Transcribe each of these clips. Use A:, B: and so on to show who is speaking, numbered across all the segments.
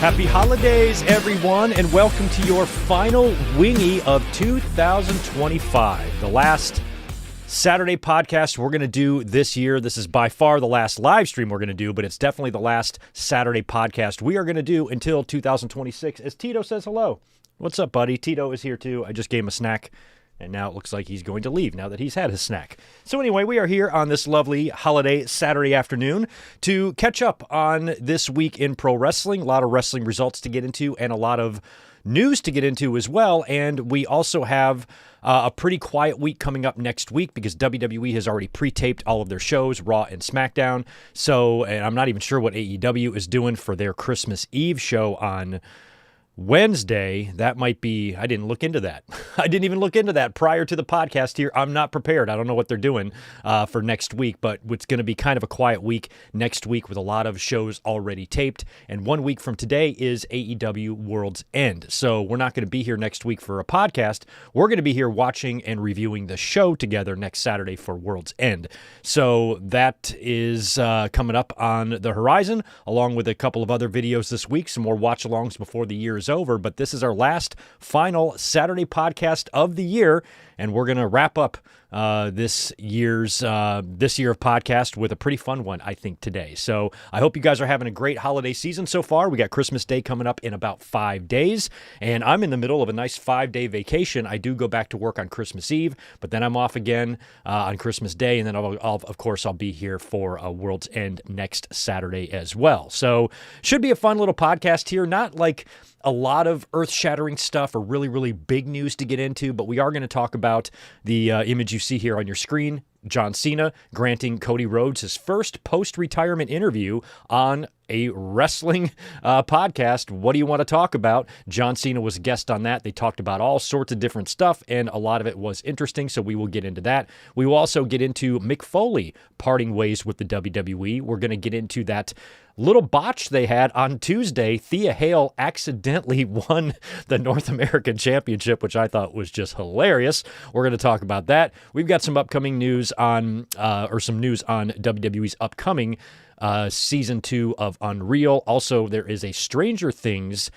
A: Happy holidays, everyone, and welcome to your final wingy of 2025. The last Saturday podcast we're going to do this year. This is by far the last live stream we're going to do, but it's definitely the last Saturday podcast we are going to do until 2026. As Tito says hello. What's up, buddy? Tito is here too. I just gave him a snack, and now it looks like he's going to leave now that he's had his snack. So anyway, we are here on this lovely holiday Saturday afternoon to catch up on this week in pro wrestling. A lot of wrestling results to get into and a lot of news to get into as well. And we also have a pretty quiet week coming up next week because WWE has already pre-taped all of their shows, Raw and SmackDown. So, and I'm not even sure what AEW is doing for their Christmas Eve show on Wednesday. That might be, I didn't look into that. I didn't even look into that prior to the podcast here. I'm not prepared. I don't know what they're doing for next week, but it's going to be kind of a quiet week next week with a lot of shows already taped. And 1 week from today is AEW World's End. So we're not going to be here next week for a podcast. We're going to be here watching and reviewing the show together next Saturday for World's End. So that is coming up on the horizon, along with a couple of other videos this week, some more watch-alongs before the year is over, but this is our last final Saturday podcast of the year, and we're going to wrap up this year of podcast with a pretty fun one, I think, today. So I hope you guys are having a great holiday season so far. We got Christmas Day coming up in about 5 days, and I'm in the middle of a nice 5-day vacation. I do go back to work on Christmas Eve, but then I'm off again on Christmas Day, and then of course I'll be here for World's End next Saturday as well. So should be a fun little podcast here. Not like a lot of earth-shattering stuff or really, really big news to get into, but we are going to talk about the image you see here on your screen, John Cena granting Cody Rhodes his first post-retirement interview on a wrestling podcast. What do you want to talk about? John Cena was a guest on that. They talked about all sorts of different stuff, and a lot of it was interesting, so we will get into that. We will also get into Mick Foley parting ways with the WWE. We're going to get into that little botch they had on Tuesday. Thea Hale accidentally won the North American Championship, which I thought was just hilarious. We're going to talk about that. We've got some upcoming news on, some news on WWE's upcoming Season 2 of Unreal. Also, there is a Stranger Things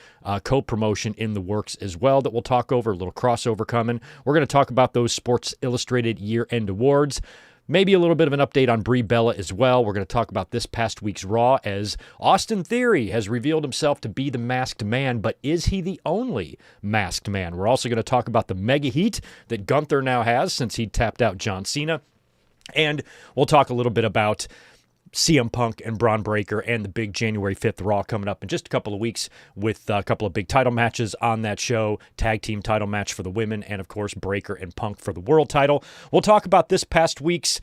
A: co-promotion in the works as well that we'll talk over, a little crossover coming. We're going to talk about those Sports Illustrated year-end awards. Maybe a little bit of an update on Brie Bella as well. We're going to talk about this past week's Raw as Austin Theory has revealed himself to be the masked man, but is he the only masked man? We're also going to talk about the mega heat that Gunther now has since he tapped out John Cena. And we'll talk a little bit about CM Punk and Braun Breaker and the big January 5th Raw coming up in just a couple of weeks with a couple of big title matches on that show, tag team title match for the women, and of course Breaker and Punk for the world title. We'll talk about this past week's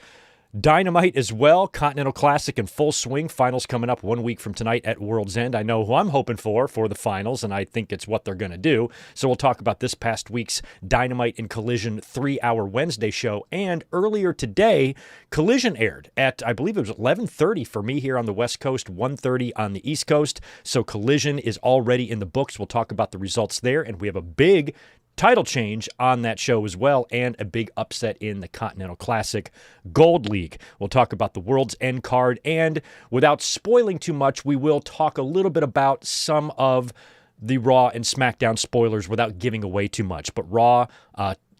A: Dynamite as well, Continental Classic in full swing. Finals coming up 1 week from tonight at World's End. I know who I'm hoping for the finals, and I think it's what they're going to do. So we'll talk about this past week's Dynamite and Collision 3-hour Wednesday show. And earlier today, Collision aired at, I believe it was 11:30 for me here on the West Coast, 1:30 on the East Coast. So Collision is already in the books. We'll talk about the results there, and we have a big title change on that show as well, and a big upset in the Continental Classic Gold League. We'll talk about the World's End card, and without spoiling too much, we will talk a little bit about some of the Raw and SmackDown spoilers without giving away too much. But Raw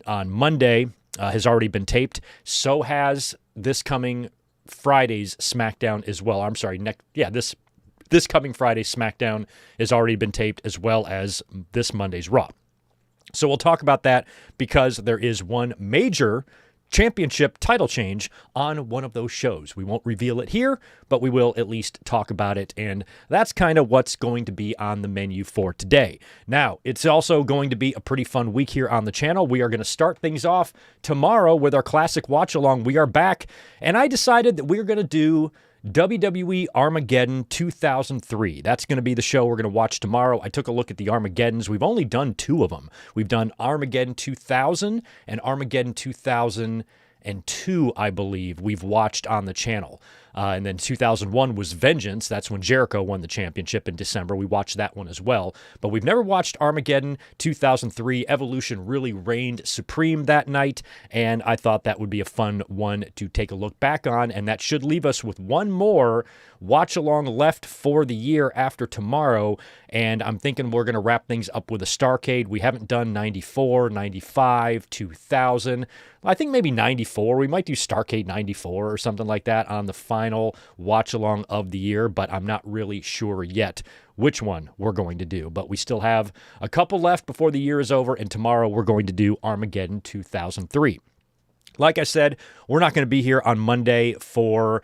A: on Monday has already been taped. So has this coming Friday's SmackDown as well. I'm sorry, this coming Friday's SmackDown has already been taped, as well as this Monday's Raw. So we'll talk about that because there is one major championship title change on one of those shows. We won't reveal it here, but we will at least talk about it, and that's kind of what's going to be on the menu for today. Now, it's also going to be a pretty fun week here on the channel. We are going to start things off tomorrow with our classic watch-along. We are back, and I decided that we're going to do WWE Armageddon 2003. That's going to be the show we're going to watch tomorrow. I took a look at the Armageddons. We've only done 2 of them. We've done Armageddon 2000 and Armageddon 2002, I believe, we've watched on the channel. And then 2001 was Vengeance. That's when Jericho won the championship in December. We watched that one as well. But we've never watched Armageddon 2003. Evolution really reigned supreme that night, and I thought that would be a fun one to take a look back on, and that should leave us with one more watch-along left for the year after tomorrow, and I'm thinking we're going to wrap things up with a Starrcade. We haven't done 94, 95, 2000. I think maybe 94. We might do Starrcade 94 or something like that on the final watch-along of the year, but I'm not really sure yet which one we're going to do. But we still have a couple left before the year is over, and tomorrow we're going to do Armageddon 2003. Like I said, we're not going to be here on Monday for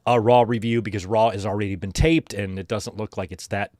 A: a Raw review because Raw has already been taped and it doesn't look like it's that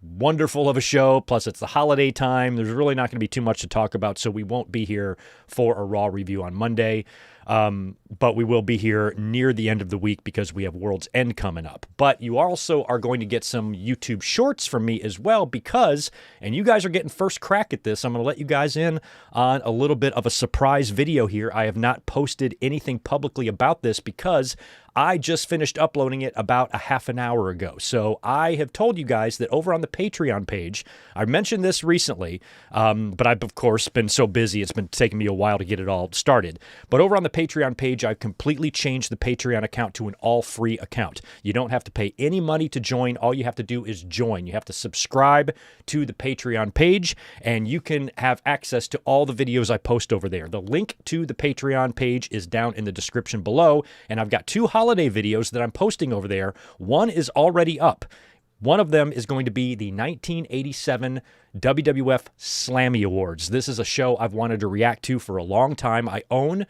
A: wonderful of a show. Plus, it's the holiday time. There's really not going to be too much to talk about, so we won't be here for a Raw review on Monday. But we will be here near the end of the week because we have World's End coming up. But you also are going to get some YouTube shorts from me as well because, and you guys are getting first crack at this, I'm going to let you guys in on a little bit of a surprise video here. I have not posted anything publicly about this because I just finished uploading it about a half an hour ago. So I have told you guys that over on the Patreon page, I mentioned this recently, but I've, of course, been so busy, it's been taking me a while to get it all started. But over on the Patreon page, I've completely changed the Patreon account to an all-free account. You don't have to pay any money to join. All you have to do is join. You have to subscribe to the Patreon page, and you can have access to all the videos I post over there. The link to the Patreon page is down in the description below, and I've got two holiday videos that I'm posting over there. One is already up. One of them is going to be the 1987 WWF Slammy Awards. This is a show I've wanted to react to for a long time. I own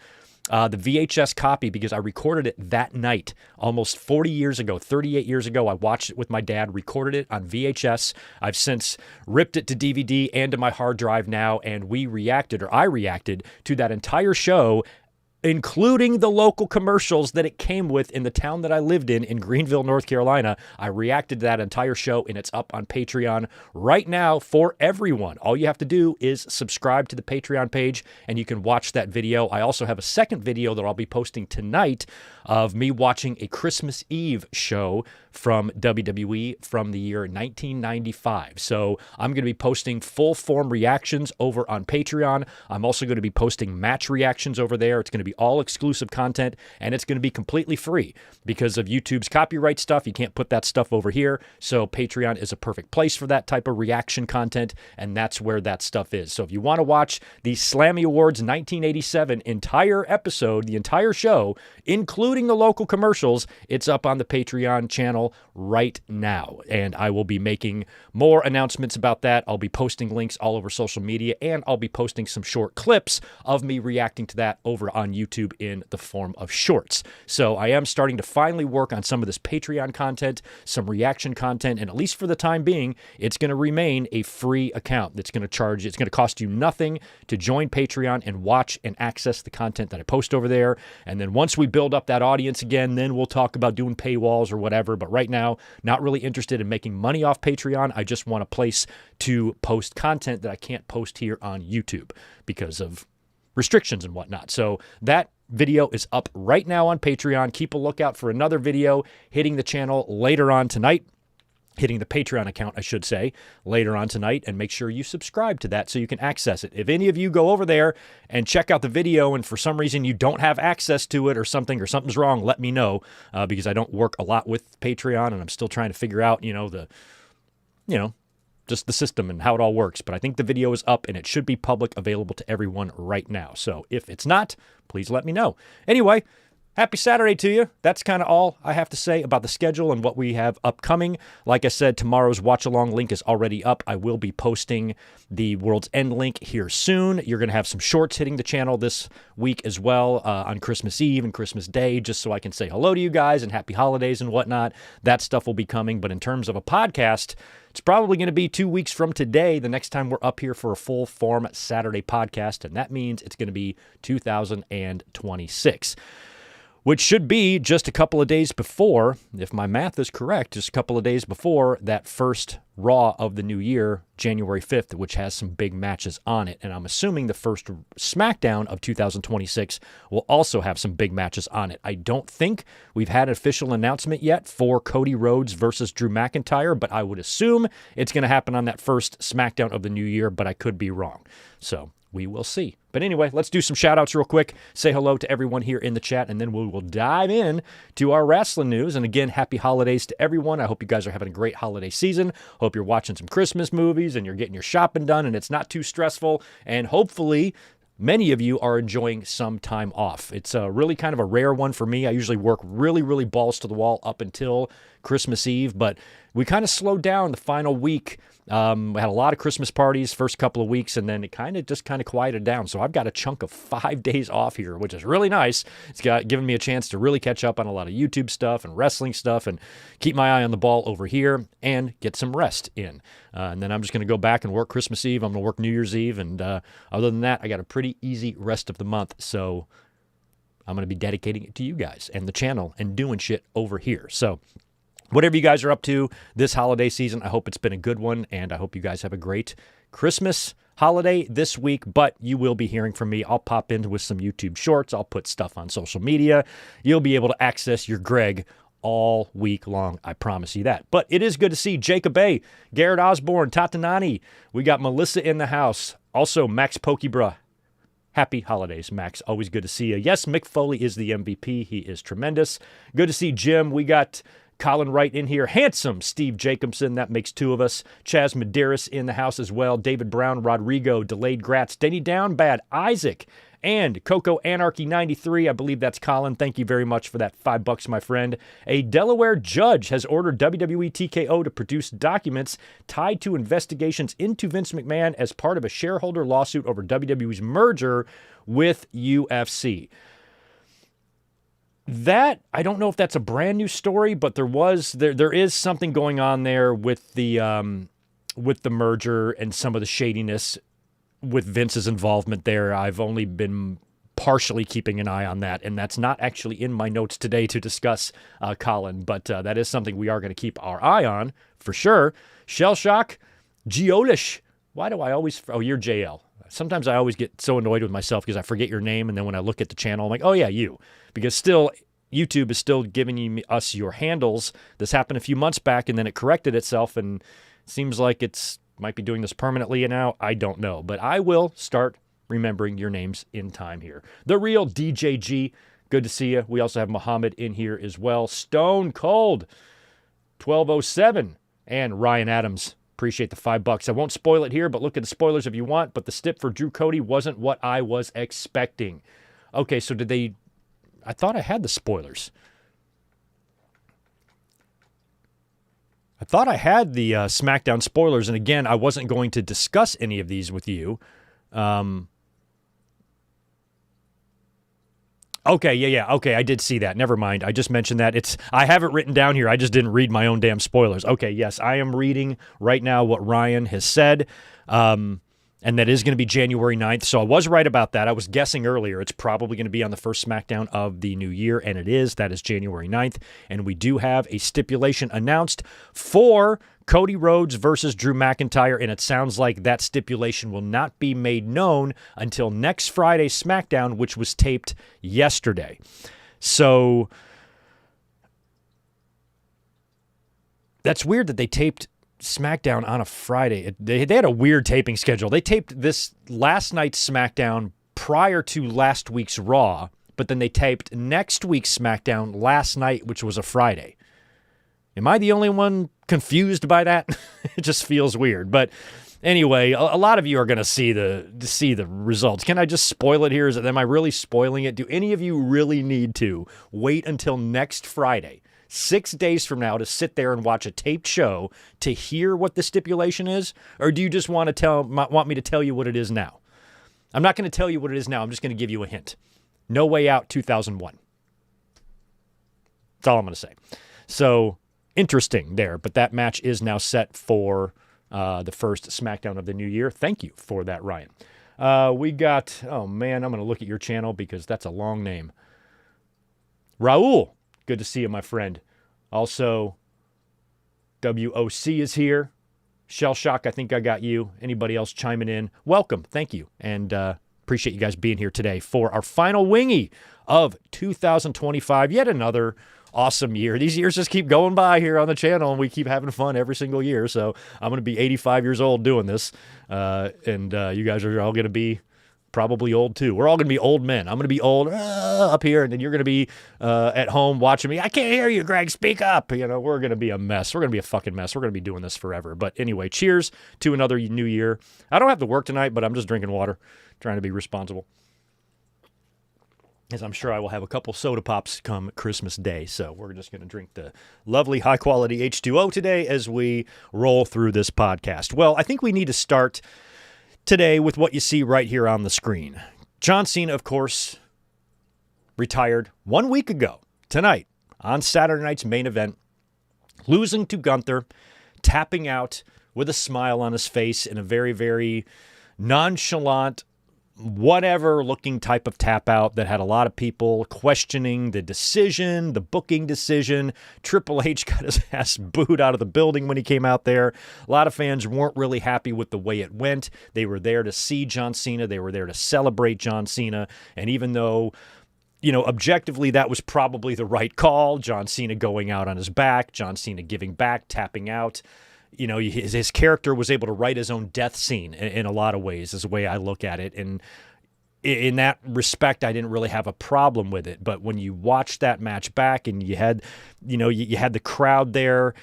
A: the VHS copy because I recorded it that night almost 40 years ago, 38 years ago. I watched it with my dad, recorded it on VHS. I've since ripped it to DVD and to my hard drive now, and I reacted to that entire show, including the local commercials that it came with in the town that I lived in Greenville, North Carolina. I reacted to that entire show, and it's up on Patreon right now for everyone. All you have to do is subscribe to the Patreon page, and you can watch that video. I also have a second video that I'll be posting tonight of me watching a Christmas Eve show from WWE from the year 1995. So I'm going to be posting full-form reactions over on Patreon. I'm also going to be posting match reactions over there. It's going to be all exclusive content, and it's going to be completely free because of YouTube's copyright stuff. You can't put that stuff over here, so Patreon is a perfect place for that type of reaction content, and that's where that stuff is. So if you want to watch the Slammy Awards 1987 entire episode, the entire show, including the local commercials, it's up on the Patreon channel right now, and I will be making more announcements about that. I'll be posting links all over social media, and I'll be posting some short clips of me reacting to that over on YouTube in the form of shorts. So I am starting to finally work on some of this Patreon content, some reaction content, and at least for the time being, it's going to remain a free account that's going to charge. It's going to cost you nothing to join Patreon and watch and access the content that I post over there. And then once we build up that audience again, then we'll talk about doing paywalls or whatever. But right now, not really interested in making money off Patreon. I just want a place to post content that I can't post here on YouTube because of restrictions and whatnot. So that video is up right now on Patreon. Keep a lookout for another video hitting the channel later on tonight. Hitting the Patreon account, I should say, later on tonight, and make sure you subscribe to that so you can access it. If any of you go over there and check out the video and for some reason you don't have access to it or something's wrong, let me know because I don't work a lot with Patreon and I'm still trying to figure out, just the system and how it all works. But I think the video is up and it should be public, available to everyone right now. So if it's not, please let me know. Anyway, happy Saturday to you. That's kind of all I have to say about the schedule and what we have upcoming. Like I said, tomorrow's watch-along link is already up. I will be posting the World's End link here soon. You're going to have some shorts hitting the channel this week as well on Christmas Eve and Christmas Day, just so I can say hello to you guys and happy holidays and whatnot. That stuff will be coming. But in terms of a podcast, it's probably going to be 2 weeks from today, the next time we're up here for a full-form Saturday podcast, and that means it's going to be 2026. which should be just a couple of days before, if my math is correct, just a couple of days before that first Raw of the new year, January 5th, which has some big matches on it. And I'm assuming the first SmackDown of 2026 will also have some big matches on it. I don't think we've had an official announcement yet for Cody Rhodes versus Drew McIntyre, but I would assume it's going to happen on that first SmackDown of the new year, but I could be wrong. So we will see. But anyway, let's do some shout-outs real quick. Say hello to everyone here in the chat, and then we will dive in to our wrestling news. And again, happy holidays to everyone. I hope you guys are having a great holiday season. Hope you're watching some Christmas movies and you're getting your shopping done and it's not too stressful. And hopefully many of you are enjoying some time off. It's really kind of a rare one for me. I usually work really, really balls to the wall up until Christmas Eve, but we kind of slowed down the final week. We had a lot of Christmas parties first couple of weeks, and then it kind of quieted down. So I've got a chunk of 5 days off here, which is really nice. It's given me a chance to really catch up on a lot of YouTube stuff and wrestling stuff and keep my eye on the ball over here and get some rest in. And then I'm just going to go back and work Christmas Eve. I'm going to work New Year's Eve. And other than that, I got a pretty easy rest of the month. So I'm going to be dedicating it to you guys and the channel and doing shit over here. So whatever you guys are up to this holiday season, I hope it's been a good one, and I hope you guys have a great Christmas holiday this week, but you will be hearing from me. I'll pop in with some YouTube shorts. I'll put stuff on social media. You'll be able to access your Greg all week long. I promise you that. But it is good to see Jacob A., Garrett Osborne, Tatanani. We got Melissa in the house. Also, Max Pokebra. Happy holidays, Max. Always good to see you. Yes, Mick Foley is the MVP. He is tremendous. Good to see Jim. We got Colin Wright in here. Handsome Steve Jacobson. That makes two of us. Chaz Medeiros in the house as well. David Brown, Rodrigo, Delayed Gratz, Denny Downbad, Isaac, and Coco Anarchy 93. I believe that's Colin. Thank you very much for that $5, my friend. A Delaware judge has ordered WWE TKO to produce documents tied to investigations into Vince McMahon as part of a shareholder lawsuit over WWE's merger with UFC. That, I don't know if that's a brand new story, but there is something going on there with the merger and some of the shadiness with Vince's involvement there. I've only been partially keeping an eye on that, and that's not actually in my notes today to discuss, Colin, but that is something we are going to keep our eye on for sure. Shell Shock, Geolish. Why do I always... Oh, you're JL. Sometimes I always get so annoyed with myself because I forget your name, and then when I look at the channel, I'm like, oh yeah, you. Because still, YouTube is still giving us your handles. This happened a few months back, and then it corrected itself, and it seems like it's might be doing this permanently now. I don't know, but I will start remembering your names in time here. The Real DJG, good to see you. We also have Muhammad in here as well. Stone Cold, 1207, and Ryan Adams. Appreciate the $5. I won't spoil it here, but look at the spoilers if you want. But the stip for Drew Cody wasn't what I was expecting. Okay, so did they... I thought I had the spoilers. I thought I had the SmackDown spoilers, and again, I wasn't going to discuss any of these with you. Okay, yeah. Okay, I did see that. Never mind. I just mentioned that. I have it written down here. I just didn't read my own damn spoilers. Okay, yes, I am reading right now what Ryan has said, and that is going to be January 9th. So I was right about that. I was guessing earlier. It's probably going to be on the first SmackDown of the new year, and it is. That is January 9th, and we do have a stipulation announced for Cody Rhodes versus Drew McIntyre, and it sounds like that stipulation will not be made known until next Friday's SmackDown, which was taped yesterday. So that's weird that they taped SmackDown on a Friday. They had a weird taping schedule. They taped this last night's SmackDown prior to last week's Raw, but then they taped next week's SmackDown last night, which was a Friday. Am I the only one confused by that? It just feels weird. But anyway, a lot of you are going to see the results. Can I just spoil it here? Am I really spoiling it? Do any of you really need to wait until next Friday, 6 days from now, to sit there and watch a taped show to hear what the stipulation is? Or do you just want me to tell you what it is now? I'm not going to tell you what it is now. I'm just going to give you a hint. No Way Out 2001. That's all I'm going to say. So interesting there, but that match is now set for the first SmackDown of the new year. Thank you for that, Ryan. We got, oh man, I'm going to look at your channel because that's a long name. Raul, good to see you, my friend. Also, WOC is here. Shell Shock, I think I got you. Anybody else chiming in? Welcome. Thank you. And appreciate you guys being here today for our final wingy of 2025. Yet another awesome year. These years just keep going by here on the channel, and we keep having fun every single year. So I'm going to be 85 years old doing this, and you guys are all going to be probably old too. We're all going to be old men. I'm going to be old up here, and then you're going to be at home watching me. I can't hear you, Greg. Speak up. You know, we're going to be a mess. We're going to be a fucking mess. We're going to be doing this forever. But anyway, cheers to another new year. I don't have to work tonight, but I'm just drinking water, trying to be responsible, as I'm sure I will have a couple soda pops come Christmas Day. So we're just going to drink the lovely high-quality H2O today as we roll through this podcast. Well, I think we need to start today with what you see right here on the screen. John Cena, of course, retired 1 week ago tonight on Saturday night's main event, losing to Gunther, tapping out with a smile on his face in a very, very nonchalant, whatever-looking type of tap-out that had a lot of people questioning the decision, the booking decision. Triple H got his ass booed out of the building when he came out there. A lot of fans weren't really happy with the way it went. They were there to see John Cena. They were there to celebrate John Cena. And even though, you know, objectively that was probably the right call, John Cena going out on his back, John Cena giving back, tapping out, you know, his character was able to write his own death scene in a lot of ways, is the way I look at it. And in that respect, I didn't really have a problem with it. But when you watch that match back and you had, you know, you had the crowd there,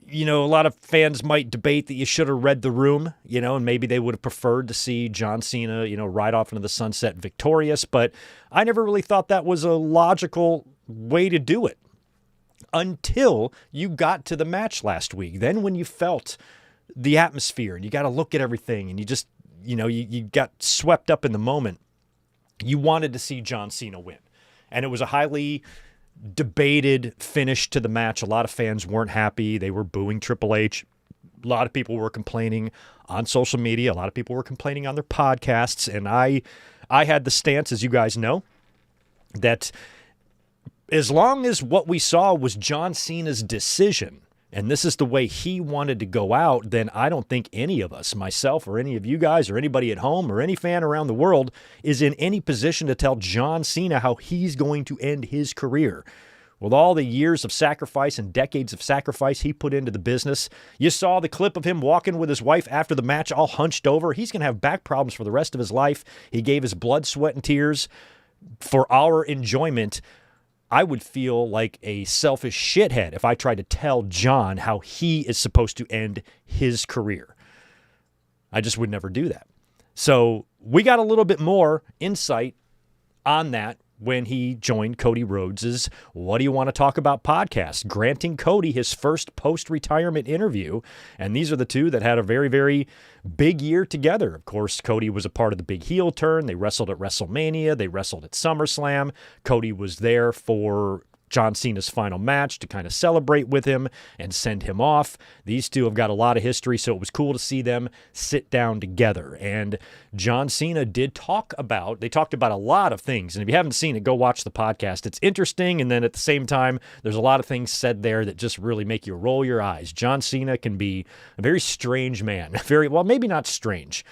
A: you know, a lot of fans might debate that you should have read the room, you know, and maybe they would have preferred to see John Cena, you know, ride off into the sunset victorious. But I never really thought that was a logical way to do it, until you got to the match last week. Then when you felt the atmosphere and you got to look at everything and you just, you know, you got swept up in the moment, you wanted to see John Cena win. And it was a highly debated finish to the match. A lot of fans weren't happy. They were booing Triple H. A lot of people were complaining on social media. A lot of people were complaining on their podcasts. And I had the stance, as you guys know, that as long as what we saw was John Cena's decision, and this is the way he wanted to go out, then I don't think any of us, myself or any of you guys or anybody at home or any fan around the world, is in any position to tell John Cena how he's going to end his career. With all the years of sacrifice and decades of sacrifice he put into the business, you saw the clip of him walking with his wife after the match all hunched over. He's going to have back problems for the rest of his life. He gave his blood, sweat, and tears for our enjoyment. I would feel like a selfish shithead if I tried to tell John how he is supposed to end his career. I just would never do that. So we got a little bit more insight on that when he joined Cody Rhodes's What Do You Want to Talk About podcast, granting Cody his first post-retirement interview. And these are the two that had a very, very big year together. Of course, Cody was a part of the big heel turn. They wrestled at WrestleMania. They wrestled at SummerSlam. Cody was there for John Cena's final match to kind of celebrate with him and send him off. These two have got a lot of history, so it was cool to see them sit down together. And John Cena they talked about a lot of things. And if you haven't seen it, go watch the podcast. It's interesting, and then at the same time, there's a lot of things said there that just really make you roll your eyes. John Cena can be a very strange man. Well, maybe not strange.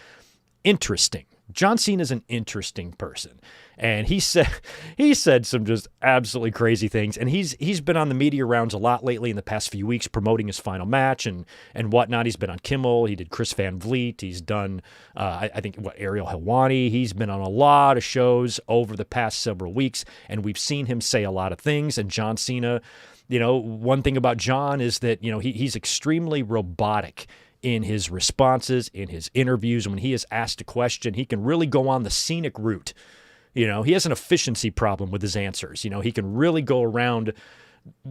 A: Interesting. John Cena is an interesting person. And he said some just absolutely crazy things. And he's been on the media rounds a lot lately in the past few weeks promoting his final match and whatnot. He's been on Kimmel. He did Chris Van Vliet. He's done, I think, Ariel Helwani. He's been on a lot of shows over the past several weeks. And we've seen him say a lot of things. And John Cena, you know, one thing about John is that, you know, he's extremely robotic in his responses, in his interviews. When he is asked a question, he can really go on the scenic route. You know, he has an efficiency problem with his answers. You know, he can really go around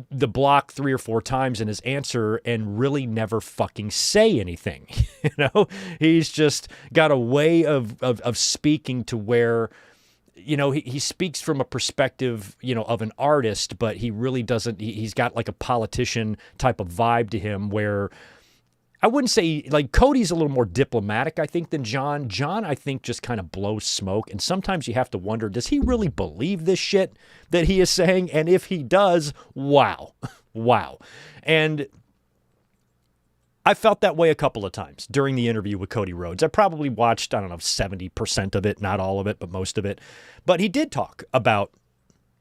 A: the block 3 or 4 times in his answer and really never fucking say anything. You know, he's just got a way of speaking to where, you know, he speaks from a perspective, you know, of an artist, but he really doesn't, he's got like a politician type of vibe to him where I wouldn't say, like, Cody's a little more diplomatic, I think, than John. John, I think, just kind of blows smoke. And sometimes you have to wonder, does he really believe this shit that he is saying? And if he does, wow. Wow. And I felt that way a couple of times during the interview with Cody Rhodes. I probably watched, 70% of it, not all of it, but most of it. But he did talk about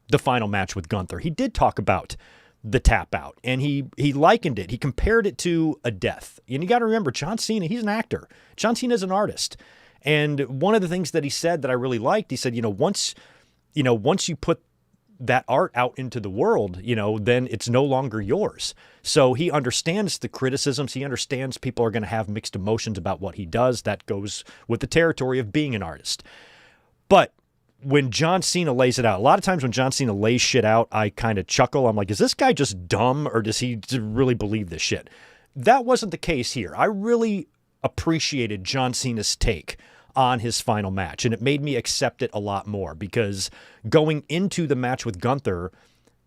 A: the final match with Gunther. He did talk about the tap out, and he likened it. He compared it to a death. And you got to remember, John Cena, he's an actor. John Cena is an artist. And one of the things that he said that I really liked, he said, once you put that art out into the world, then it's no longer yours. So he understands the criticisms. He understands people are going to have mixed emotions about what he does. That goes with the territory of being an artist. But when John Cena lays it out, a lot of times when John Cena lays shit out, I kind of chuckle. I'm like, is this guy just dumb, or does he really believe this shit? That wasn't the case here. I really appreciated John Cena's take on his final match, and it made me accept it a lot more, because going into the match with Gunther,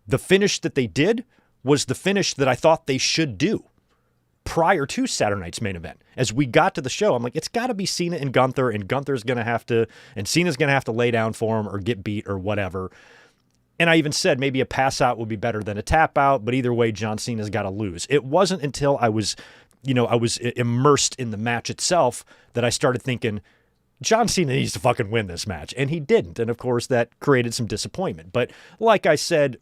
A: the finish that they did was the finish that I thought they should do prior to Saturday night's main event. As we got to the show, I'm like, it's got to be Cena and Gunther's going to have to, and Cena's going to have to lay down for him or get beat or whatever. And I even said maybe a pass out would be better than a tap out, but either way, John Cena's got to lose. It wasn't until I was immersed in the match itself that I started thinking, John Cena needs to fucking win this match. And he didn't. And of course, that created some disappointment. But like I said,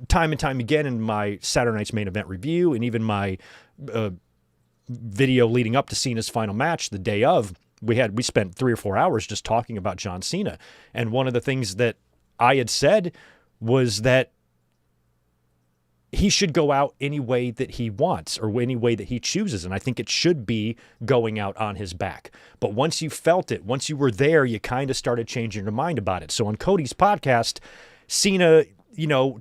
A: time and time again in my Saturday night's main event review, and even my video leading up to Cena's final match the day of, we spent 3 or 4 hours just talking about John Cena. And one of the things that I had said was that he should go out any way that he wants, or any way that he chooses. And I think it should be going out on his back. But once you felt it, once you were there, you kind of started changing your mind about it. So on Cody's podcast, Cena,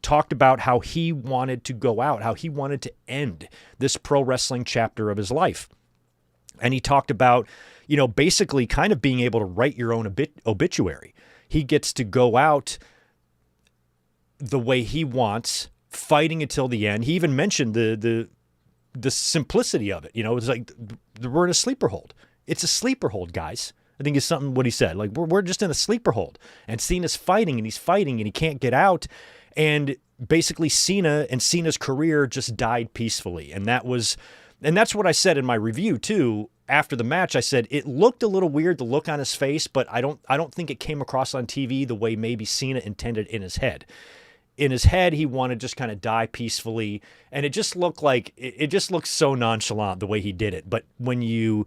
A: talked about how he wanted to go out, how he wanted to end this pro wrestling chapter of his life. And he talked about, basically kind of being able to write your own obituary. He gets to go out the way he wants, fighting until the end. He even mentioned the simplicity of it. It's like we're in a sleeper hold. It's a sleeper hold, guys. I think it's what he said. Like, we're just in a sleeper hold. And Cena's fighting, and he's fighting, and he can't get out. And basically Cena and Cena's career just died peacefully. And that's what I said in my review too. After the match, I said it looked a little weird, the look on his face, but I don't think it came across on TV the way maybe Cena intended in his head. In his head, he wanted to just kind of die peacefully. And it just looked so nonchalant the way he did it. But when you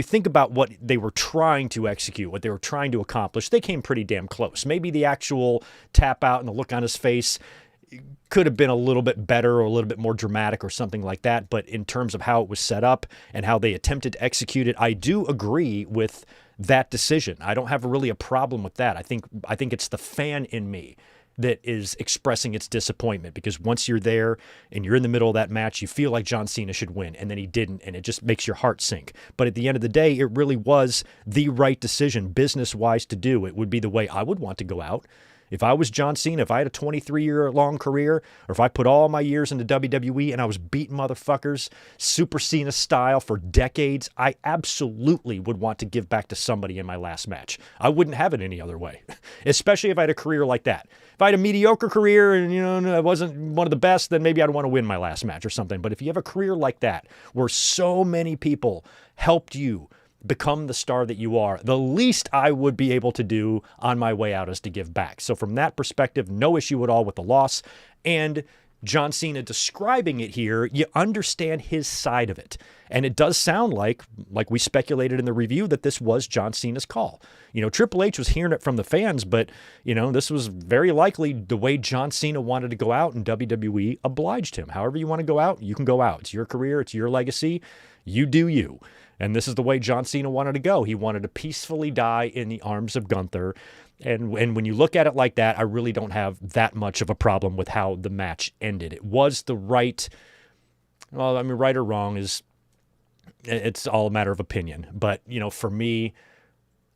A: think about what they were trying to execute, what they were trying to accomplish, they came pretty damn close. Maybe the actual tap out and the look on his face could have been a little bit better or a little bit more dramatic or something like that. But in terms of how it was set up and how they attempted to execute it, I do agree with that decision. I don't have really a problem with that. I think it's the fan in me that is expressing its disappointment, because once you're there and you're in the middle of that match, you feel like John Cena should win, and then he didn't, and it just makes your heart sink. But at the end of the day, it really was the right decision business-wise to do. It would be the way I would want to go out. If I was John Cena, if I had a 23-year-long career, or if I put all my years into WWE and I was beating motherfuckers Super Cena style for decades, I absolutely would want to give back to somebody in my last match. I wouldn't have it any other way, especially if I had a career like that. If I had a mediocre career and, I wasn't one of the best, then maybe I'd want to win my last match or something. But if you have a career like that, where so many people helped you become the star that you are, the least I would be able to do on my way out is to give back. So from that perspective, no issue at all with the loss. And John Cena describing it here, you understand his side of it. And it does sound like we speculated in the review, that this was John Cena's call. Triple H was hearing it from the fans, but, this was very likely the way John Cena wanted to go out, and WWE obliged him. However you want to go out, you can go out. It's your career. It's your legacy. You do you. And this is the way John Cena wanted to go. He wanted to peacefully die in the arms of Gunther. And when you look at it like that, I really don't have that much of a problem with how the match ended. It was the right, right or wrong it's all a matter of opinion. But, for me,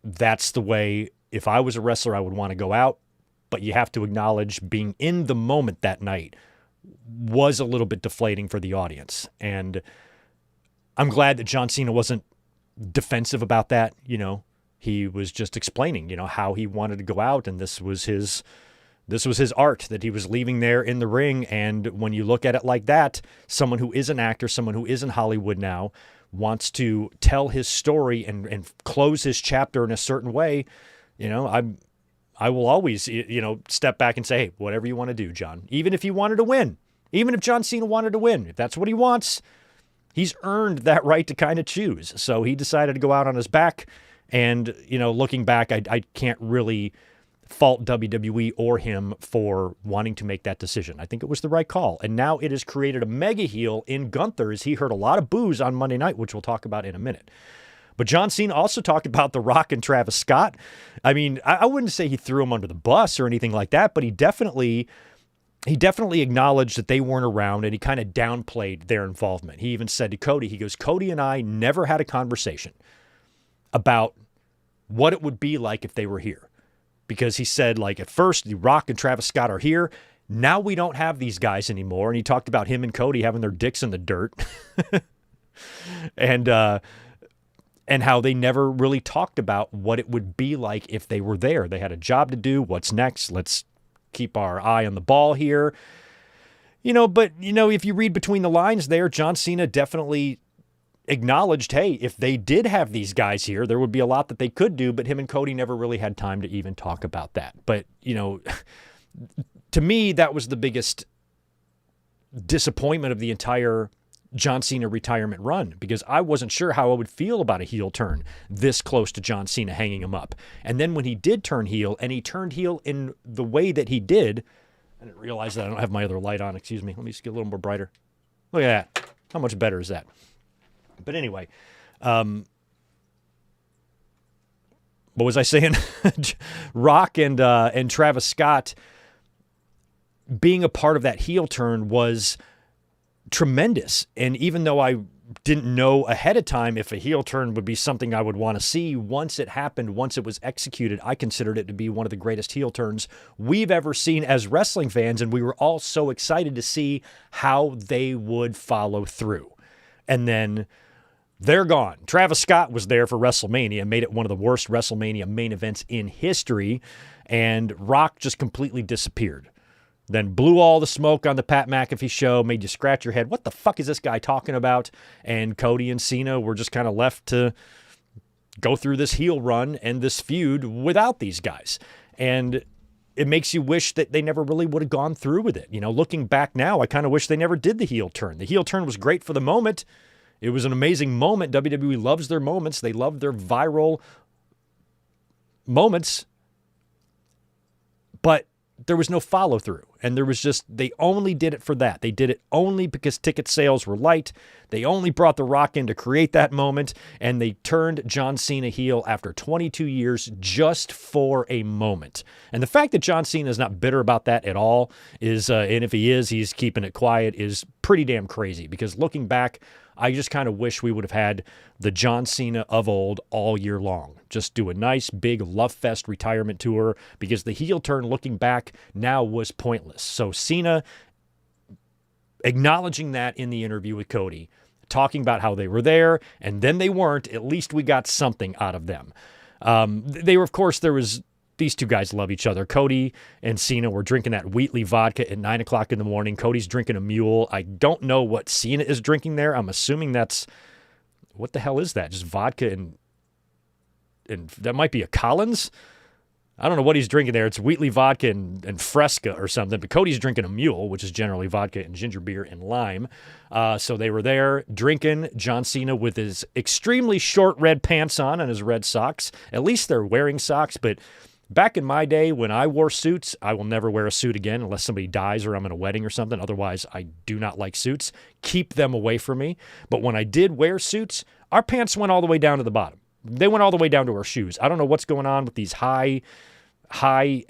A: that's the way, if I was a wrestler, I would want to go out. But you have to acknowledge being in the moment that night was a little bit deflating for the audience. And I'm glad that John Cena wasn't defensive about that. He was just explaining, how he wanted to go out, and this was his art that he was leaving there in the ring. And when you look at it like that, someone who is an actor, someone who is in Hollywood now, wants to tell his story and close his chapter in a certain way, I will always, step back and say, hey, whatever you want to do, John. Even if you wanted to win, even if John Cena wanted to win, if that's what he wants, he's earned that right to kind of choose. So he decided to go out on his back. And, looking back, I can't really fault WWE or him for wanting to make that decision. I think it was the right call. And now it has created a mega heel in Gunther, as he heard a lot of boos on Monday night, which we'll talk about in a minute. But John Cena also talked about The Rock and Travis Scott. I mean, I wouldn't say he threw him under the bus or anything like that, but he definitely acknowledged that they weren't around, and he kind of downplayed their involvement. He even said to Cody, he goes, Cody and I never had a conversation about what it would be like if they were here. Because he said, like, at first, The Rock and Travis Scott are here. Now we don't have these guys anymore. And he talked about him and Cody having their dicks in the dirt. and how they never really talked about what it would be like if they were there. They had a job to do. What's next? Let's keep our eye on the ball here. But if you read between the lines there, John Cena definitely acknowledged, hey, if they did have these guys here, there would be a lot that they could do, but him and Cody never really had time to even talk about that. But, to me, that was the biggest disappointment of the entire John Cena retirement run, because I wasn't sure how I would feel about a heel turn this close to John Cena hanging him up. And then when he did turn heel, and he turned heel in the way that he did, I didn't realize that I don't have my other light on. Excuse me. Let me just get a little more brighter. Look at that. How much better is that? But anyway, what was I saying? Rock and Travis Scott being a part of that heel turn was tremendous. And even though I didn't know ahead of time if a heel turn would be something I would want to see, once it happened, once it was executed, I considered it to be one of the greatest heel turns we've ever seen as wrestling fans. And we were all so excited to see how they would follow through. And then they're gone. Travis Scott was there for WrestleMania, made it one of the worst WrestleMania main events in history, and Rock just completely disappeared. Then blew all the smoke on the Pat McAfee show, made you scratch your head. What the fuck is this guy talking about? And Cody and Cena were just kind of left to go through this heel run and this feud without these guys. And it makes you wish that they never really would have gone through with it. Looking back now, I kind of wish they never did the heel turn. The heel turn was great for the moment. It was an amazing moment. WWE loves their moments. They love their viral moments. But there was no follow through. And they only did it for that. They did it only because ticket sales were light. They only brought The Rock in to create that moment. And they turned John Cena heel after 22 years just for a moment. And the fact that John Cena is not bitter about that at all is, and if he is, he's keeping it quiet, is pretty damn crazy. Because looking back, I just kind of wish we would have had the John Cena of old all year long. Just do a nice, big love fest retirement tour, because the heel turn looking back now was pointless. So Cena acknowledging that in the interview with Cody, talking about how they were there, and then they weren't, at least we got something out of them. These two guys love each other. Cody and Cena were drinking that Wheatley vodka at 9 o'clock in the morning. Cody's drinking a mule. I don't know what Cena is drinking there. I'm assuming that's, what the hell is that? Just vodka and that might be a Collins? I don't know what he's drinking there. It's Wheatley vodka and Fresca or something. But Cody's drinking a mule, which is generally vodka and ginger beer and lime. So they were there drinking. John Cena with his extremely short red pants on and his red socks. At least they're wearing socks, but back in my day when I wore suits, I will never wear a suit again unless somebody dies or I'm in a wedding or something. Otherwise, I do not like suits. Keep them away from me. But when I did wear suits, our pants went all the way down to the bottom. They went all the way down to our shoes. I don't know what's going on with these high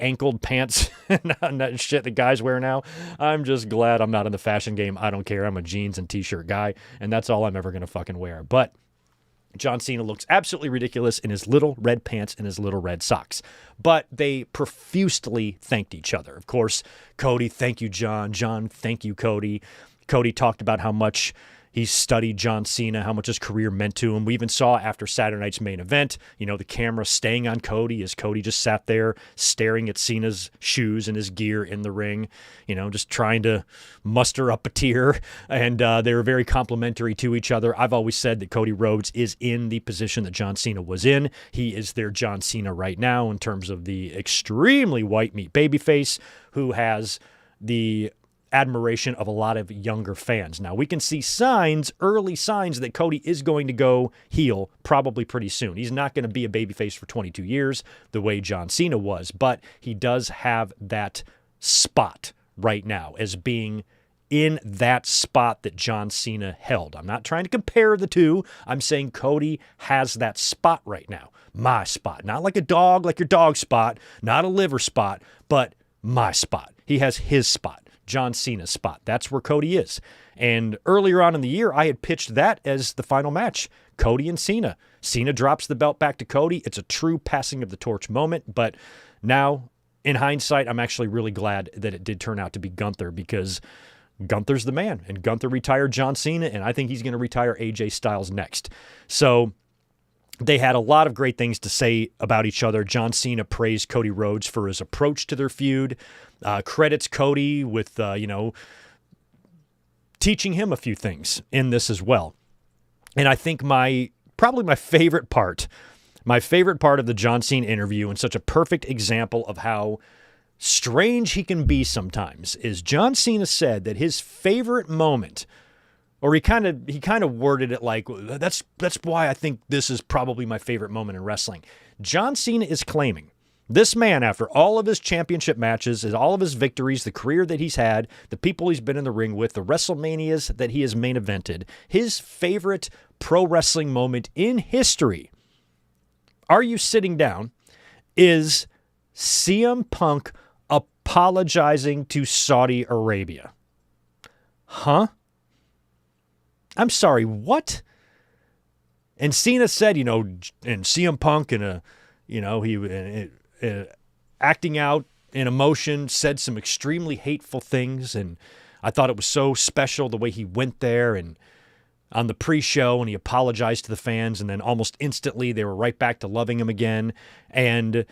A: ankled pants and that shit that guys wear now. I'm just glad I'm not in the fashion game. I don't care. I'm a jeans and t-shirt guy, and that's all I'm ever going to fucking wear. But John Cena looks absolutely ridiculous in his little red pants and his little red socks. But they profusely thanked each other. Of course, Cody, thank you, John. John, thank you, Cody. Cody talked about how much He's studied John Cena, how much his career meant to him. We even saw after Saturday night's main event, the camera staying on Cody as Cody just sat there staring at Cena's shoes and his gear in the ring, just trying to muster up a tear. And they were very complimentary to each other. I've always said that Cody Rhodes is in the position that John Cena was in. He is their John Cena right now in terms of the extremely white meat babyface who has the admiration of a lot of younger fans. Now, we can see early signs that Cody is going to go heel probably pretty soon. He's not going to be a babyface for 22 years the way John Cena was, but he does have that spot right now as being in that spot that John Cena held. I'm not trying to compare the two. I'm saying Cody has that spot right now. My spot. Not like a dog, like your dog spot, not a liver spot, but my spot. He has his spot. John Cena's spot. That's where Cody is. And earlier on in the year, I had pitched that as the final match. Cody and Cena. Cena drops the belt back to Cody. It's a true passing of the torch moment. But now, in hindsight, I'm actually really glad that it did turn out to be Gunther because Gunther's the man. And Gunther retired John Cena, and I think he's going to retire AJ Styles next. So they had a lot of great things to say about each other. John Cena praised Cody Rhodes for his approach to their feud. Credits Cody with, teaching him a few things in this as well. And I think probably my favorite part of the John Cena interview, and such a perfect example of how strange he can be sometimes, is John Cena said that his favorite moment, or he kind of worded it like, that's why I think this is probably my favorite moment in wrestling. John Cena is claiming this man, after all of his championship matches, all of his victories, the career that he's had, the people he's been in the ring with, the WrestleManias that he has main evented, his favorite pro wrestling moment in history, are you sitting down, is CM Punk apologizing to Saudi Arabia. Huh? I'm sorry, what? And Cena said, and CM Punk acting out in emotion, said some extremely hateful things, and I thought it was so special the way he went there and on the pre-show, and he apologized to the fans, and then almost instantly they were right back to loving him again, and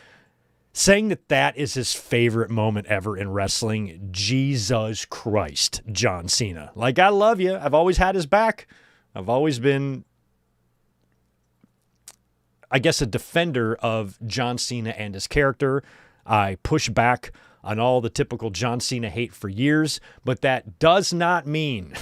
A: saying that is his favorite moment ever in wrestling. Jesus Christ, John Cena. Like, I love you. I've always had his back. I've always been, I guess, a defender of John Cena and his character. I push back on all the typical John Cena hate for years, but that does not mean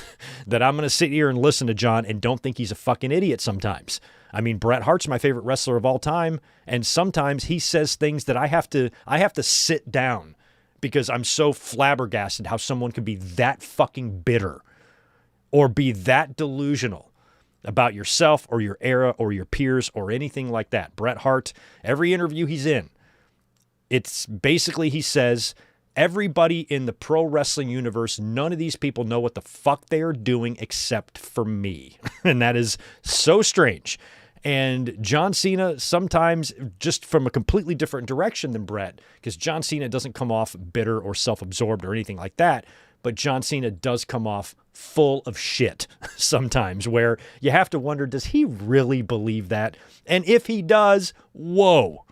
A: that I'm going to sit here and listen to John and don't think he's a fucking idiot sometimes. I mean, Bret Hart's my favorite wrestler of all time, and sometimes he says things that I have to sit down because I'm so flabbergasted how someone could be that fucking bitter or be that delusional about yourself or your era or your peers or anything like that. Bret Hart, every interview he's in, it's basically he says, everybody in the pro wrestling universe, none of these people know what the fuck they are doing except for me. And that is so strange. And John Cena sometimes just from a completely different direction than Bret, because John Cena doesn't come off bitter or self-absorbed or anything like that, but John Cena does come off full of shit sometimes, where you have to wonder, does he really believe that? And if he does, whoa.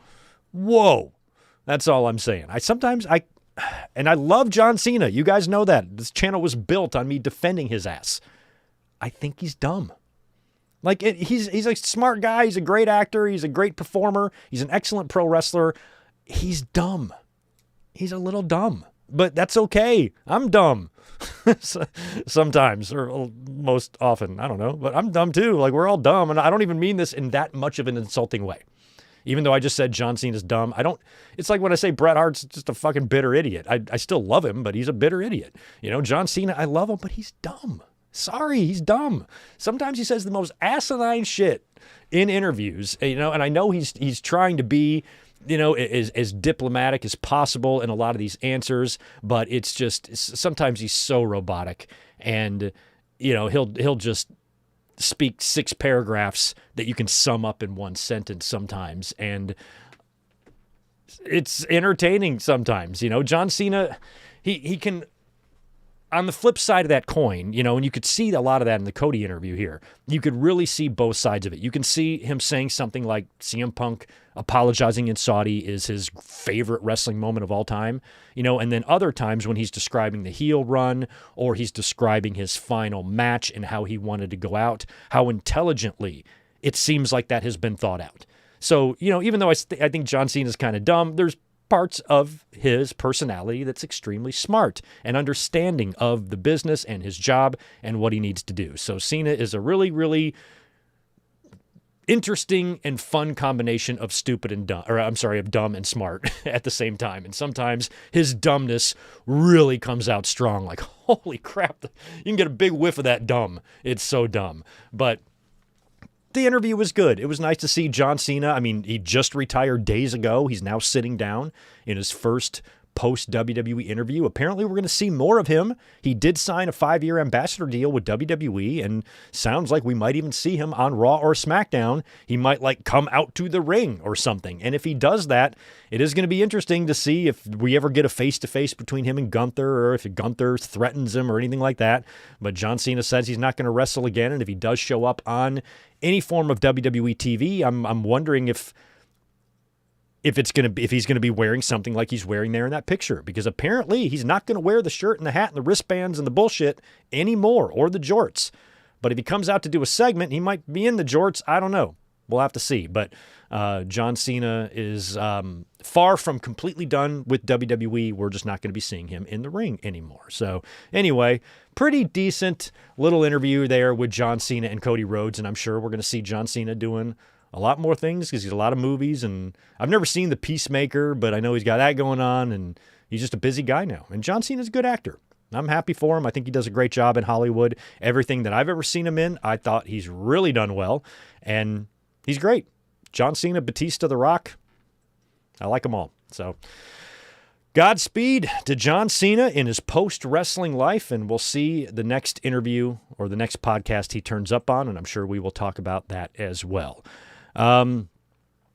A: That's all I'm saying. I love John Cena. You guys know that. This channel was built on me defending his ass. I think he's dumb. Like, he's a smart guy. He's a great actor. He's a great performer. He's an excellent pro wrestler. He's dumb. He's a little dumb. But that's okay. I'm dumb. Sometimes, or most often. I don't know. But I'm dumb too. Like, we're all dumb. And I don't even mean this in that much of an insulting way. Even though I just said John Cena's dumb, it's like when I say Bret Hart's just a fucking bitter idiot. I still love him, but he's a bitter idiot. John Cena, I love him, but he's dumb. Sorry, he's dumb. Sometimes he says the most asinine shit in interviews, and I know he's trying to be, as diplomatic as possible in a lot of these answers, but it's just, sometimes he's so robotic, and, he'll just speak 6 paragraphs that you can sum up in one sentence sometimes, and it's entertaining sometimes. John Cena, he can on the flip side of that coin, and you could see a lot of that in the Cody interview here, you could really see both sides of it. You can see him saying something like CM Punk apologizing in Saudi is his favorite wrestling moment of all time, and then other times when he's describing the heel run or he's describing his final match and how he wanted to go out, how intelligently it seems like that has been thought out. So, even though I think John Cena is kind of dumb, there's parts of his personality that's extremely smart and understanding of the business and his job and what he needs to do. So Cena is a really, really interesting and fun combination of stupid and dumb, of dumb and smart at the same time. And sometimes his dumbness really comes out strong. Like, holy crap, you can get a big whiff of that dumb. It's so dumb. But the interview was good. It was nice to see John Cena. I mean, he just retired days ago. He's now sitting down in his first post-WWE interview. Apparently, we're going to see more of him. He did sign a 5-year ambassador deal with WWE, and sounds like we might even see him on Raw or SmackDown. He might, come out to the ring or something. And if he does that, it is going to be interesting to see if we ever get a face-to-face between him and Gunther, or if Gunther threatens him or anything like that. But John Cena says he's not going to wrestle again, and if he does show up on any form of WWE TV, I'm wondering if he's going to be wearing something like he's wearing there in that picture, because apparently he's not going to wear the shirt and the hat and the wristbands and the bullshit anymore, or the jorts. But if he comes out to do a segment, he might be in the jorts. I don't know. We'll have to see. But John Cena is far from completely done with WWE. We're just not going to be seeing him in the ring anymore. So anyway, pretty decent little interview there with John Cena and Cody Rhodes, and I'm sure we're going to see John Cena doing a lot more things because he's a lot of movies, and I've never seen The Peacemaker, but I know he's got that going on, and he's just a busy guy now. And John Cena's a good actor. I'm happy for him. I think he does a great job in Hollywood. Everything that I've ever seen him in, I thought he's really done well, and he's great. John Cena, Batista, The Rock, I like them all. So Godspeed to John Cena in his post-wrestling life, and we'll see the next interview or the next podcast he turns up on, and I'm sure we will talk about that as well.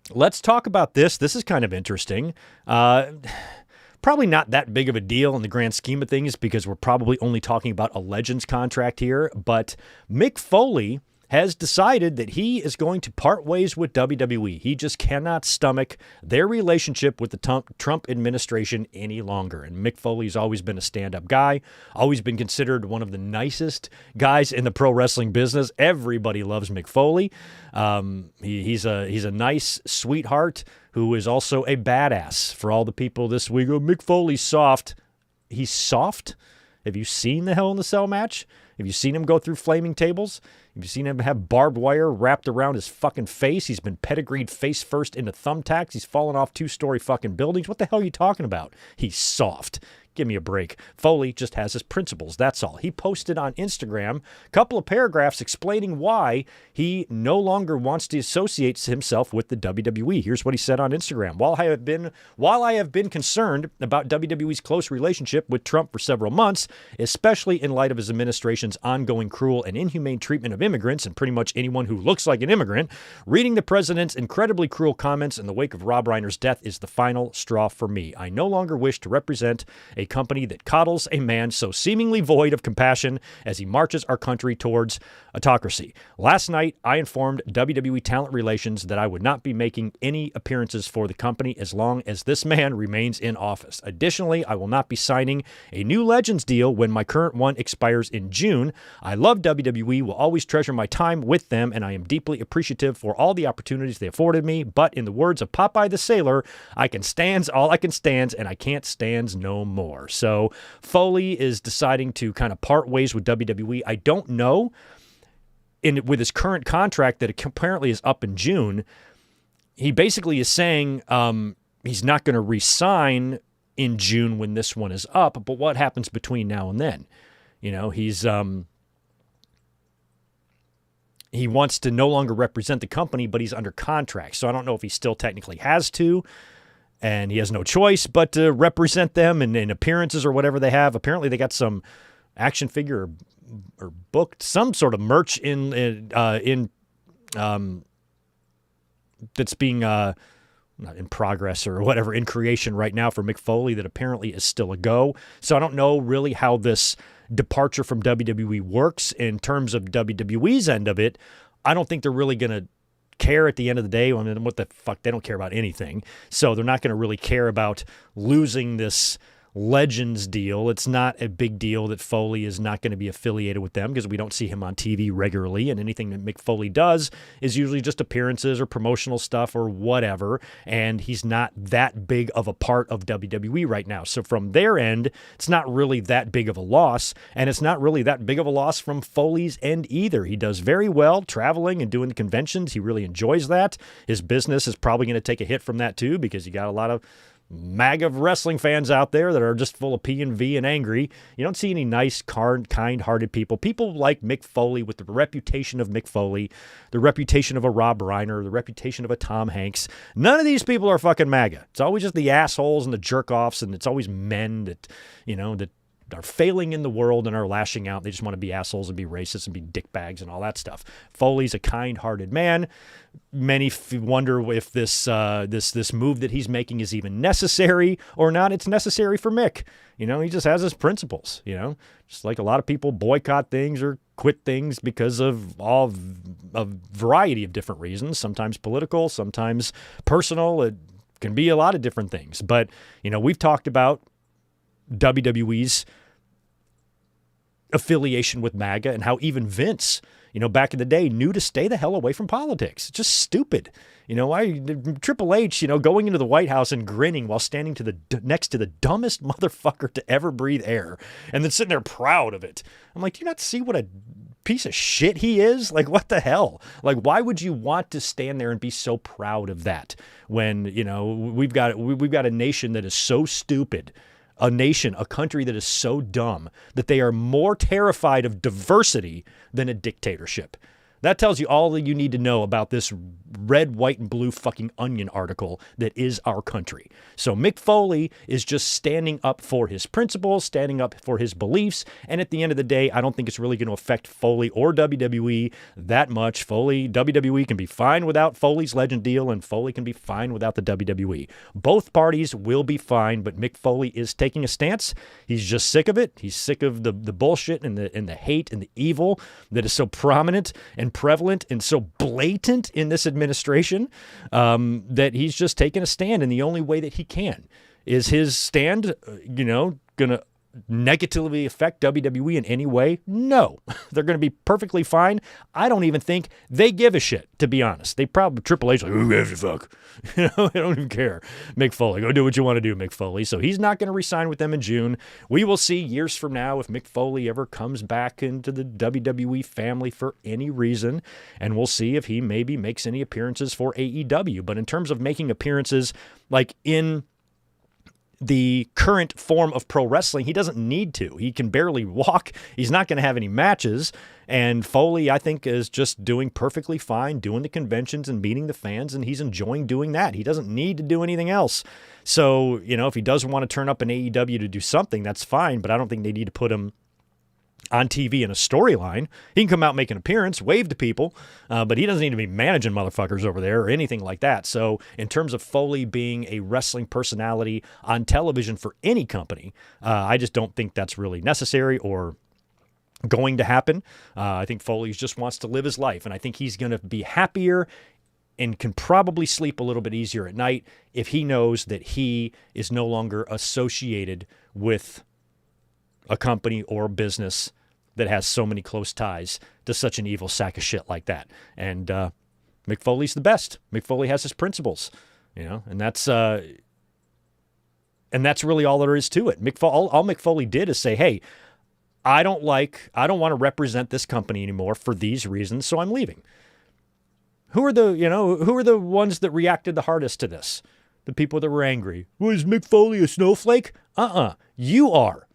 A: Let's talk about this. This is kind of interesting. Probably not that big of a deal in the grand scheme of things because we're probably only talking about a Legends contract here, but Mick Foley has decided that he is going to part ways with WWE. He just cannot stomach their relationship with the Trump administration any longer. And Mick Foley's always been a stand-up guy, always been considered one of the nicest guys in the pro wrestling business. Everybody loves Mick Foley. He's a nice sweetheart who is also a badass. For all the people this week, oh, Mick Foley's soft. He's soft? Have you seen the Hell in the Cell match? Have you seen him go through flaming tables? Have you seen him have barbed wire wrapped around his fucking face? He's been pedigreed face first into thumbtacks. He's fallen off 2-story fucking buildings. What the hell are you talking about? He's soft. Give me a break. Foley just has his principles, that's all. He posted on Instagram a couple of paragraphs explaining why he no longer wants to associate himself with the WWE. Here's what he said on Instagram. While I have been concerned about WWE's close relationship with Trump for several months, especially in light of his administration's ongoing cruel and inhumane treatment of immigrants and pretty much anyone who looks like an immigrant, reading the president's incredibly cruel comments in the wake of Rob Reiner's death is the final straw for me. I no longer wish to represent a company that coddles a man so seemingly void of compassion as he marches our country towards autocracy. Last night, I informed WWE Talent Relations that I would not be making any appearances for the company as long as this man remains in office. Additionally, I will not be signing a new Legends deal when my current one expires in June. I love WWE, will always treasure my time with them, and I am deeply appreciative for all the opportunities they afforded me, but in the words of Popeye the Sailor, I can stands all I can stands, and I can't stands no more. So Foley is deciding to kind of part ways with WWE. I don't know, with his current contract that apparently is up in June, he basically is saying he's not going to re-sign in June when this one is up, but what happens between now and then? He wants to no longer represent the company, but he's under contract. So I don't know if he still technically has to, and he has no choice but to represent them in appearances or whatever they have. Apparently they got some action figure or booked some sort of merch in that's being, what not in progress or whatever, in creation right now for Mick Foley that apparently is still a go. So I don't know really how this departure from WWE works in terms of WWE's end of it. I don't think they're really going to care at the end of the day. I mean, what the fuck? They don't care about anything. So they're not going to really care about losing this Legends deal. It's not a big deal that Foley is not going to be affiliated with them because we don't see him on TV regularly, and anything that Mick Foley does is usually just appearances or promotional stuff or whatever, and he's not that big of a part of WWE right now. So from their end, it's not really that big of a loss, and it's not really that big of a loss from Foley's end either. He does very well traveling and doing the conventions. He really enjoys that. His business is probably going to take a hit from that too because you got a lot of MAGA wrestling fans out there that are just full of P and V and angry. You don't see any nice, kind-hearted people. People like Mick Foley with the reputation of Mick Foley, the reputation of a Rob Reiner, the reputation of a Tom Hanks. None of these people are fucking MAGA. It's always just the assholes and the jerk-offs, and it's always men that, that are failing in the world and are lashing out. They just want to be assholes and be racist and be dickbags and all that stuff. Foley's a kind-hearted man. Many wonder if this move that he's making is even necessary or not. It's necessary for Mick. He just has his principles. Just like a lot of people boycott things or quit things because of a variety of different reasons. Sometimes political, sometimes personal. It can be a lot of different things. But we've talked about WWE's affiliation with MAGA and how even Vince, back in the day, knew to stay the hell away from politics. It's just stupid. Why Triple H, going into the White House and grinning while standing next to the dumbest motherfucker to ever breathe air, and then sitting there proud of it. I'm like, do you not see what a piece of shit he is? Like, what the hell? Like, why would you want to stand there and be so proud of that when we've got a nation that is so stupid? A country that is so dumb that they are more terrified of diversity than a dictatorship. That tells you all that you need to know about this red, white, and blue fucking onion article that is our country. So Mick Foley is just standing up for his principles, standing up for his beliefs, and at the end of the day, I don't think it's really going to affect Foley or WWE that much. WWE can be fine without Foley's Legend deal, and Foley can be fine without the WWE. Both parties will be fine, but Mick Foley is taking a stance. He's just sick of it. He's sick of the bullshit and the hate and the evil that is so prominent and prevalent and so blatant in this administration, that he's just taking a stand, and the only way that he can is his stand, going to negatively affect WWE in any way? No. They're going to be perfectly fine. I don't even think they give a shit, to be honest. They probably, Triple H, like, who gives a fuck? They don't even care. Mick Foley, go do what you want to do, Mick Foley. So he's not going to re-sign with them in June. We will see years from now if Mick Foley ever comes back into the WWE family for any reason, and we'll see if he maybe makes any appearances for AEW. But in terms of making appearances, like in the current form of pro wrestling, he doesn't need to. He can barely walk. He's not going to have any matches. And Foley, I think, is just doing perfectly fine, doing the conventions and meeting the fans, and he's enjoying doing that. He doesn't need to do anything else. So, if he does want to turn up in AEW to do something, that's fine, but I don't think they need to put him on TV in a storyline. He can come out, make an appearance, wave to people, but he doesn't need to be managing motherfuckers over there or anything like that. So in terms of Foley being a wrestling personality on television for any company, I just don't think that's really necessary or going to happen. I think Foley just wants to live his life, and I think he's going to be happier and can probably sleep a little bit easier at night if he knows that he is no longer associated with a company or a business that has so many close ties to such an evil sack of shit like that. And Mick Foley's the best. Mick Foley has his principles, and that's really all there is to it. All Mick Foley did is say, hey, I don't want to represent this company anymore for these reasons, so I'm leaving. Who are the ones that reacted the hardest to this? The people that were angry. Was Mick Foley a snowflake? You are.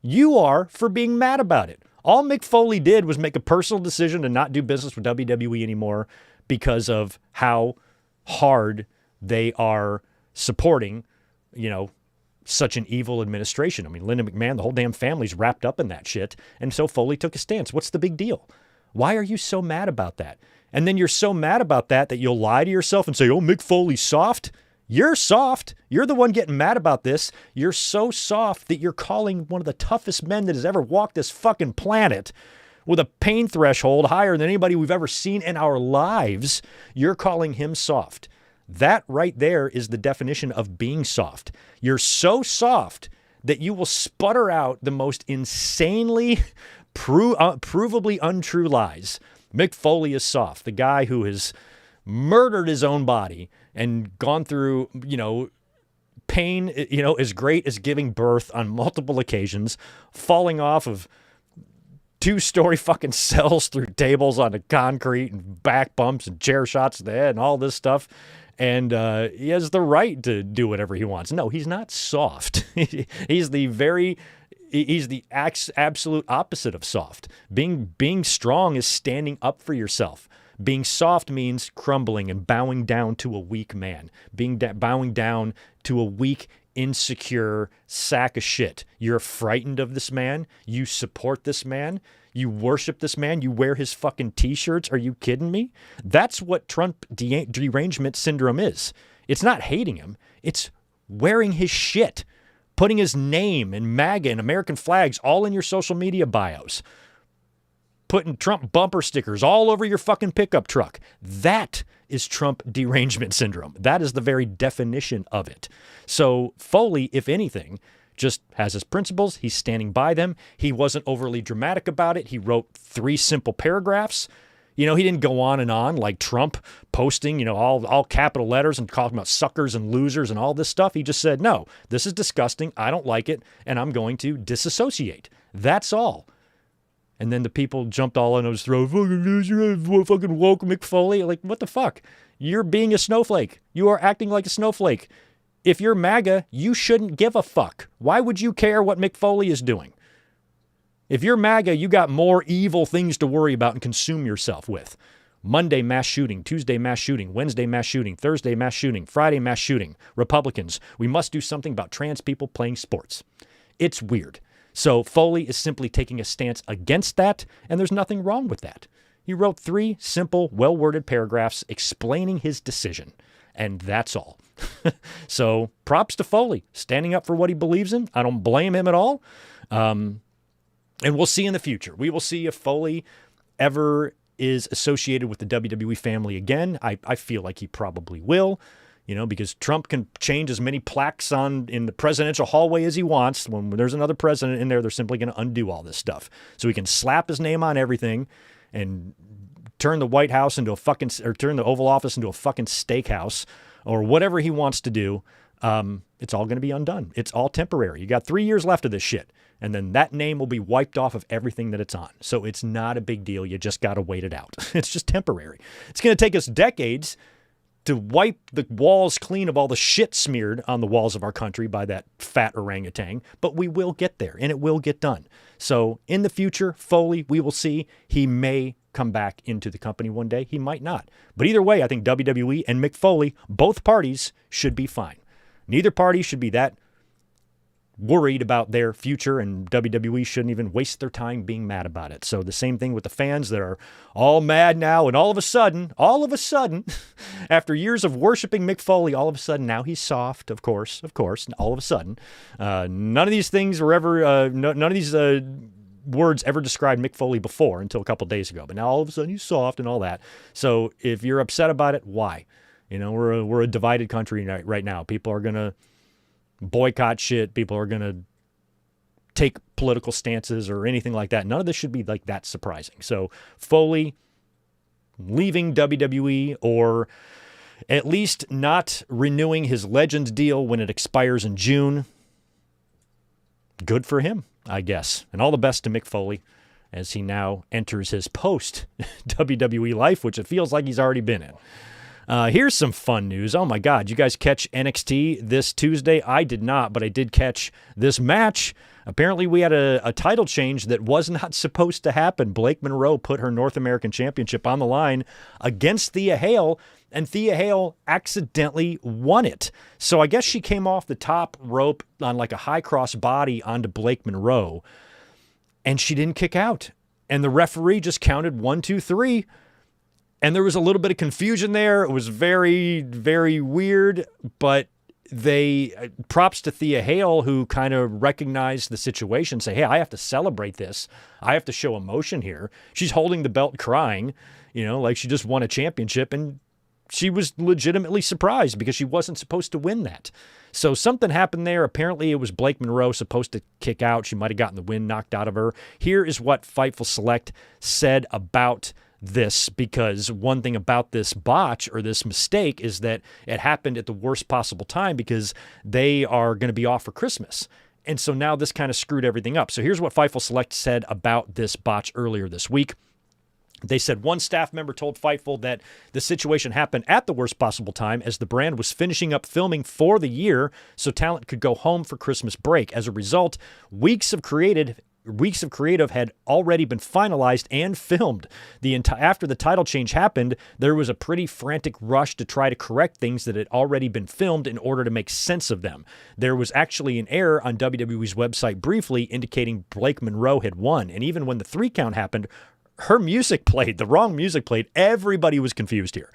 A: You are for being mad about it. All Mick Foley did was make a personal decision to not do business with WWE anymore because of how hard they are supporting, such an evil administration. I mean, Linda McMahon, the whole damn family's wrapped up in that shit. And so Foley took a stance. What's the big deal? Why are you so mad about that? And then you're so mad about that you'll lie to yourself and say, oh, Mick Foley's soft. You're soft. You're the one getting mad about this. You're so soft that you're calling one of the toughest men that has ever walked this fucking planet with a pain threshold higher than anybody we've ever seen in our lives. You're calling him soft. That right there is the definition of being soft. You're so soft that you will sputter out the most insanely provably untrue lies. Mick Foley is soft. The guy who has murdered his own body and gone through, pain, as great as giving birth on multiple occasions, falling off of 2-story fucking cells through tables onto concrete and back bumps and chair shots to the head and all this stuff. And he has the right to do whatever he wants. No, he's not soft. He's the absolute opposite of soft. Being strong is standing up for yourself. Being soft means crumbling and bowing down to a weak man. Bowing down to a weak, insecure sack of shit. You're frightened of this man. You support this man. You worship this man. You wear his fucking t-shirts. Are you kidding me? That's what Trump derangement syndrome is. It's not hating him. It's wearing his shit. Putting his name and MAGA and American flags all in your social media bios. Putting Trump bumper stickers all over your fucking pickup truck. That is Trump derangement syndrome. That is the very definition of it. So Foley, if anything, just has his principles. He's standing by them. He wasn't overly dramatic about it. He wrote 3 simple paragraphs. He didn't go on and on like Trump posting, all capital letters and talking about suckers and losers and all this stuff. He just said, no, this is disgusting. I don't like it. And I'm going to disassociate. That's all. And then the people jumped all in his throat. Fucking loser, fucking woke Mick Foley. Like, what the fuck? You're being a snowflake. You are acting like a snowflake. If you're MAGA, you shouldn't give a fuck. Why would you care what Mick Foley is doing? If you're MAGA, you got more evil things to worry about and consume yourself with. Monday, mass shooting. Tuesday, mass shooting. Wednesday, mass shooting. Thursday, mass shooting. Friday, mass shooting. Republicans, we must do something about trans people playing sports. It's weird. So Foley is simply taking a stance against that, and there's nothing wrong with that. He wrote 3 simple, well-worded paragraphs explaining his decision, and that's all. So props to Foley, standing up for what he believes in. I don't blame him at all. And we'll see in the future. We will see if Foley ever is associated with the WWE family again. I feel like he probably will. Because Trump can change as many plaques in the presidential hallway as he wants. When there's another president in there, they're simply going to undo all this stuff. So he can slap his name on everything and turn the White House into turn the Oval Office into a fucking steakhouse or whatever he wants to do. It's all going to be undone. It's all temporary. You got 3 years left of this shit. And then that name will be wiped off of everything that it's on. So it's not a big deal. You just got to wait it out. It's just temporary. It's going to take us decades to wipe the walls clean of all the shit smeared on the walls of our country by that fat orangutan, but we will get there, and it will get done. So in the future, Foley, we will see. He may come back into the company one day. He might not. But either way, I think WWE and Mick Foley, both parties, should be fine. Neither party should be that worried about their future, and WWE shouldn't even waste their time being mad about it. So the same thing with the fans that are all mad now, and all of a sudden, after years of worshiping Mick Foley, all of a sudden now he's soft, of course, and all of a sudden, none of these things were ever, none of these words ever described Mick Foley before until a couple days ago. But now all of a sudden he's soft and all that. So if you're upset about it, why? We're a divided country right now. People are going to boycott shit. People are going to take political stances or anything like that. None of this should be like that surprising. So Foley leaving WWE, or at least not renewing his Legends deal when it expires in June. Good for him, I guess. And all the best to Mick Foley as he now enters his post-WWE life, which it feels like he's already been in. Here's some fun news. Oh my God, you guys catch NXT this Tuesday? I did not, but I did catch this match. Apparently we had a title change that was not supposed to happen. Blake Monroe put her North American Championship on the line against Thea Hale, and Thea Hale accidentally won it. So I guess she came off the top rope on like a high cross body onto Blake Monroe, and she didn't kick out. And the referee just counted 1, 2, 3. And there was a little bit of confusion there. It was very, very weird, but props to Thea Hale, who kind of recognized the situation, say, hey, I have to celebrate this. I have to show emotion here. She's holding the belt crying, like she just won a championship, and she was legitimately surprised because she wasn't supposed to win that. So something happened there. Apparently it was Blake Monroe supposed to kick out. She might have gotten the win knocked out of her. Here is what Fightful Select said about this, because one thing about this botch or this mistake is that it happened at the worst possible time because they are going to be off for Christmas. And so now this kind of screwed everything up. So here's what Fightful Select said about this botch earlier this week. They said one staff member told Fightful that the situation happened at the worst possible time as the brand was finishing up filming for the year so talent could go home for Christmas break. As a result, weeks of creative had already been finalized and filmed. After the title change happened, there was a pretty frantic rush to try to correct things that had already been filmed in order to make sense of them. There was actually an error on WWE's website briefly indicating Blake Monroe had won, and even when the 3 count happened, her music played, the wrong music played. Everybody was confused here.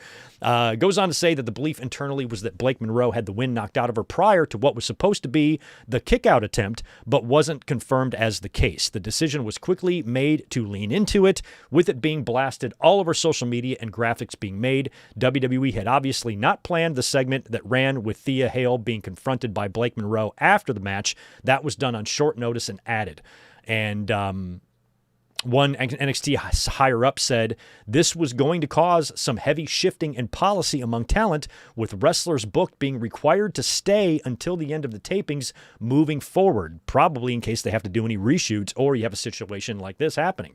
A: Goes on to say that the belief internally was that Blake Monroe had the win knocked out of her prior to what was supposed to be the kickout attempt, but wasn't confirmed as the case. The decision was quickly made to lean into it, with it being blasted all over social media and graphics being made. WWE had obviously not planned the segment that ran with Thea Hale being confronted by Blake Monroe after the match. That was done on short notice and added. And one NXT higher up said this was going to cause some heavy shifting in policy among talent, with wrestlers booked being required to stay until the end of the tapings moving forward, probably in case they have to do any reshoots or you have a situation like this happening.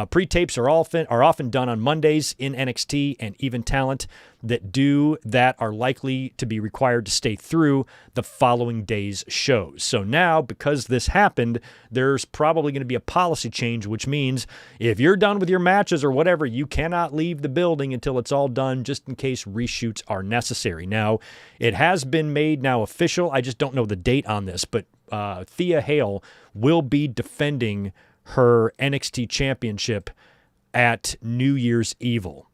A: Pre-tapes are often done on Mondays in NXT, and even talent that do that are likely to be required to stay through the following day's shows. So now, because this happened, there's probably going to be a policy change, which means if you're done with your matches or whatever, you cannot leave the building until it's all done, just in case reshoots are necessary. Now, it has been made now official. I just don't know the date on this, but Thea Hale will be defending her NXT championship at New Year's Evil.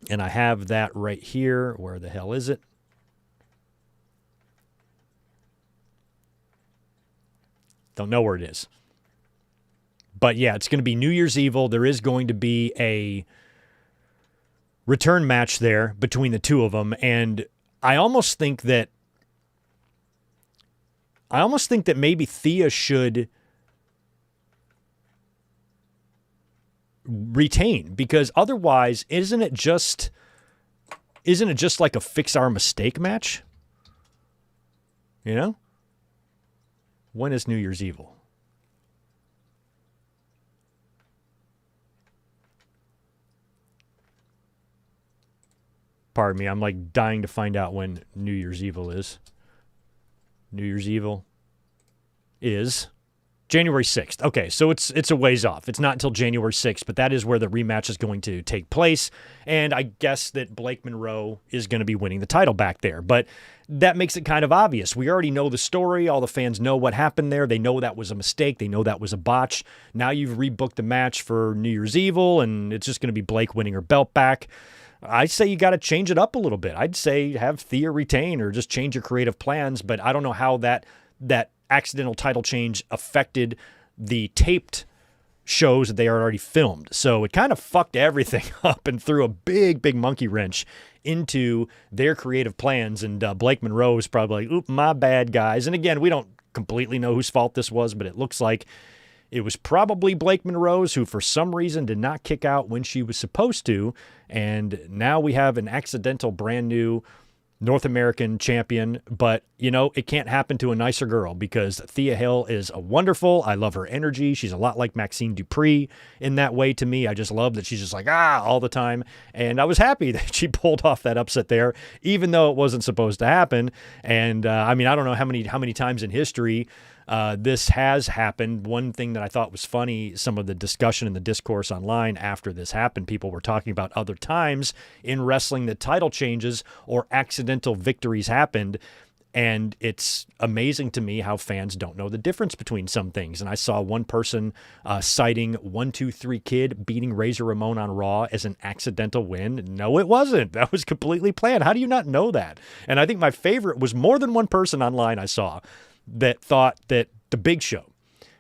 A: And I have that right here. Where the hell is it? Don't know where it is. But yeah, it's going to be New Year's Evil. There is going to be a return match there between the two of them. And I almost think that maybe Thea should retain, because otherwise isn't it just like a fix our mistake match? When is New Year's Evil? Pardon me, I'm like dying to find out when New Year's Evil is. New Year's Evil is January 6th. Okay, so it's a ways off. It's not until January 6th, but that is where the rematch is going to take place. And I guess that Blake Monroe is going to be winning the title back there. But that makes it kind of obvious. We already know the story. All the fans know what happened there. They know that was a mistake. They know that was a botch. Now you've rebooked the match for New Year's Evil, and it's just going to be Blake winning her belt back. I'd say you got to change it up a little bit. I'd say have Thea retain or just change your creative plans, but I don't know how that accidental title change affected the taped shows that they are already filmed. So it kind of fucked everything up and threw a big, big monkey wrench into their creative plans. And Blake Monroe is probably like, oop, my bad, guys. And again, we don't completely know whose fault this was, but it looks like it was probably Blake Monroe's, who for some reason did not kick out when she was supposed to. And now we have an accidental brand new North American champion, but it can't happen to a nicer girl, because Thea Hale is a wonderful. I love her energy. She's a lot like Maxine Dupree in that way to me. I just love that she's just like, all the time. And I was happy that she pulled off that upset there, even though it wasn't supposed to happen. And I don't know how many times in history this has happened. One thing that I thought was funny, some of the discussion and the discourse online after this happened, people were talking about other times in wrestling that title changes or accidental victories happened. And it's amazing to me how fans don't know the difference between some things. And I saw one person citing 1-2-3 Kid beating Razor Ramon on Raw as an accidental win. No, it wasn't. That was completely planned. How do you not know that? And I think my favorite was more than one person online I saw that thought that the Big Show,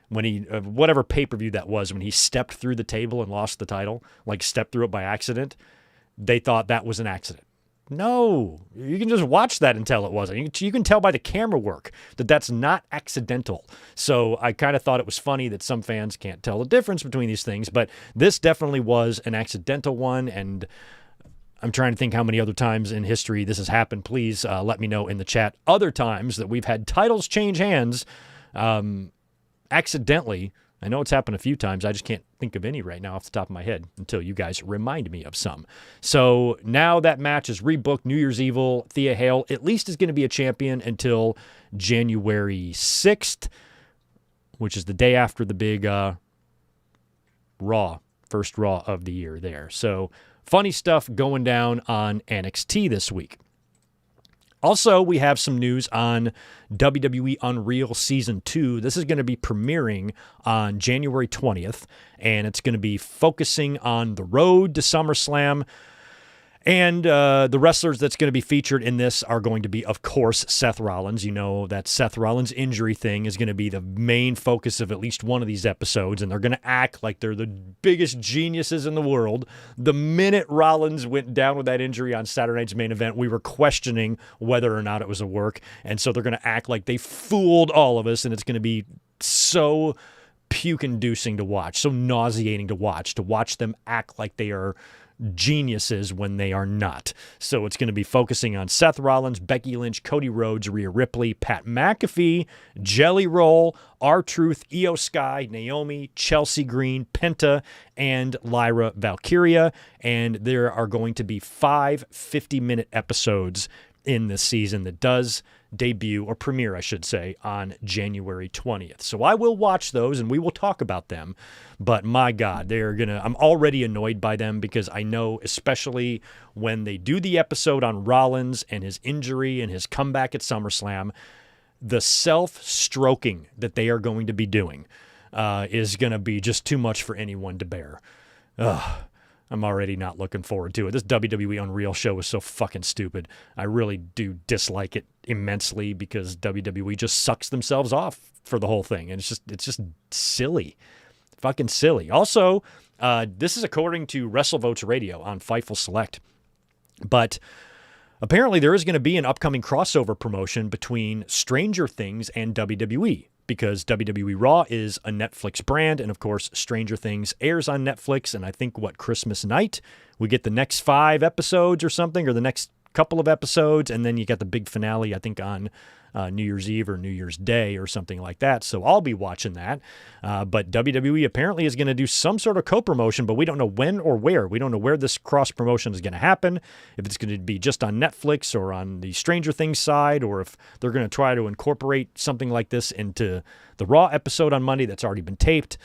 A: when he, whatever pay-per-view that was, when he stepped through the table and lost the title, like stepped through it by accident, they thought that was an accident. No, you can just watch that and tell it wasn't. You can tell by the camera work that that's not accidental. So I kind of thought it was funny that some fans can't tell the difference between these things, but this definitely was an accidental one, and I'm trying to think how many other times in history this has happened. Please let me know in the chat other times that we've had titles change hands accidentally. I know it's happened a few times. I just can't think of any right now off the top of my head until you guys remind me of some. So now that match is rebooked. New Year's Evil, Thea Hale at least is going to be a champion until January 6th, which is the day after the big Raw, first Raw of the year there. So funny stuff going down on NXT this week. Also, we have some news on WWE Unreal Season 2. This is going to be premiering on January 20th, and it's going to be focusing on the road to SummerSlam. And the wrestlers that's going to be featured in this are going to be, of course, Seth Rollins. You know that Seth Rollins' injury thing is going to be the main focus of at least one of these episodes, and they're going to act like they're the biggest geniuses in the world. The minute Rollins went down with that injury on Saturday night's main event, we were questioning whether or not it was a work, and so they're going to act like they fooled all of us, and it's going to be so puke-inducing to watch, so nauseating to watch them act like they are geniuses when they are not. So it's going to be focusing on Seth Rollins, Becky Lynch, Cody Rhodes, Rhea Ripley, Pat McAfee, Jelly Roll, R-Truth, Io Sky, Naomi, Chelsea Green, Penta, and Lyra Valkyria. And there are going to be 5 50-minute episodes in this season that does debut, or premiere, I should say, on January 20th. So I will watch those and we will talk about them. But my God, I'm already annoyed by them because I know, especially when they do the episode on Rollins and his injury and his comeback at SummerSlam, the self-stroking that they are going to be doing is going to be just too much for anyone to bear. Ugh. I'm already not looking forward to it. This WWE Unreal show is so fucking stupid. I really do dislike it immensely because WWE just sucks themselves off for the whole thing. And it's just silly. Fucking silly. Also, this is according to WrestleVotes Radio on Fightful Select. But apparently there is going to be an upcoming crossover promotion between Stranger Things and WWE. Because WWE Raw is a Netflix brand, and of course, Stranger Things airs on Netflix, and I think, Christmas night, we get the next 5 episodes or something, or the next couple of episodes, and then you got the big finale, I think, on New Year's Eve or New Year's Day or something like that, so I'll be watching that. But WWE apparently is going to do some sort of co-promotion, but we don't know when or where. We don't know where this cross-promotion is going to happen, if it's going to be just on Netflix or on the Stranger Things side, or if they're going to try to incorporate something like this into the Raw episode on Monday that's already been taped.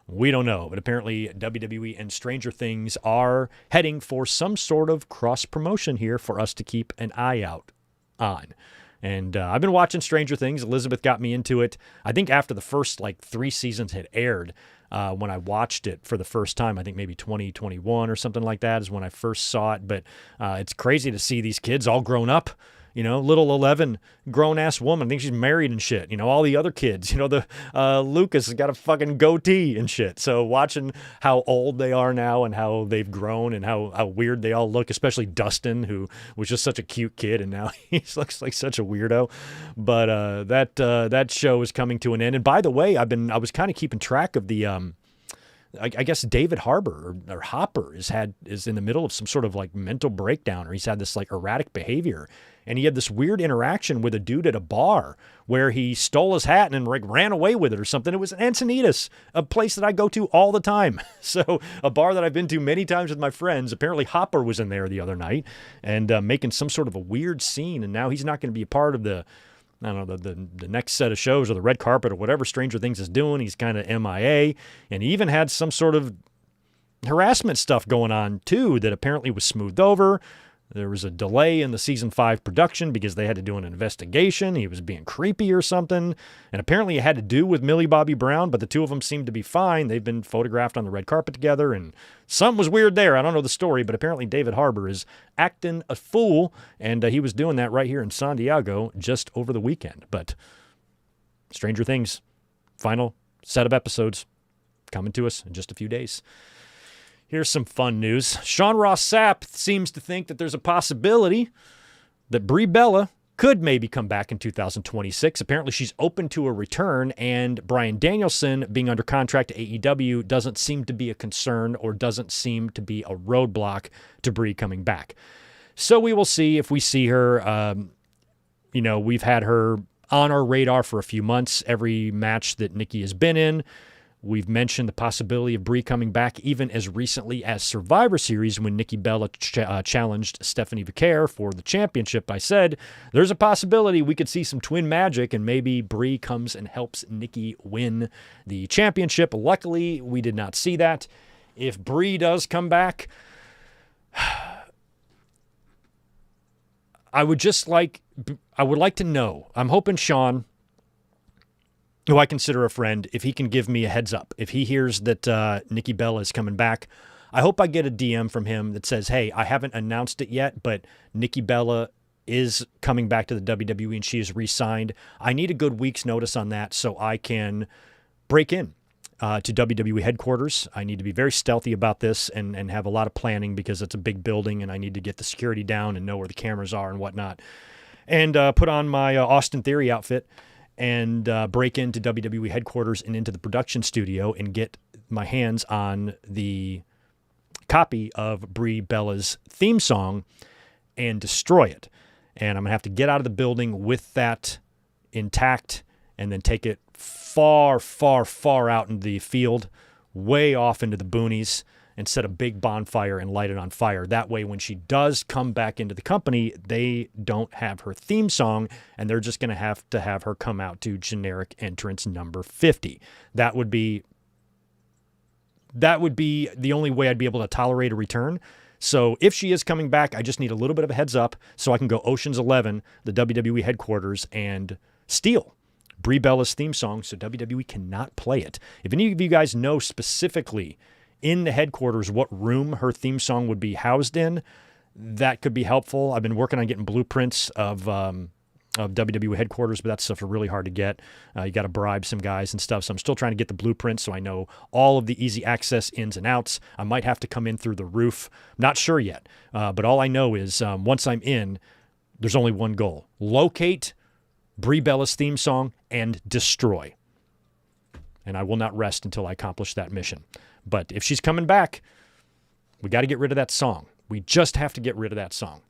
A: We don't know, but apparently WWE and Stranger Things are heading for some sort of cross-promotion here for us to keep an eye out on. And I've been watching Stranger Things. Elizabeth got me into it. I think after the first 3 seasons had aired, when I watched it for the first time, I think maybe 2021 or something like that is when I first saw it. But it's crazy to see these kids all grown up. Little 11 grown-ass woman. I think she's married and shit. All the other kids. Lucas has got a fucking goatee and shit. So watching how old they are now and how they've grown and how weird they all look, especially Dustin, who was just such a cute kid, and now he looks like such a weirdo. But that show is coming to an end. And by the way, I was kind of keeping track of the I guess David Harbour or Hopper is in the middle of some sort of mental breakdown, or he's had this erratic behavior. And he had this weird interaction with a dude at a bar where he stole his hat and ran away with it or something. It was in Encinitas, a place that I go to all the time. So a bar that I've been to many times with my friends. Apparently Hopper was in there the other night and making some sort of a weird scene. And now he's not going to be a part of the next set of shows or the red carpet or whatever Stranger Things is doing. He's kind of MIA. And he even had some sort of harassment stuff going on too that apparently was smoothed over. There was a delay in the season 5 production because they had to do an investigation. He was being creepy or something. And apparently it had to do with Millie Bobby Brown, but the two of them seemed to be fine. They've been photographed on the red carpet together, and something was weird there. I don't know the story, but apparently David Harbour is acting a fool, and he was doing that right here in San Diego just over the weekend. But Stranger Things, final set of episodes coming to us in just a few days. Here's some fun news. Sean Ross Sapp seems to think that there's a possibility that Brie Bella could maybe come back in 2026. Apparently she's open to a return, and Bryan Danielson being under contract to AEW doesn't seem to be a concern or doesn't seem to be a roadblock to Brie coming back. So we will see if we see her. We've had her on our radar for a few months, every match that Nikki has been in. We've mentioned the possibility of Brie coming back even as recently as Survivor Series when Nikki Bella challenged Stephanie Vaquer for the championship. I said, there's a possibility we could see some twin magic and maybe Brie comes and helps Nikki win the championship. Luckily, we did not see that. If Brie does come back, I would like to know. I'm hoping Sean, who I consider a friend, if he can give me a heads up. If he hears that Nikki Bella is coming back, I hope I get a DM from him that says, hey, I haven't announced it yet, but Nikki Bella is coming back to the WWE and she is re-signed. I need a good week's notice on that so I can break in to WWE headquarters. I need to be very stealthy about this and have a lot of planning because it's a big building and I need to get the security down and know where the cameras are and whatnot. And put on my Austin Theory outfit and break into WWE headquarters and into the production studio and get my hands on the copy of Brie Bella's theme song and destroy it. And I'm going to have to get out of the building with that intact and then take it far, far, far out into the field, way off into the boonies, and set a big bonfire and light it on fire. That way, when she does come back into the company, they don't have her theme song, and they're just going to have her come out to generic entrance number 50. That would be the only way I'd be able to tolerate a return. So if she is coming back, I just need a little bit of a heads up so I can go Ocean's 11, the WWE headquarters, and steal Brie Bella's theme song so WWE cannot play it. If any of you guys know specifically in the headquarters what room her theme song would be housed in, that could be helpful. I've been working on getting blueprints of WWE headquarters, but that stuff is really hard to get. You got to bribe some guys and stuff, so I'm still trying to get the blueprints so I know all of the easy access ins and outs. I might have to come in through the roof. Not sure yet, but all I know is once I'm in, there's only one goal. Locate Brie Bella's theme song and destroy. And I will not rest until I accomplish that mission. But if she's coming back, we got to get rid of that song. We just have to get rid of that song.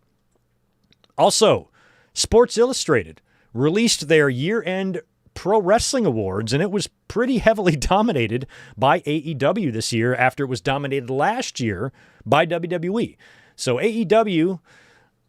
A: Also, Sports Illustrated released their year-end Pro Wrestling Awards, and it was pretty heavily dominated by AEW this year after it was dominated last year by WWE. So AEW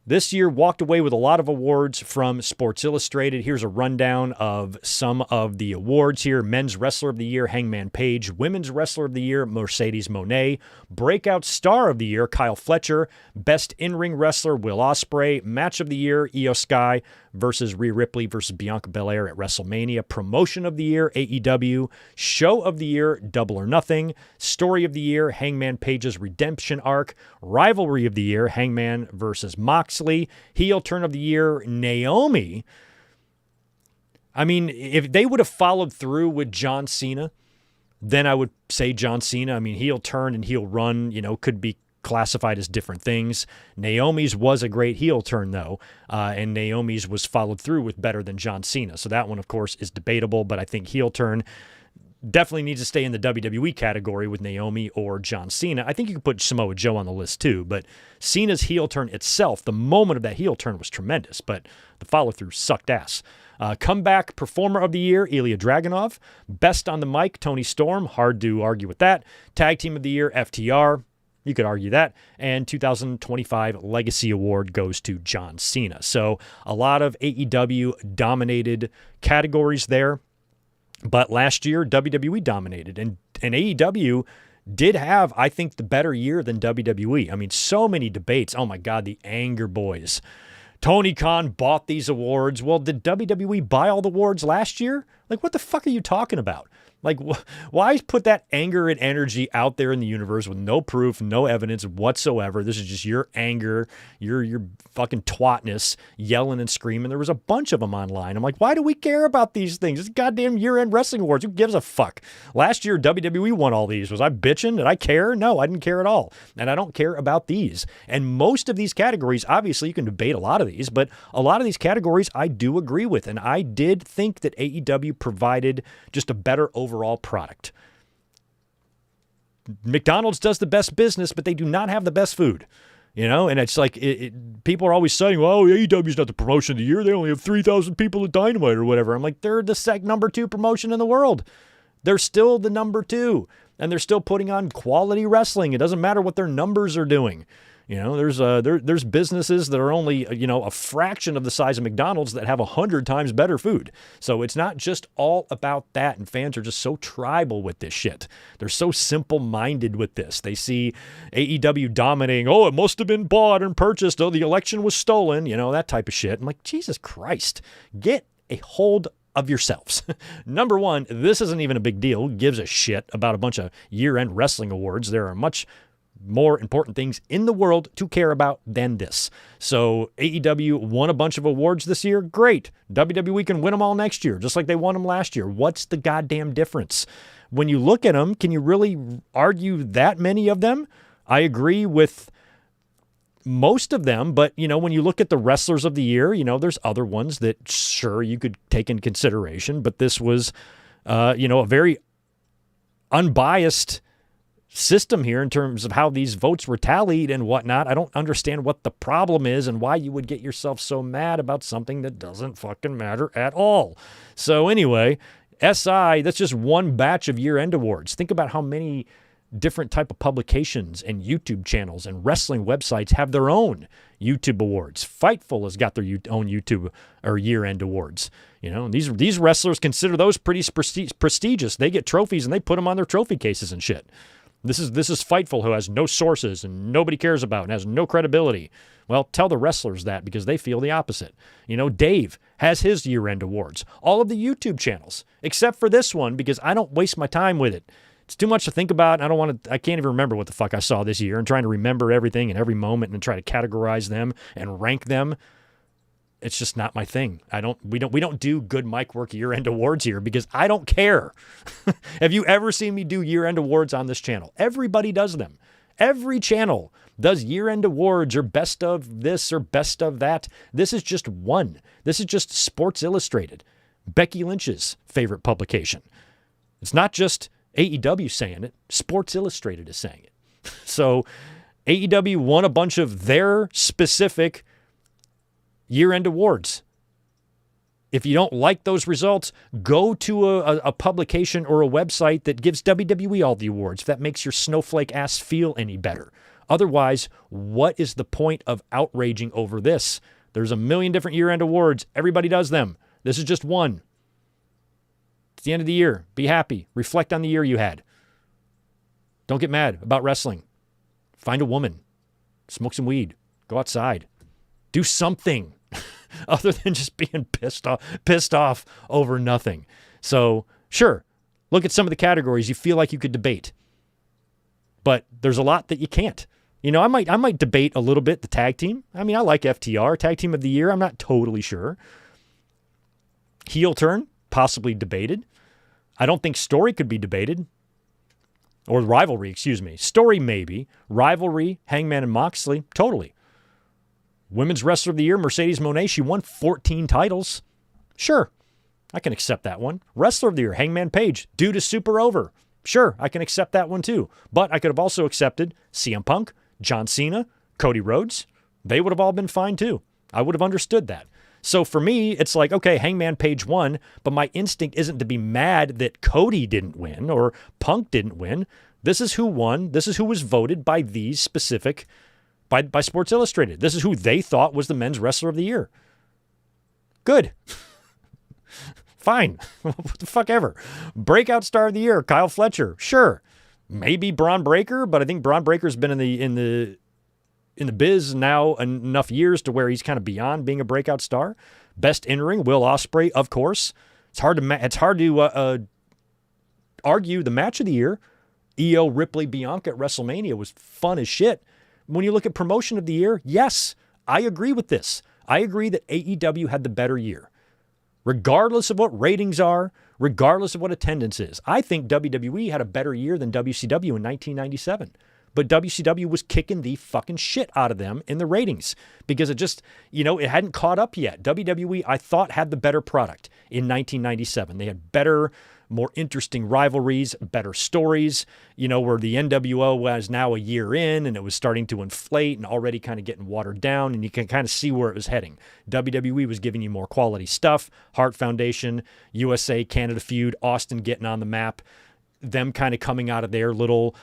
A: this year walked away with a lot of awards from Sports Illustrated. Here's a rundown of some of the awards here. Men's Wrestler of the Year, Hangman Page. Women's Wrestler of the Year, Mercedes Moné. Breakout Star of the Year, Kyle Fletcher. Best In-Ring Wrestler, Will Ospreay. Match of the Year, Io Sky versus Rhea Ripley versus Bianca Belair at WrestleMania. Promotion of the Year, AEW. Show of the Year, Double or Nothing. Story of the Year, Hangman Page's Redemption Arc. Rivalry of the Year, Hangman versus Moxley. Heel Turn of the Year, Naomi. I mean, if they would have followed through with John Cena, then I would say John Cena. I mean, heel turn and heel run, could be classified as different things. Naomi's was a great heel turn, though, and Naomi's was followed through with better than John Cena. So that one, of course, is debatable, but I think heel turn definitely needs to stay in the WWE category with Naomi or John Cena. I think you could put Samoa Joe on the list, too, but Cena's heel turn itself, the moment of that heel turn was tremendous, but the follow-through sucked ass. Comeback Performer of the Year, Ilya Dragunov. Best on the Mic, Tony Storm. Hard to argue with that. Tag Team of the Year, FTR. You could argue that. And 2025 Legacy Award goes to John Cena. So a lot of AEW-dominated categories there. But last year, WWE dominated. And AEW did have, I think, the better year than WWE. I mean, so many debates. Oh my God, the Anger Boys. Tony Khan bought these awards. Well, did WWE buy all the awards last year? Like, what the fuck are you talking about? Like, why put that anger and energy out there in the universe with no proof, no evidence whatsoever? This is just your anger, your fucking twatness, yelling and screaming. There was a bunch of them online. I'm like, why do we care about these things? It's goddamn year-end wrestling awards. Who gives a fuck? Last year, WWE won all these. Was I bitching? Did I care? No, I didn't care at all. And I don't care about these. And most of these categories, obviously, you can debate a lot of these, but a lot of these categories I do agree with. And I did think that AEW provided just a better overall product. McDonald's does the best business, but they do not have the best food. You know, and it's like people are always saying, well, AEW's not the promotion of the year. They only have 3,000 people at Dynamite or whatever. I'm like, they're the number 2 promotion in the world. They're still the number 2, and they're still putting on quality wrestling. It doesn't matter what their numbers are doing. You know, there's businesses that are only, a fraction of the size of McDonald's that have 100 times better food. So it's not just all about that. And fans are just so tribal with this shit. They're so simple-minded with this. They see AEW dominating. Oh, it must have been bought and purchased. Oh, the election was stolen. That type of shit. I'm like, Jesus Christ, get a hold of yourselves. Number one, this isn't even a big deal. Who gives a shit about a bunch of year-end wrestling awards? There are much more important things in the world to care about than this. So AEW won a bunch of awards this year. Great. WWE can win them all next year, just like they won them last year. What's the goddamn difference? When you look at them, can you really argue that many of them? I agree with most of them, but, when you look at the wrestlers of the year, there's other ones that sure you could take into consideration, but this was, a very unbiased system here in terms of how these votes were tallied and whatnot. I don't understand what the problem is and why you would get yourself so mad about something that doesn't fucking matter at all. So anyway, SI, that's just one batch of year-end awards. Think about how many different type of publications and YouTube channels and wrestling websites have their own YouTube awards. Fightful has got their own YouTube or year-end awards. These wrestlers consider those pretty prestigious. They get trophies and they put them on their trophy cases and shit. This is Fightful, who has no sources and nobody cares about and has no credibility. Well, tell the wrestlers that because they feel the opposite. Dave has his year-end awards. All of the YouTube channels, except for this one, because I don't waste my time with it. It's too much to think about. I can't even remember what the fuck I saw this year, and trying to remember everything and every moment and try to categorize them and rank them. It's just not my thing. We don't do good mic work year-end awards here because I don't care. Have you ever seen me do year-end awards on this channel? Everybody does them. Every channel does year-end awards or best of this or best of that. This is just one. This is just Sports Illustrated, Becky Lynch's favorite publication. It's not just AEW saying it. Sports Illustrated is saying it. So AEW won a bunch of their specific year-end awards. If you don't like those results, go to a publication or a website that gives WWE all the awards, if that makes your snowflake ass feel any better. Otherwise, what is the point of outraging over this? There's a million different year-end awards. Everybody does them. This is just one. It's the end of the year. Be happy. Reflect on the year you had. Don't get mad about wrestling. Find a woman. Smoke some weed. Go outside. Do something other than just being pissed off over nothing. So, sure, look at some of the categories you feel like you could debate. But there's a lot that you can't. I might debate a little bit the tag team. I mean, I like FTR, tag team of the year. I'm not totally sure. Heel turn, possibly debated. I don't think story could be debated. Or rivalry, excuse me. Story, maybe. Rivalry, Hangman and Moxley, totally. Women's Wrestler of the Year, Mercedes Moné, she won 14 titles. Sure, I can accept that one. Wrestler of the Year, Hangman Page, due to Super Over. Sure, I can accept that one too. But I could have also accepted CM Punk, John Cena, Cody Rhodes. They would have all been fine too. I would have understood that. So for me, it's like, okay, Hangman Page won, but my instinct isn't to be mad that Cody didn't win or Punk didn't win. This is who won. This is who was voted by these specific by Sports Illustrated. This is who they thought was the men's wrestler of the year. Good. Fine. What the fuck ever. Breakout star of the year, Kyle Fletcher. Sure. maybe Braun Breaker, but I think Braun Breaker's been in the biz now enough years to where he's kind of beyond being a breakout star. Best in-ring, Will Ospreay, of course. It's hard to argue the match of the year. Io, Ripley, Bianca at WrestleMania was fun as shit. When you look at promotion of the year, yes, I agree with this. I agree that AEW had the better year. Regardless of what ratings are, regardless of what attendance is, I think WWE had a better year than WCW in 1997. But WCW was kicking the fucking shit out of them in the ratings because it just, it hadn't caught up yet. WWE, I thought, had the better product in 1997. They had better, more interesting rivalries, better stories, where the NWO was now a year in and it was starting to inflate and already kind of getting watered down, and you can kind of see where it was heading. WWE was giving you more quality stuff. Hart Foundation, USA, Canada feud, Austin getting on the map, them kind of coming out of their little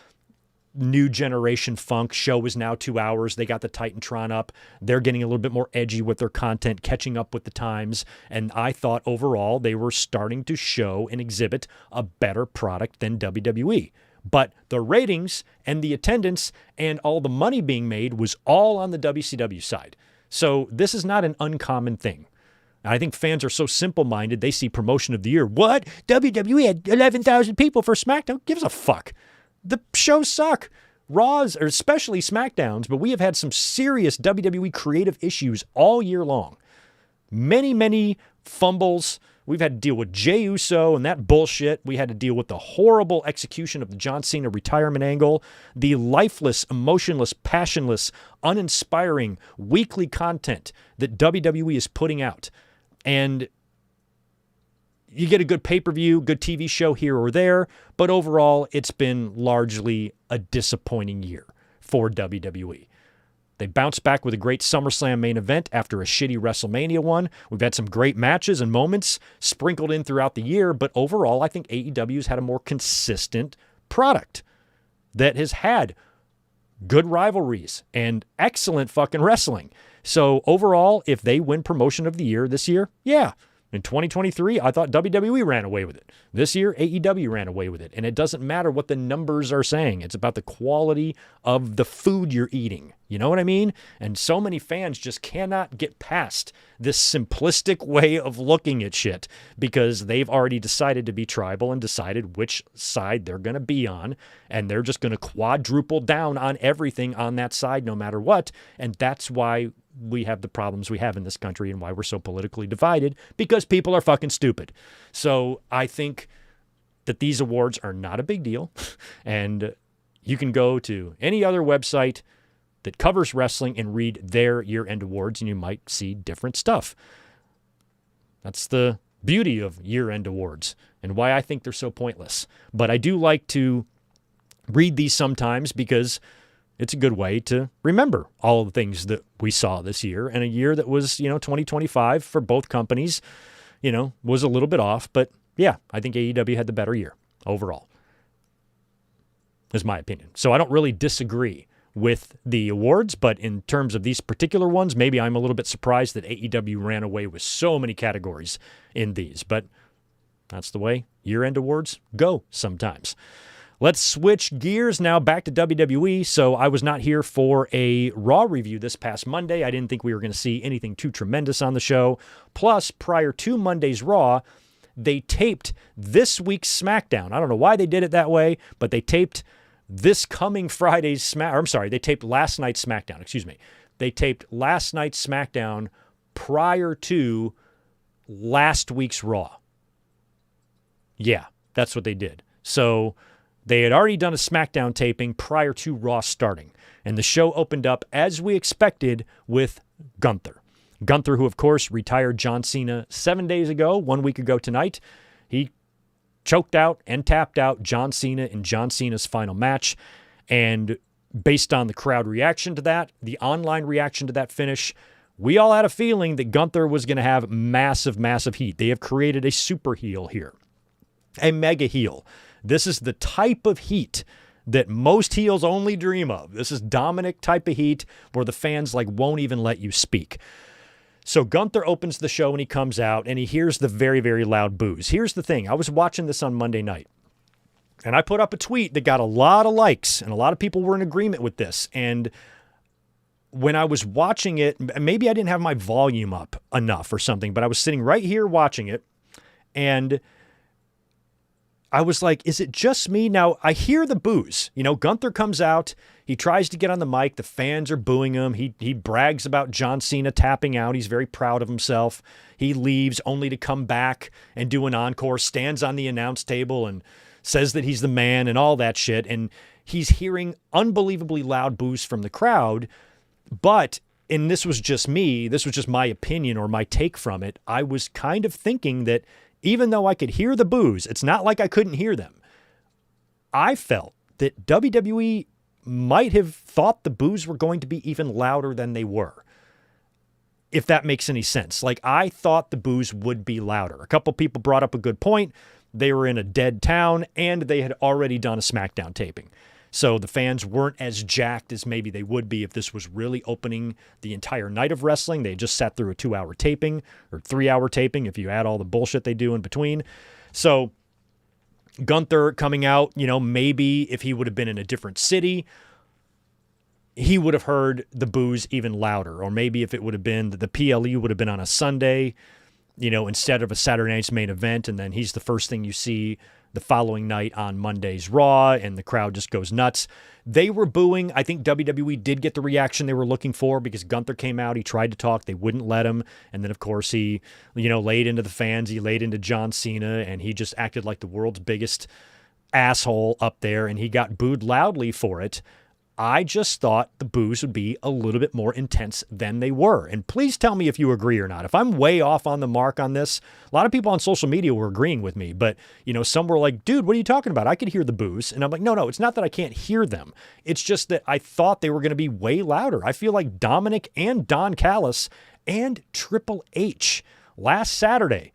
A: new generation funk. Show was now 2 hours. They got the Titantron up. They're getting a little bit more edgy with their content, catching up with the times. And I thought overall they were starting to show and exhibit a better product than WWE. But the ratings and the attendance and all the money being made was all on the WCW side. So this is not an uncommon thing. I think fans are so simple-minded, they see promotion of the year. What? WWE had 11,000 people for SmackDown? Who gives a fuck? The shows suck. Raws, or especially SmackDowns, but we have had some serious WWE creative issues all year long. Many, many fumbles. We've had to deal with Jey Uso and that bullshit. We had to deal with the horrible execution of the John Cena retirement angle, the lifeless, emotionless, passionless, uninspiring weekly content that WWE is putting out. And you get a good pay-per-view, good TV show here or there, but overall, it's been largely a disappointing year for WWE. They bounced back with a great SummerSlam main event after a shitty WrestleMania one. We've had some great matches and moments sprinkled in throughout the year, but overall, I think AEW's had a more consistent product that has had good rivalries and excellent fucking wrestling. So overall, if they win promotion of the year this year, yeah. In 2023, I thought WWE ran away with it. This year, AEW ran away with it. And it doesn't matter what the numbers are saying. It's about the quality of the food you're eating. You know what I mean? And so many fans just cannot get past this simplistic way of looking at shit because they've already decided to be tribal and decided which side they're going to be on. And they're just going to quadruple down on everything on that side no matter what. And that's why we have the problems we have in this country and why we're so politically divided, because people are fucking stupid. So I think that these awards are not a big deal. And you can go to any other website that covers wrestling and read their year-end awards, and you might see different stuff. That's the beauty of year-end awards and why I think they're so pointless. But I do like to read these sometimes because it's a good way to remember all the things that we saw this year, and a year that was, 2025 for both companies, was a little bit off. But yeah, I think AEW had the better year overall, is my opinion. So I don't really disagree with the awards, but in terms of these particular ones, maybe I'm a little bit surprised that AEW ran away with so many categories in these, but that's the way year-end awards go sometimes. Let's switch gears now back to WWE. So I was not here for a Raw review this past Monday. I didn't think we were going to see anything too tremendous on the show. Plus, prior to Monday's Raw, they taped this week's SmackDown. I don't know why they did it that way, but they taped this coming Friday's they taped last night's SmackDown. They taped last night's SmackDown prior to last week's Raw. Yeah, that's what they did. So they had already done a SmackDown taping prior to Raw starting, and the show opened up as we expected with Gunther. Gunther, who of course retired John Cena 7 days ago, 1 week ago tonight. He choked out and tapped out John Cena in John Cena's final match, and based on the crowd reaction to that, the online reaction to that finish, we all had a feeling that Gunther was going to have massive, massive heat. They have created a super heel here, a mega heel. This is the type of heat that most heels only dream of. This is Dominic type of heat where the fans won't even let you speak. So Gunther opens the show and he comes out and he hears the very, very loud boos. Here's the thing. I was watching this on Monday night. And I put up a tweet that got a lot of likes, and a lot of people were in agreement with this. And when I was watching it, maybe I didn't have my volume up enough or something, but I was sitting right here watching it, and I was like, is it just me? Now, I hear the boos. You know, Gunther comes out. He tries to get on the mic. The fans are booing him. He brags about John Cena tapping out. He's very proud of himself. He leaves only to come back and do an encore, stands on the announce table and says that he's the man and all that shit. And he's hearing unbelievably loud boos from the crowd. But, and this was just me, this was just my opinion or my take from it, I was kind of thinking that even though I could hear the boos, it's not like I couldn't hear them. I felt that WWE might have thought the boos were going to be even louder than they were, if that makes any sense. Like, I thought the boos would be louder. A couple people brought up a good point. They were in a dead town, and they had already done a SmackDown taping. So the fans weren't as jacked as maybe they would be if this was really opening the entire night of wrestling. They just sat through a 2-hour taping or 3-hour taping if you add all the bullshit they do in between. So Gunther coming out, you know, maybe if he would have been in a different city, he would have heard the boos even louder. Or maybe if it would have been the PLE would have been on a Sunday, you know, instead of a Saturday night's main event, and then he's the first thing you see the following night on Monday's Raw, and the crowd just goes nuts. They were booing. I think WWE did get the reaction they were looking for because Gunther came out. He tried to talk. They wouldn't let him. And then, of course, he, you know, laid into the fans. He laid into John Cena, and he just acted like the world's biggest asshole up there, and he got booed loudly for it. I just thought the boos would be a little bit more intense than they were. And please tell me if you agree or not. If I'm way off on the mark on this, a lot of people on social media were agreeing with me, but, you know, some were like, dude, what are you talking about? I could hear the boos. And I'm like, no, it's not that I can't hear them. It's just that I thought they were going to be way louder. I feel like Dominic and Don Callis and Triple H last Saturday,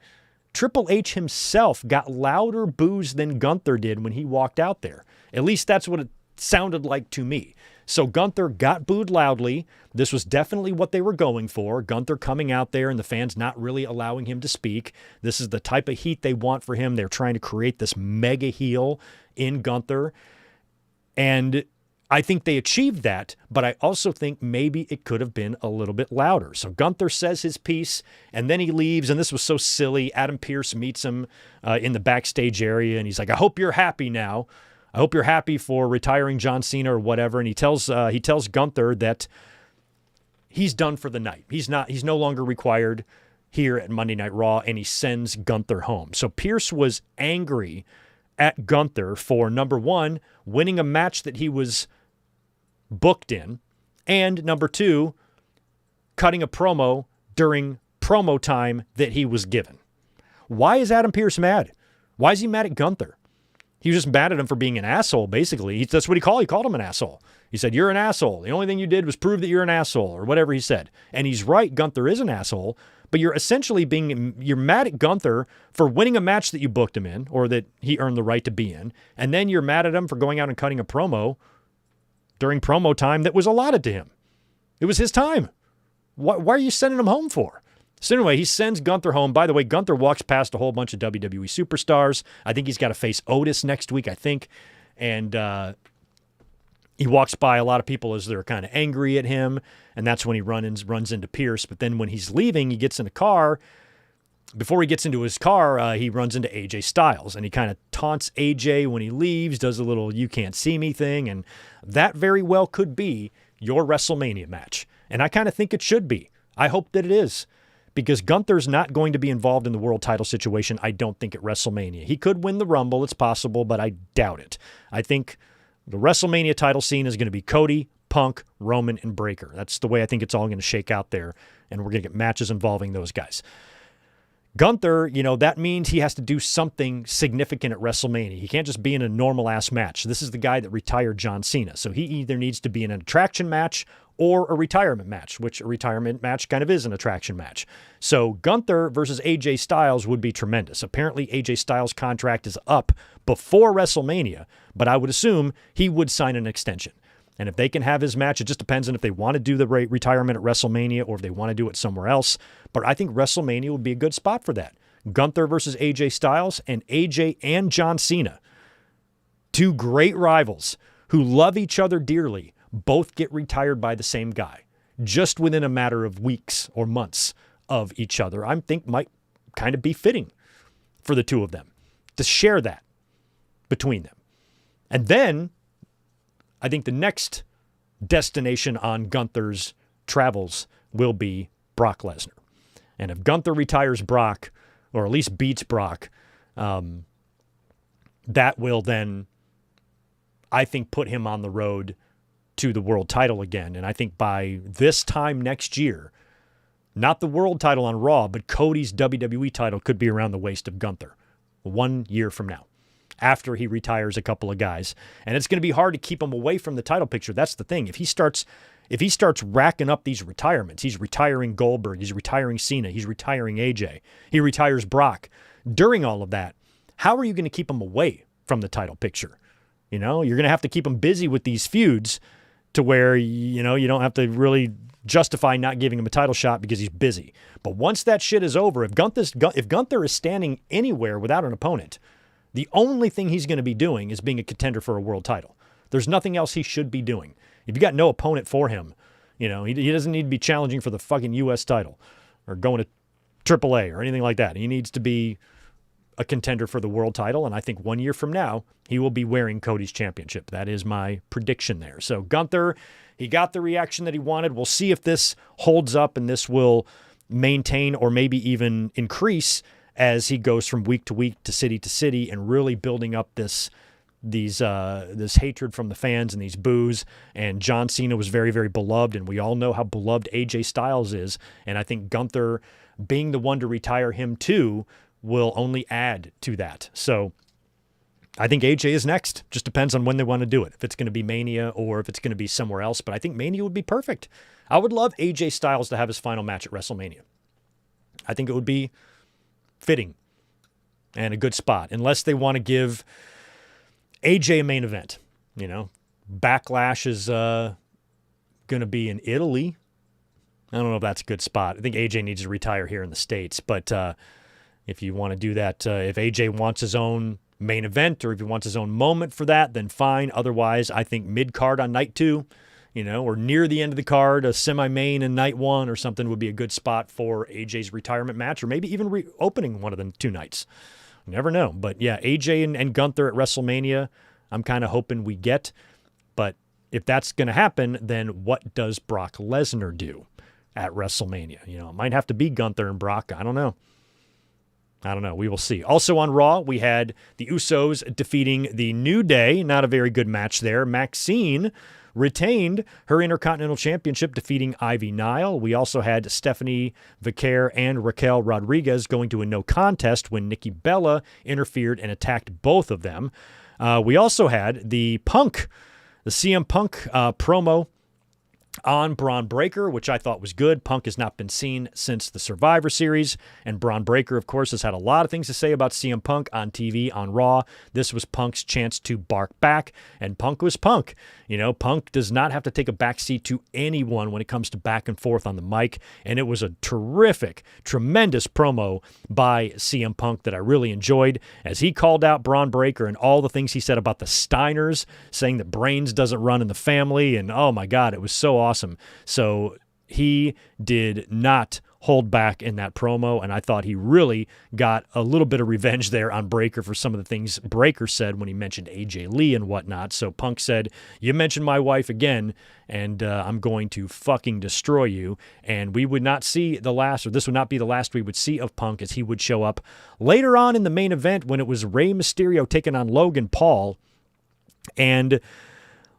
A: Triple H himself got louder boos than Gunther did when he walked out there. At least that's what it sounded like to me. So Gunther got booed loudly. This was definitely what they were going for. Gunther coming out there and the fans not really allowing him to speak. This is the type of heat they want for him. They're trying to create this mega heel in Gunther. And I think they achieved that, but I also think maybe it could have been a little bit louder. So Gunther says his piece, and then he leaves, and this was so silly. Adam Pearce meets him in the backstage area, and he's like, I hope you're happy now. I hope you're happy for retiring John Cena or whatever. And he tells Gunther that he's done for the night. He's no longer required here at Monday Night Raw, and he sends Gunther home. So Pearce was angry at Gunther for, number one, winning a match that he was booked in, and number two, cutting a promo during promo time that he was given. Why is Adam Pearce mad? Why is he mad at Gunther? He was just mad at him for being an asshole, basically. That's what he called him an asshole. He said, you're an asshole. The only thing you did was prove that you're an asshole, or whatever he said. And he's right, Gunther is an asshole, but you're essentially you're mad at Gunther for winning a match that you booked him in, or that he earned the right to be in, and then you're mad at him for going out and cutting a promo during promo time that was allotted to him. It was his time. Why are you sending him home for? So anyway, he sends Gunther home. By the way, Gunther walks past a whole bunch of WWE superstars. I think he's got to face Otis next week, I think. And he walks by a lot of people as they're kind of angry at him. And that's when he runs into Pearce. But then when he's leaving, he gets in a car. Before he gets into his car, he runs into AJ Styles. And he kind of taunts AJ when he leaves, does a little you can't see me thing. And that very well could be your WrestleMania match. And I kind of think it should be. I hope that it is. Because Gunther's not going to be involved in the world title situation, I don't think, at WrestleMania. He could win the Rumble, it's possible, but I doubt it. I think the WrestleMania title scene is going to be Cody, Punk, Roman, and Breakker. That's the way I think it's all going to shake out there, and we're going to get matches involving those guys. Gunther, that means he has to do something significant at WrestleMania. He can't just be in a normal-ass match. This is the guy that retired John Cena, so he either needs to be in an attraction match or a retirement match, which a retirement match kind of is an attraction match. So Gunther versus AJ Styles would be tremendous. Apparently AJ Styles' contract is up before WrestleMania, but I would assume he would sign an extension. And if they can have his match, it just depends on if they want to do the retirement at WrestleMania or if they want to do it somewhere else. But I think WrestleMania would be a good spot for that. Gunther versus AJ Styles, and AJ and John Cena. Two great rivals who love each other dearly both get retired by the same guy, just within a matter of weeks or months of each other, I think might kind of be fitting for the two of them to share that between them. And then I think the next destination on Gunther's travels will be Brock Lesnar. And if Gunther retires Brock, or at least beats Brock, that will then, I think, put him on the road to the world title again. And I think by this time next year, not the world title on Raw, but Cody's WWE title could be around the waist of Gunther 1 year from now, after he retires a couple of guys. And it's going to be hard to keep him away from the title picture. That's the thing. If he starts racking up these retirements, he's retiring Goldberg, he's retiring Cena, he's retiring AJ, he retires Brock. During all of that, how are you going to keep him away from the title picture? You know, you're going to have to keep him busy with these feuds to where, you know, you don't have to really justify not giving him a title shot because he's busy. But once that shit is over, if Gunther is standing anywhere without an opponent, the only thing he's going to be doing is being a contender for a world title. There's nothing else he should be doing. If you got no opponent for him, you know, he doesn't need to be challenging for the fucking U.S. title or going to AAA or anything like that. He needs to be a contender for the world title, and I think 1 year from now, he will be wearing Cody's championship. That is my prediction there. So Gunther, he got the reaction that he wanted. We'll see if this holds up and this will maintain or maybe even increase as he goes from week to city and really building up this hatred from the fans and these boos. And John Cena was very, very beloved, and we all know how beloved AJ Styles is. And I think Gunther being the one to retire him too will only add to that. So I think AJ is next. Just depends on when they want to do it. If it's going to be Mania or if it's going to be somewhere else. But I think Mania would be perfect. I would love AJ Styles to have his final match at WrestleMania. I think it would be fitting and a good spot, unless they want to give AJ a main event. You know, Backlash is going to be in Italy. I don't know if that's a good spot. I think AJ needs to retire here in the States. But if you want to do that, if AJ wants his own main event or if he wants his own moment for that, then fine. Otherwise, I think mid-card on night 2, you know, or near the end of the card, a semi-main in night 1 or something would be a good spot for AJ's retirement match, or maybe even reopening one of the 2 nights. You never know. But yeah, AJ and Gunther at WrestleMania, I'm kind of hoping we get. But if that's going to happen, then what does Brock Lesnar do at WrestleMania? You know, it might have to be Gunther and Brock. I don't know. We will see. Also on Raw, we had the Usos defeating the New Day. Not a very good match there. Maxine retained her Intercontinental Championship, defeating Ivy Nile. We also had Stephanie Vaquer and Raquel Rodriguez going to a no contest when Nikki Bella interfered and attacked both of them. We also had the CM Punk promo on Braun Breaker, which I thought was good. Punk has not been seen since the Survivor Series, and Braun Breaker, of course, has had a lot of things to say about CM Punk on TV, on Raw. This was Punk's chance to bark back, and Punk was Punk. You know, Punk does not have to take a backseat to anyone when it comes to back and forth on the mic, and it was a terrific, tremendous promo by CM Punk that I really enjoyed, as he called out Braun Breaker and all the things he said about the Steiners, saying that brains doesn't run in the family, and oh my God, it was so awesome. So he did not hold back in that promo, and I thought he really got a little bit of revenge there on Breaker for some of the things Breaker said when he mentioned AJ Lee and whatnot. So Punk said, "You mentioned my wife again, and I'm going to fucking destroy you." And we would not see the last, or this would not be the last we would see of Punk, as he would show up later on in the main event when it was Rey Mysterio taking on Logan Paul. And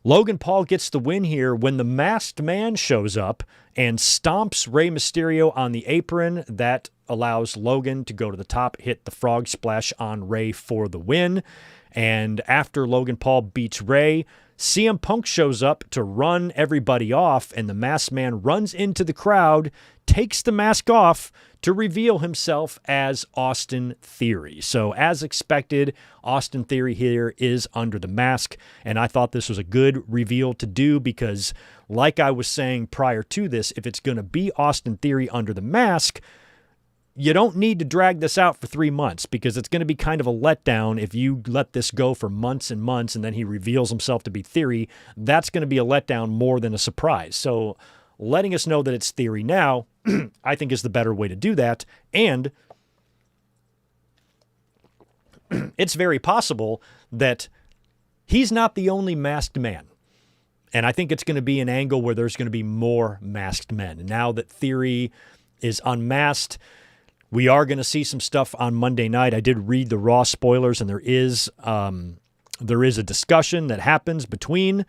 A: Logan Paul gets the win here when the Masked Man shows up and stomps Rey Mysterio on the apron. That allows Logan to go to the top, hit the frog splash on Rey for the win. And after Logan Paul beats Rey, CM Punk shows up to run everybody off, and the Masked Man runs into the crowd, takes the mask off to reveal himself as Austin Theory. So as expected, Austin Theory here is under the mask, and I thought this was a good reveal to do because, like I was saying prior to this, if it's going to be Austin Theory under the mask, you don't need to drag this out for 3 months, because it's going to be kind of a letdown if you let this go for months and months and then he reveals himself to be Theory. That's going to be a letdown more than a surprise. So letting us know that it's Theory now, I think, is the better way to do that. And it's very possible that he's not the only masked man. And I think it's going to be an angle where there's going to be more masked men. Now that Theory is unmasked, we are going to see some stuff on Monday night. I did read the Raw spoilers, and there is a discussion that happens between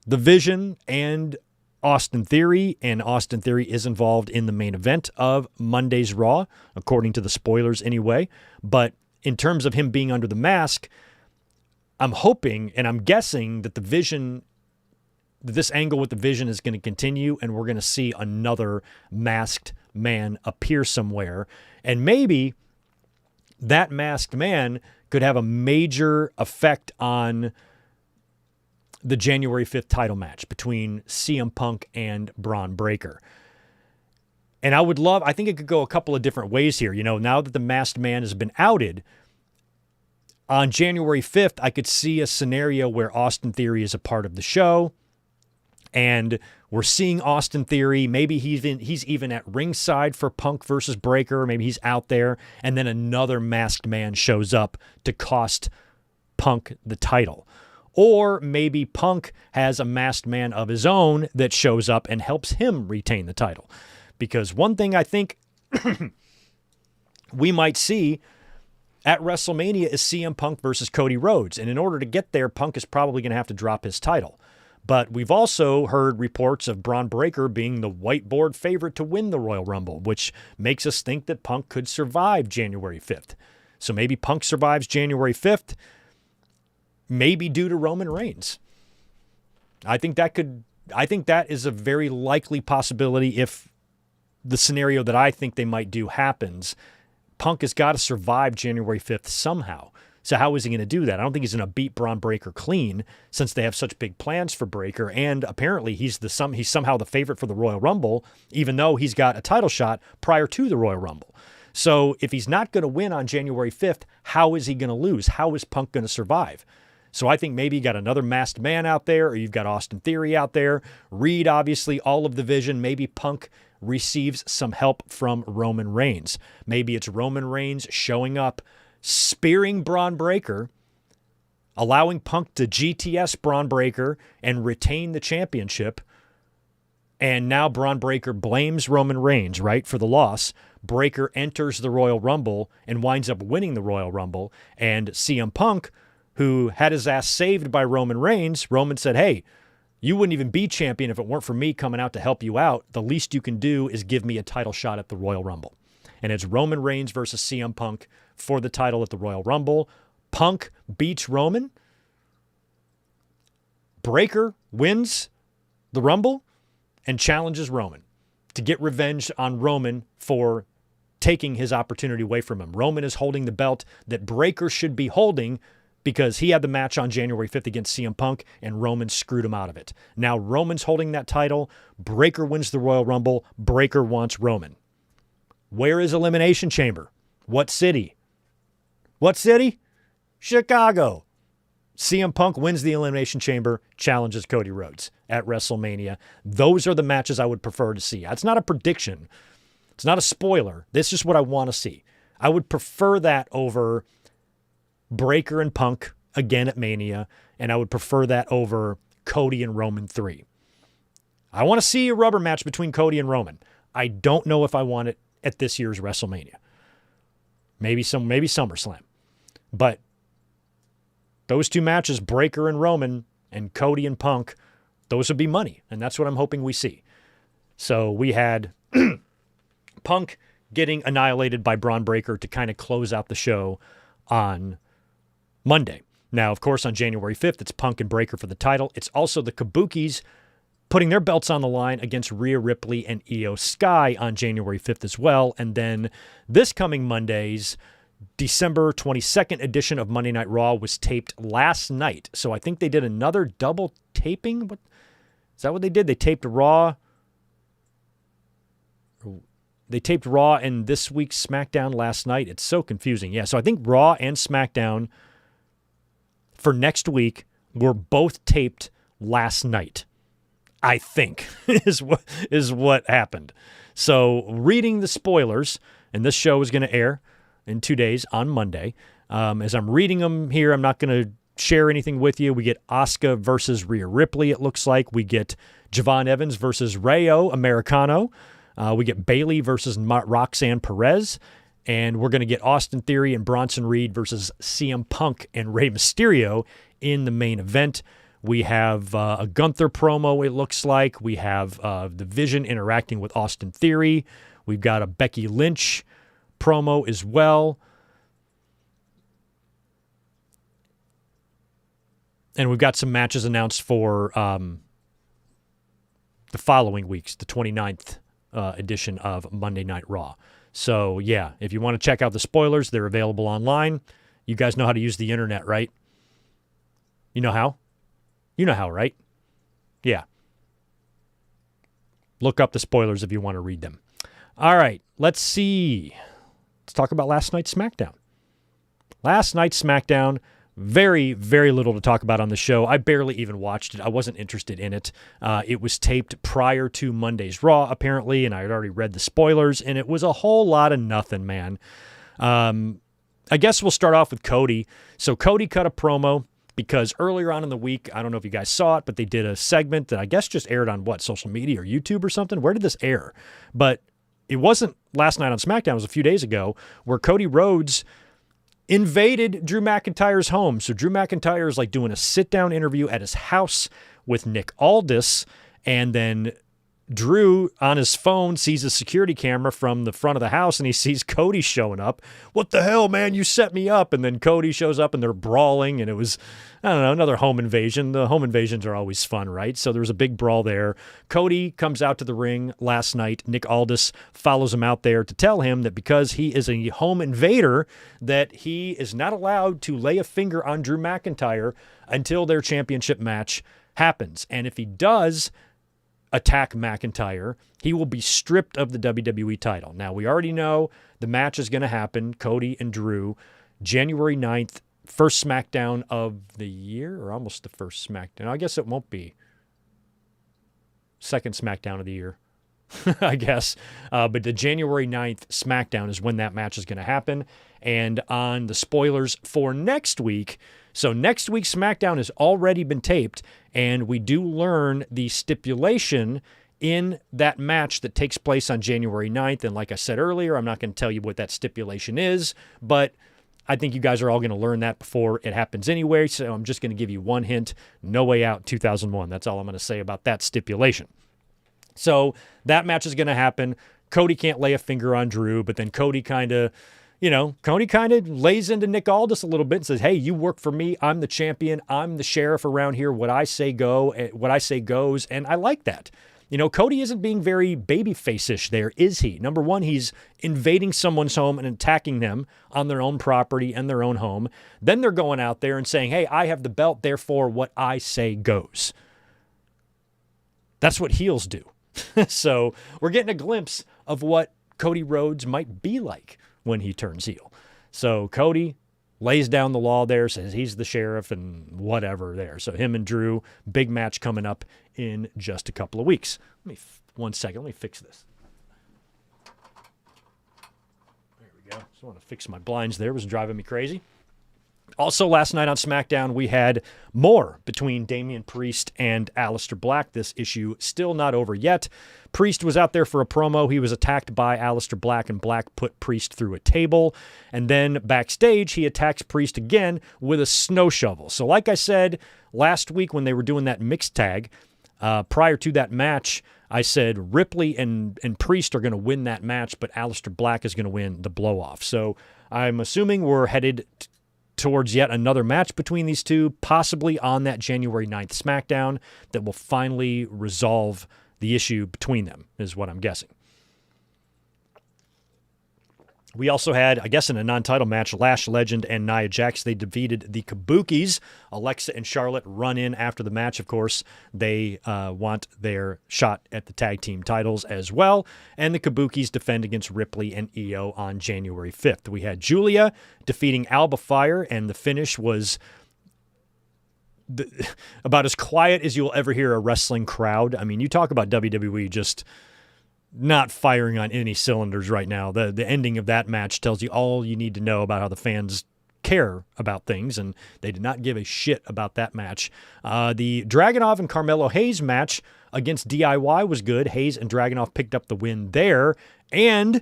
A: the Vision and Austin Theory, and Austin Theory is involved in the main event of Monday's Raw, according to the spoilers anyway. But in terms of him being under the mask, I'm hoping and I'm guessing that the Vision, this angle with the Vision is going to continue, and we're going to see another masked man appear somewhere. And maybe that masked man could have a major effect on the January 5th title match between CM Punk and Braun Breaker. And I think it could go a couple of different ways here. Now that the masked man has been outed, on January 5th, I could see a scenario where Austin Theory is a part of the show, and we're seeing Austin Theory. Maybe he's even at ringside for Punk versus Breaker. Maybe he's out there, and then another masked man shows up to cost Punk the title. Or maybe Punk has a masked man of his own that shows up and helps him retain the title. Because one thing I think we might see at WrestleMania is CM Punk versus Cody Rhodes. And in order to get there, Punk is probably going to have to drop his title. But we've also heard reports of Braun Breaker being the whiteboard favorite to win the Royal Rumble, which makes us think that Punk could survive January 5th. So maybe Punk survives January 5th, maybe due to Roman Reigns. I think that is a very likely possibility if the scenario that I think they might do happens. Punk has got to survive January 5th somehow. So how is he going to do that? I don't think he's going to beat Braun Breaker clean, since they have such big plans for Breaker, and apparently he's somehow the favorite for the Royal Rumble, even though he's got a title shot prior to the Royal Rumble. So if he's not going to win on January 5th, how is he going to lose? How is Punk going to survive? So I think maybe you got another masked man out there, or you've got Austin Theory out there. Reed, obviously, all of the Vision. Maybe Punk receives some help from Roman Reigns. Maybe it's Roman Reigns showing up, spearing Braun Breaker, allowing Punk to GTS Braun Breaker and retain the championship. And now Braun Breaker blames Roman Reigns, right, for the loss. Breaker enters the Royal Rumble and winds up winning the Royal Rumble. And CM Punk, who had his ass saved by Roman Reigns, Roman said, hey, you wouldn't even be champion if it weren't for me coming out to help you out. The least you can do is give me a title shot at the Royal Rumble. And it's Roman Reigns versus CM Punk for the title at the Royal Rumble. Punk beats Roman. Breaker wins the Rumble and challenges Roman to get revenge on Roman for taking his opportunity away from him. Roman is holding the belt that Breaker should be holding, because he had the match on January 5th against CM Punk, and Roman screwed him out of it. Now Roman's holding that title. Breaker wins the Royal Rumble. Breaker wants Roman. Where is Elimination Chamber? What city? What city? Chicago. CM Punk wins the Elimination Chamber, challenges Cody Rhodes at WrestleMania. Those are the matches I would prefer to see. It's not a prediction. It's not a spoiler. This is just what I want to see. I would prefer that over Breaker and Punk again at Mania, and I would prefer that over Cody and Roman 3. I want to see a rubber match between Cody and Roman. I don't know if I want it at this year's WrestleMania. Maybe SummerSlam. But those two matches, Breaker and Roman and Cody and Punk, those would be money, and that's what I'm hoping we see. So we had Punk getting annihilated by Braun Breaker to kind of close out the show on Monday. Now, of course, on January 5th, it's Punk and Breaker for the title. It's also the Kabukis putting their belts on the line against Rhea Ripley and Io Sky on January 5th as well. And then this coming Monday's December 22nd edition of Monday Night Raw was taped last night. So I think they did another double taping. Is that what they did? They taped Raw. They taped Raw and this week's SmackDown last night. It's so confusing. Yeah, so I think Raw and SmackDown for next week were both taped last night, I think, is what happened. So reading the spoilers, and this show is going to air in 2 days on Monday. As I'm reading them here, I'm not going to share anything with you. We get Asuka versus Rhea Ripley, it looks like. We get Javon Evans versus Rayo Americano. We get Bayley versus Roxanne Perez. And we're going to get Austin Theory and Bronson Reed versus CM Punk and Rey Mysterio in the main event. We have a Gunther promo, it looks like. We have the Vision interacting with Austin Theory. We've got a Becky Lynch promo as well. And we've got some matches announced for the following weeks, the 29th edition of Monday Night Raw. So, yeah, if you want to check out the spoilers, they're available online. You guys know how to use the internet, right? You know how? You know how, right? Yeah. Look up the spoilers if you want to read them. All right, let's see. Let's talk about last night's SmackDown. Last night's SmackDown, very, very little to talk about on the show. I barely even watched it. I wasn't interested in it. It was taped prior to Monday's Raw, apparently, and I had already read the spoilers, and it was a whole lot of nothing, man. I guess we'll start off with Cody. So Cody cut a promo because earlier on in the week, I don't know if you guys saw it, but they did a segment that I guess just aired on, social media or YouTube or something? Where did this air? But it wasn't last night on SmackDown. It was a few days ago where Cody Rhodes invaded Drew McIntyre's home. So Drew McIntyre is like doing a sit-down interview at his house with Nick Aldis, and then Drew on his phone sees a security camera from the front of the house, and he sees Cody showing up. What the hell, man? You set me up. And then Cody shows up, and they're brawling, and it was, I don't know, another home invasion. The home invasions are always fun, right? So there was a big brawl there. Cody comes out to the ring last night. Nick Aldis follows him out there to tell him that because he is a home invader, that he is not allowed to lay a finger on Drew McIntyre until their championship match happens. And if he does attack McIntyre, he will be stripped of the WWE title. Now, we already know the match is going to happen, Cody and Drew, January 9th, first SmackDown of the year, or almost the first SmackDown. I guess it won't be. Second SmackDown of the year, I guess. But the January 9th SmackDown is when that match is going to happen. And on the spoilers for next week, so next week's SmackDown has already been taped, and we do learn the stipulation in that match that takes place on January 9th. And like I said earlier, I'm not going to tell you what that stipulation is, but I think you guys are all going to learn that before it happens anyway, so I'm just going to give you one hint. No Way Out 2001. That's all I'm going to say about that stipulation. So that match is going to happen. Cody can't lay a finger on Drew, but then Cody kind of lays into Nick Aldis a little bit and says, hey, you work for me. I'm the champion. I'm the sheriff around here. What I say goes. And I like that. Cody isn't being very babyface-ish there, is he? Number one, he's invading someone's home and attacking them on their own property and their own home. Then they're going out there and saying, hey, I have the belt, therefore what I say goes. That's what heels do. So we're getting a glimpse of what Cody Rhodes might be like when he turns heel. So Cody lays down the law there, says he's the sheriff and whatever there. So him and Drew, big match coming up in just a couple of weeks. One second, let me fix this. There we go. Just want to fix my blinds there. It was driving me crazy. Also, last night on SmackDown, we had more between Damian Priest and Aleister Black. This issue still not over yet. Priest was out there for a promo. He was attacked by Aleister Black, and Black put Priest through a table. And then backstage, he attacks Priest again with a snow shovel. So like I said last week when they were doing that mixed tag, prior to that match, I said Ripley and Priest are going to win that match, but Aleister Black is going to win the blow-off. So I'm assuming we're headed towards yet another match between these two, possibly on that January 9th SmackDown that will finally resolve the issue between them, is what I'm guessing. We also had, I guess in a non-title match, Lash Legend and Nia Jax. They defeated the Kabukis. Alexa and Charlotte run in after the match, of course. They want their shot at the tag team titles as well. And the Kabukis defend against Ripley and Io on January 5th. We had Julia defeating Alba Fire, and the finish was about as quiet as you'll ever hear a wrestling crowd. I mean, you talk about WWE just not firing on any cylinders right now. The ending of that match tells you all you need to know about how the fans care about things, and they did not give a shit about that match. The Dragunov and Carmelo Hayes match against DIY was good. Hayes and Dragunov picked up the win there, and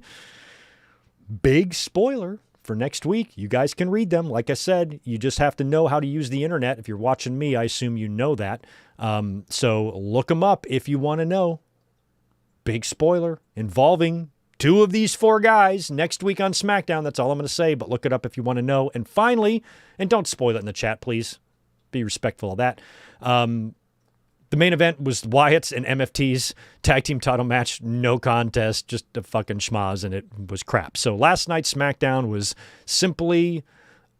A: big spoiler for next week. You guys can read them. Like I said, you just have to know how to use the internet. If you're watching me, I assume you know that. So look them up if you want to know. Big spoiler involving two of these four guys next week on SmackDown. That's all I'm going to say, but look it up if you want to know. And finally, and don't spoil it in the chat, please. Be respectful of that. The main event was Wyatt's and MFT's tag team title match. No contest, just a fucking schmoz, and it was crap. So last night's SmackDown was simply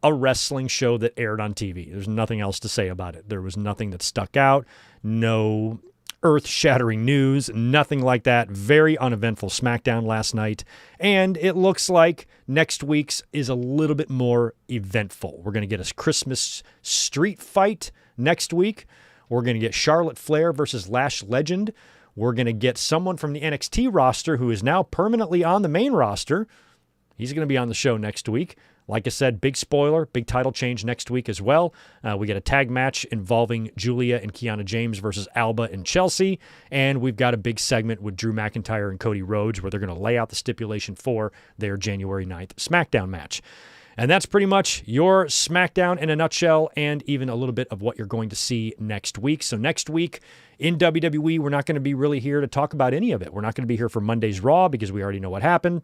A: a wrestling show that aired on TV. There's nothing else to say about it. There was nothing that stuck out. No earth-shattering news, nothing like that. Very uneventful SmackDown last night. And it looks like next week's is a little bit more eventful. We're going to get a Christmas street fight next week. We're going to get Charlotte Flair versus Lash Legend. We're going to get someone from the NXT roster who is now permanently on the main roster. He's going to be on the show next week. Like I said, big spoiler, big title change next week as well. We get a tag match involving Julia and Kiana James versus Alba and Chelsea. And we've got a big segment with Drew McIntyre and Cody Rhodes where they're going to lay out the stipulation for their January 9th SmackDown match. And that's pretty much your SmackDown in a nutshell, and even a little bit of what you're going to see next week. So next week in WWE, we're not going to be really here to talk about any of it. We're not going to be here for Monday's Raw because we already know what happened.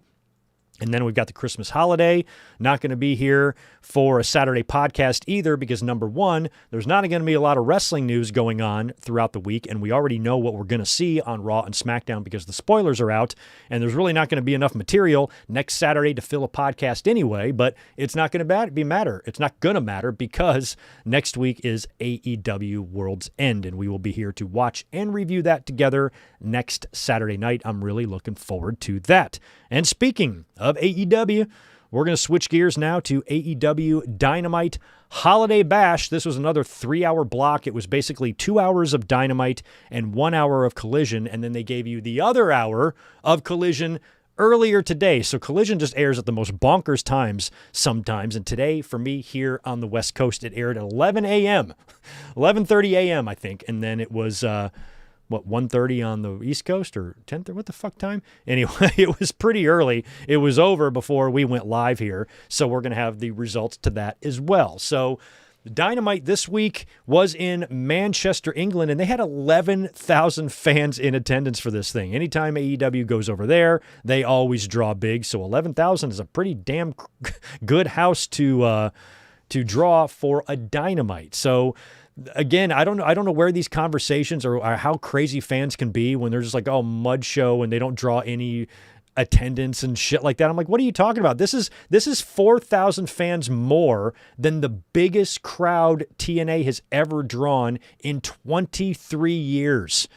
A: And then we've got the Christmas holiday. Not going to be here for a Saturday podcast either because, number one, there's not going to be a lot of wrestling news going on throughout the week, and we already know what we're going to see on Raw and SmackDown because the spoilers are out, and there's really not going to be enough material next Saturday to fill a podcast anyway, but it's not going to matter. It's not going to matter because next week is AEW World's End, and we will be here to watch and review that together next Saturday night. I'm really looking forward to that. And speaking of AEW, we're going to switch gears now to AEW Dynamite Holiday Bash. This was another 3-hour block. It was basically 2 hours of Dynamite and 1 hour of Collision, and then they gave you the other hour of Collision earlier today. So Collision just airs at the most bonkers times sometimes, and today for me here on the West Coast, it aired at 11 a.m., 11:30 a.m., I think, and then it was 1:30 on the East Coast or 10:30? What the fuck time? Anyway, it was pretty early. It was over before we went live here, so we're going to have the results to that as well. So Dynamite this week was in Manchester, England, and they had 11,000 fans in attendance for this thing. Anytime AEW goes over there, they always draw big, so 11,000 is a pretty damn good house to draw for a Dynamite. So again, I don't know where these conversations or how crazy fans can be when they're just like, oh, mud show, and they don't draw any attendance and shit like that. I'm like, what are you talking about? This is 4,000 fans more than the biggest crowd TNA has ever drawn in 23 years.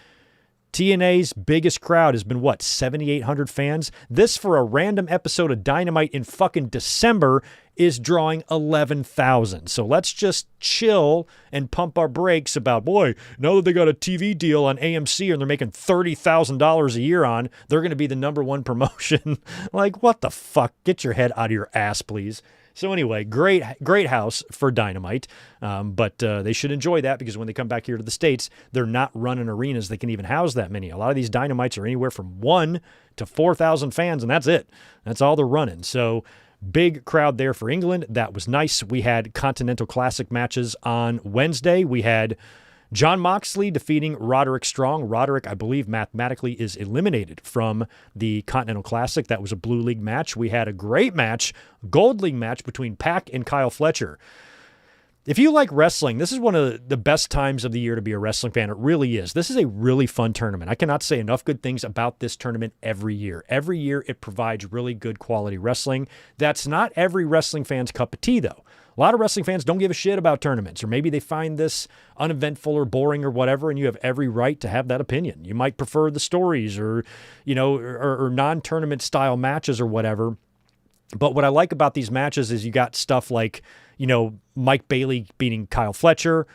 A: TNA's biggest crowd has been, 7,800 fans? This, for a random episode of Dynamite in fucking December, is drawing 11,000. So let's just chill and pump our brakes about, boy, now that they got a TV deal on AMC and they're making $30,000 a year on, they're going to be the number one promotion. Like, what the fuck? Get your head out of your ass, please. So anyway, great house for Dynamite, but they should enjoy that because when they come back here to the States, they're not running arenas that can even house that many. A lot of these Dynamites are anywhere from 1,000 to 4,000 fans, and that's it. That's all they're running. So big crowd there for England. That was nice. We had Continental Classic matches on Wednesday. We had Jon Moxley defeating Roderick Strong. Roderick, I believe, mathematically is eliminated from the Continental Classic. That was a Blue League match. We had a great match, Gold League match between Pac and Kyle Fletcher. If you like wrestling, this is one of the best times of the year to be a wrestling fan. It really is. This is a really fun tournament. I cannot say enough good things about this tournament every year. Every year it provides really good quality wrestling. That's not every wrestling fan's cup of tea, though. A lot of wrestling fans don't give a shit about tournaments, or maybe they find this uneventful or boring or whatever, and you have every right to have that opinion. You might prefer the stories or, or non-tournament style matches or whatever. But what I like about these matches is you got stuff like, Mike Bailey beating Kyle Fletcher,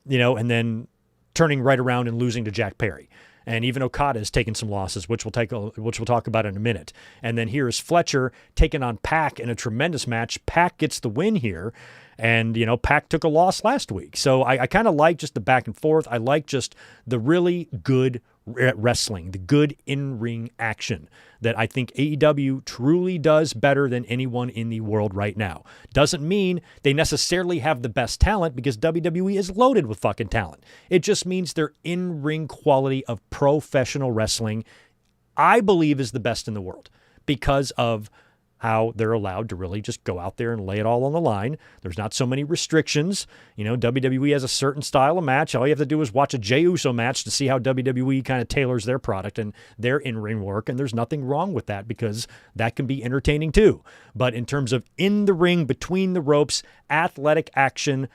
A: and then turning right around and losing to Jack Perry. And even Okada has taken some losses, which we'll talk about in a minute. And then here is Fletcher taking on Pac in a tremendous match. Pac gets the win here. And, Pac took a loss last week. So I kind of like just the back and forth. I like just the really good wrestling, the good in-ring action that I think AEW truly does better than anyone in the world right now. Doesn't mean they necessarily have the best talent, because WWE is loaded with fucking talent. It just means their in-ring quality of professional wrestling, I believe, is the best in the world because of how they're allowed to really just go out there and lay it all on the line. There's not so many restrictions. WWE has a certain style of match. All you have to do is watch a Jey Uso match to see how WWE kind of tailors their product and their in-ring work, and there's nothing wrong with that because that can be entertaining too. But in terms of in the ring, between the ropes, athletic action,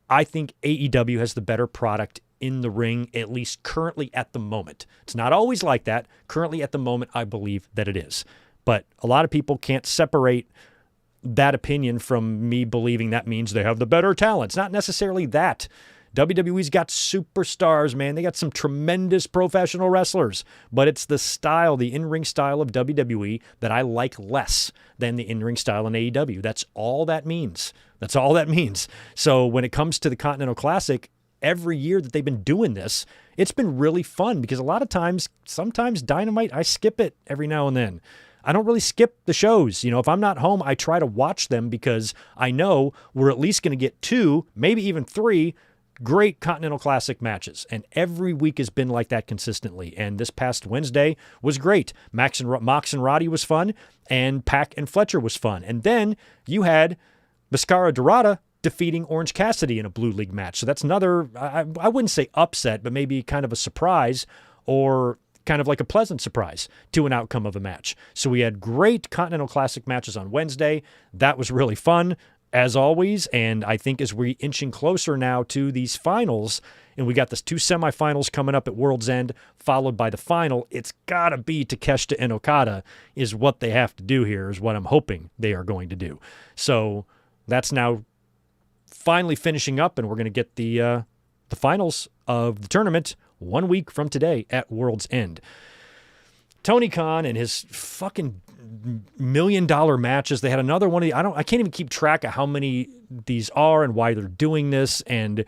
A: I think AEW has the better product in the ring, at least currently at the moment. It's not always like that. Currently at the moment, I believe that it is. But a lot of people can't separate that opinion from me believing that means they have the better talent. It's not necessarily that. WWE's got superstars, man. They got some tremendous professional wrestlers. But it's the style, the in-ring style of WWE that I like less than the in-ring style in AEW. That's all that means. That's all that means. So when it comes to the Continental Classic, every year that they've been doing this, it's been really fun because a lot of times, sometimes Dynamite, I skip it every now and then. I don't really skip the shows. If I'm not home, I try to watch them because I know we're at least going to get 2, maybe even 3 great Continental Classic matches. And every week has been like that consistently. And this past Wednesday was great. Mox and Roddy was fun, and Pac and Fletcher was fun. And then you had Mascara Dorada defeating Orange Cassidy in a Blue League match. So that's another, I wouldn't say upset, but maybe kind of a surprise, or kind of like a pleasant surprise to an outcome of a match. So we had great Continental Classic matches on Wednesday. That was really fun, as always. And I think as we're inching closer now to these finals, and we got this 2 semifinals coming up at World's End, followed by the final, it's got to be Takeshita and Okada is what they have to do here, is what I'm hoping they are going to do. So that's now finally finishing up, and we're going to get the finals of the tournament 1 week from today at World's End. Tony Khan and his fucking $1 million matches. They had another one of the, I can't even keep track of how many these are and why they're doing this. And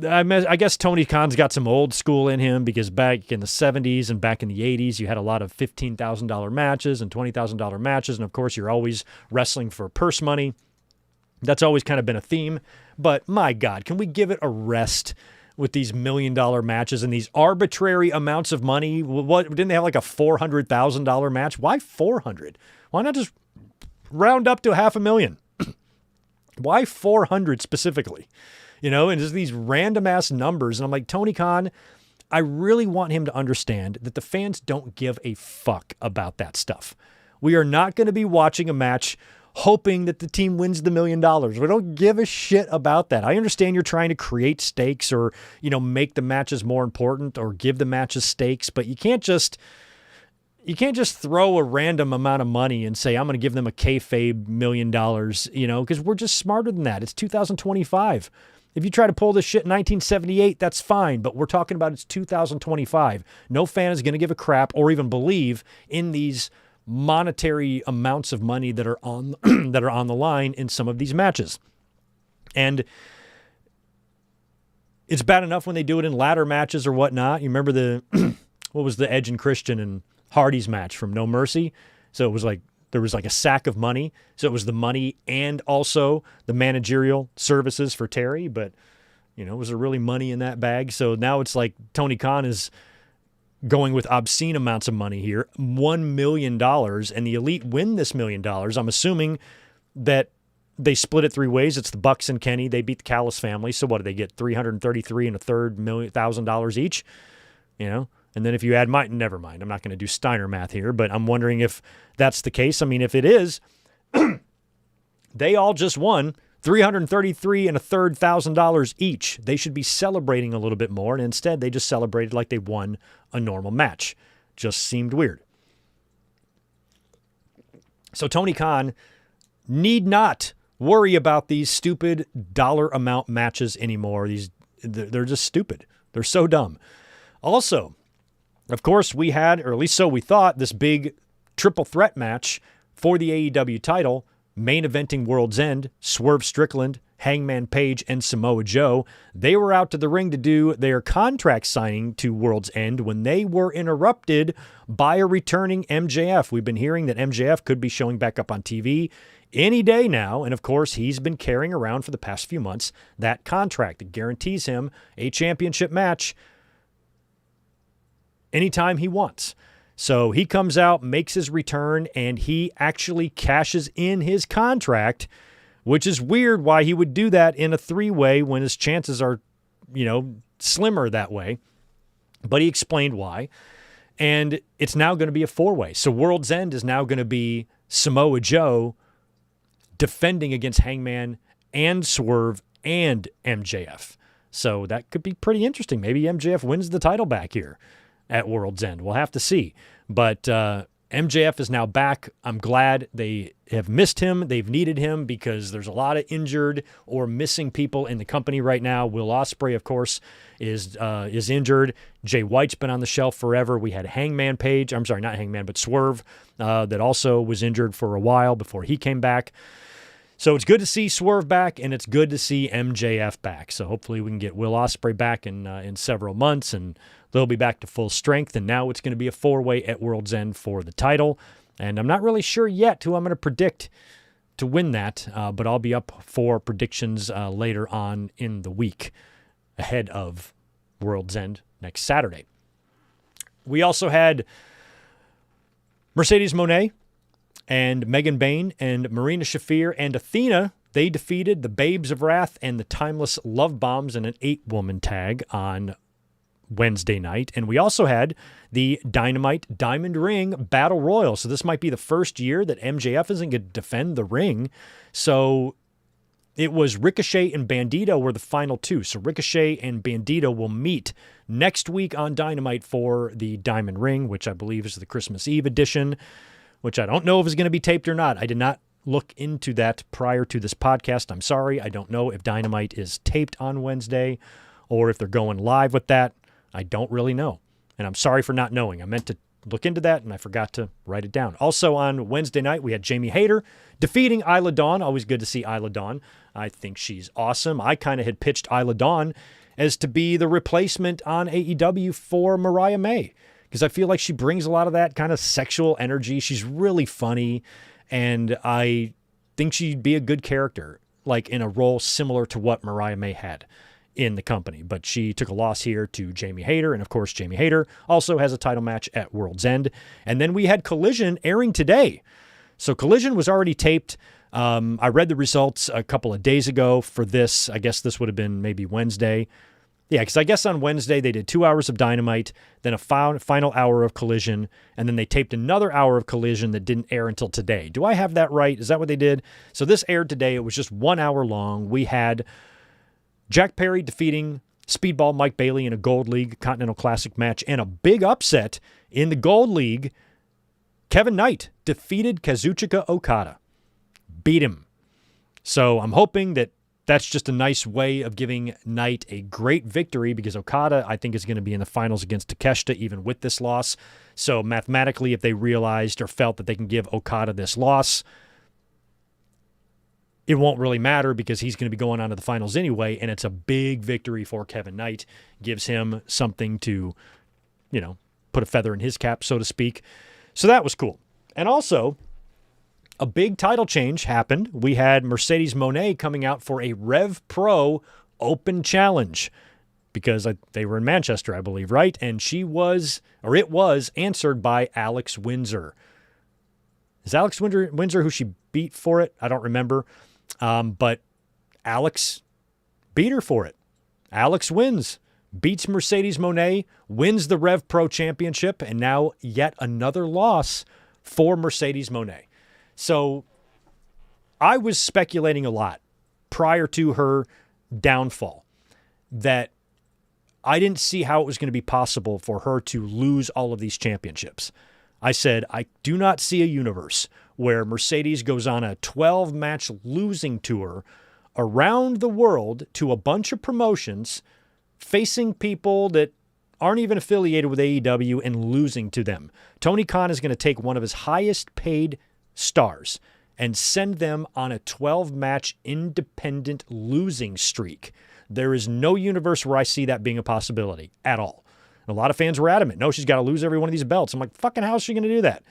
A: I guess Tony Khan's got some old school in him, because back in the 70s and back in the 80s, you had a lot of $15,000 matches and $20,000 matches. And of course, you're always wrestling for purse money. That's always kind of been a theme. But my God, can we give it a rest with these $1 million matches and these arbitrary amounts of money? What, didn't they have like a $400,000 match? Why 400? Why not just round up to $500,000? Why 400 specifically? And just these random ass numbers. And I'm like, Tony Khan, I really want him to understand that the fans don't give a fuck about that stuff. We are not going to be watching a match hoping that the team wins the $1 million. We don't give a shit about that. I understand you're trying to create stakes, or, make the matches more important, or give the matches stakes, but you can't just throw a random amount of money and say, I'm going to give them a kayfabe $1 million, because we're just smarter than that. It's 2025. If you try to pull this shit in 1978, that's fine, but we're talking about it's 2025. No fan is going to give a crap or even believe in these monetary amounts of money that are on that are on the line in some of these matches. And it's bad enough when they do it in ladder matches or whatnot. You remember what was the Edge and Christian and Hardy's match from No Mercy? So it was like there was like a sack of money. So it was the money and also the managerial services for Terry, but was there really money in that bag? So now it's like Tony Khan is going with obscene amounts of money here, $1 million, and the Elite win this $1 million. I'm assuming that they split it three ways. It's the Bucks and Kenny. They beat the Callis family. So what do they get? $333,133 each, you know? And then if you add mine, never mind. I'm not going to do Steiner math here, but I'm wondering if that's the case. I mean, if it is, they all just won $333,133 each. They should be celebrating a little bit more, and instead they just celebrated like they won a normal match. Just seemed weird. So Tony Khan need not worry about these stupid dollar amount matches anymore. They're just stupid. They're so dumb. Also, of course, we had, or at least so we thought, this big triple threat match for the AEW title, main eventing World's End, Swerve Strickland, Hangman Page, and Samoa Joe. They were out to the ring to do their contract signing to World's End when they were interrupted by a returning MJF. We've been hearing that MJF could be showing back up on TV any day now, and of course, he's been carrying around for the past few months that contract that guarantees him a championship match anytime he wants. So he comes out, makes his return, and he actually cashes in his contract, which is weird why he would do that in a three-way when his chances are, slimmer that way. But he explained why. And it's now going to be a four-way. So World's End is now going to be Samoa Joe defending against Hangman and Swerve and MJF. So that could be pretty interesting. Maybe MJF wins the title back here at World's End. We'll have to see. But MJF is now back. I'm glad they have missed him. They've needed him because there's a lot of injured or missing people in the company right now. Will Ospreay, of course, is injured. Jay White's been on the shelf forever. We had Hangman Page. I'm sorry, not Hangman, but Swerve that also was injured for a while before he came back. So it's good to see Swerve back, and it's good to see MJF back. So hopefully we can get Will Ospreay back in several months, and they'll be back to full strength. And now it's going to be a four-way at World's End for the title. And I'm not really sure yet who I'm going to predict to win that, but I'll be up for predictions later on in the week ahead of World's End next Saturday. We also had Mercedes Moné and Megan Bayne and Marina Shafir and Athena. They defeated the Babes of Wrath and the Timeless Love Bombs in an 8-woman tag on Wednesday night. And we also had the Dynamite Diamond Ring Battle Royal. So this might be the first year that MJF isn't going to defend the ring. So it was Ricochet and Bandito were the final two. So Ricochet and Bandito will meet next week on Dynamite for the Diamond Ring, which I believe is the Christmas Eve edition, which I don't know if is going to be taped or not. I did not look into that prior to this podcast. I'm sorry. I don't know if Dynamite is taped on Wednesday or if they're going live with that. I don't really know. And I'm sorry for not knowing. I meant to look into that, and I forgot to write it down. Also on Wednesday night, we had Jamie Hayter defeating Isla Dawn. Always good to see Isla Dawn. I think she's awesome. I kind of had pitched Isla Dawn as to be the replacement on AEW for Mariah May, because I feel like she brings a lot of that kind of sexual energy. She's really funny, and I think she'd be a good character, like in a role similar to what Mariah May had in the company. But she took a loss here to Jamie Hayter, and of course, Jamie Hayter also has a title match at World's End. And then we had Collision airing today. So Collision was already taped. I read the results a couple of days ago for this. I guess this would have been maybe Wednesday. Yeah, because I guess on Wednesday they did 2 hours of Dynamite, then a final hour of Collision, and then they taped another hour of Collision that didn't air until today. Do I have that right? Is that what they did? So this aired today. It was just 1 hour long. We had Jack Perry defeating Speedball Mike Bailey in a Gold League Continental Classic match, and a big upset in the Gold League. Kevin Knight defeated Kazuchika Okada. Beat him. So I'm hoping that that's just a nice way of giving Knight a great victory, because Okada, I think, is going to be in the finals against Takeshita even with this loss. So mathematically, if they realized or felt that they can give Okada this loss, it won't really matter because he's going to be going on to the finals anyway, and it's a big victory for Kevin Knight. Gives him something to, put a feather in his cap, so to speak. So that was cool. And also, a big title change happened. We had Mercedes Moné coming out for a Rev Pro Open Challenge because they were in Manchester, I believe, right? And it was answered by Alex Windsor. Is Alex Windsor who she beat for it? I don't remember. But Alex beat her for it. Alex wins, beats Mercedes Moné, wins the Rev Pro Championship, and now yet another loss for Mercedes Moné. So I was speculating a lot prior to her downfall that I didn't see how it was going to be possible for her to lose all of these championships. I said, I do not see a universe where Mercedes goes on a 12-match losing tour around the world to a bunch of promotions, facing people that aren't even affiliated with AEW and losing to them. Tony Khan is going to take one of his highest paid stars and send them on a 12-match independent losing streak. There is no universe where I see that being a possibility at all. And a lot of fans were adamant. No, she's got to lose every one of these belts. I'm like, fucking how is she going to do that?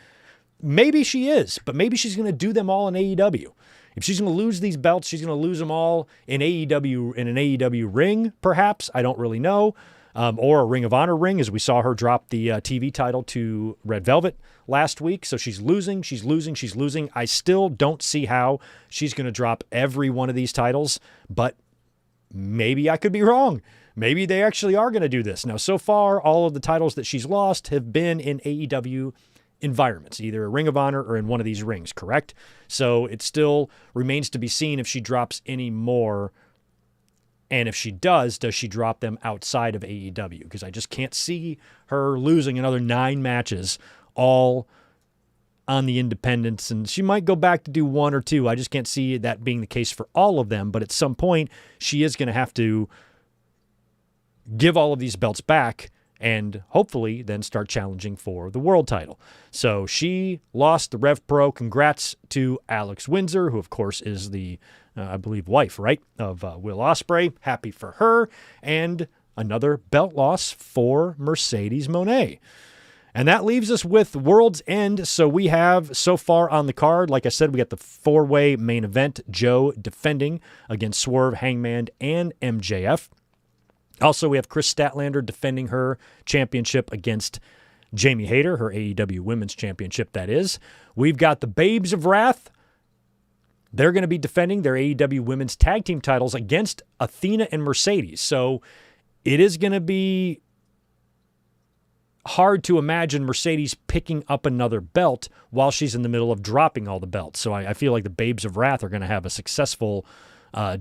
A: Maybe she is, but maybe she's going to do them all in AEW. If she's going to lose these belts, she's going to lose them all in AEW, in an AEW ring, perhaps. I don't really know. Or a Ring of Honor ring, as we saw her drop the TV title to Red Velvet last week. So she's losing. I still don't see how she's going to drop every one of these titles, but maybe I could be wrong. Maybe they actually are going to do this. Now, so far, all of the titles that she's lost have been in AEW environments, either a Ring of Honor or in one of these rings, correct? So it still remains to be seen if she drops any more. And if she does she drop them outside of AEW? Because I just can't see her losing another 9 matches all on the independents. And she might go back to do 1 or 2. I just can't see that being the case for all of them. But at some point, she is going to have to give all of these belts back and hopefully then start challenging for the world title. So she lost the Rev Pro. Congrats to Alex Windsor, who of course is the, I believe, wife, right, of Will Ospreay. Happy for her. And another belt loss for Mercedes Moné. And that leaves us with World's End. So we have so far on the card, like I said, we got the 4-way main event, Joe defending against Swerve, Hangman, and MJF. Also, we have Chris Statlander defending her championship against Jamie Hayter, her AEW Women's Championship, that is. We've got the Babes of Wrath. They're going to be defending their AEW Women's Tag Team titles against Athena and Mercedes. So it is going to be hard to imagine Mercedes picking up another belt while she's in the middle of dropping all the belts. So I feel like the Babes of Wrath are going to have a successful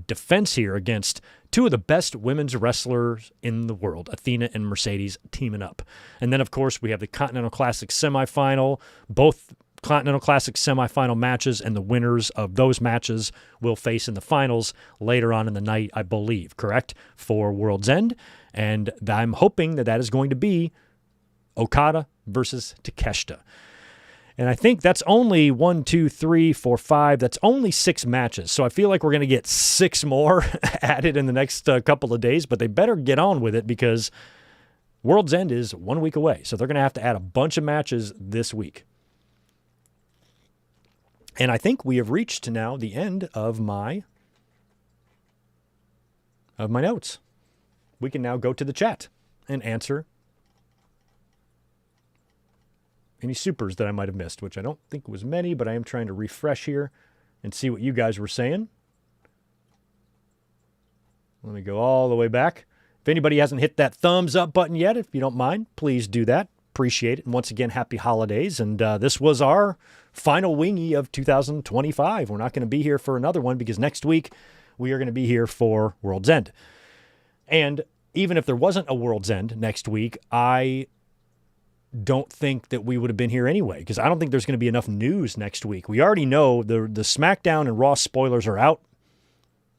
A: defense here against two of the best women's wrestlers in the world, Athena and Mercedes teaming up. And then, of course, we have the Continental Classic semifinal. Both Continental Classic semifinal matches and the winners of those matches will face in the finals later on in the night, I believe, correct, for World's End. And I'm hoping that that is going to be Okada versus Takeshita. And I think that's only 1, 2, 3, 4, 5. That's only 6 matches. So I feel like we're going to get 6 more added in the next couple of days, but they better get on with it because World's End is 1 week away. So they're going to have to add a bunch of matches this week. And I think we have reached now the end of my notes. We can now go to the chat and answer any supers that I might have missed, which I don't think was many, but I am trying to refresh here and see what you guys were saying. Let me go all the way back. If anybody hasn't hit that thumbs up button yet, if you don't mind, please do that. Appreciate it. And once again, happy holidays. And this was our final wingy of 2025. We're not going to be here for another one because next week we are going to be here for World's End. And even if there wasn't a World's End next week, I don't think that we would have been here anyway, because I don't think there's going to be enough news next week. We already know the SmackDown and Raw spoilers are out.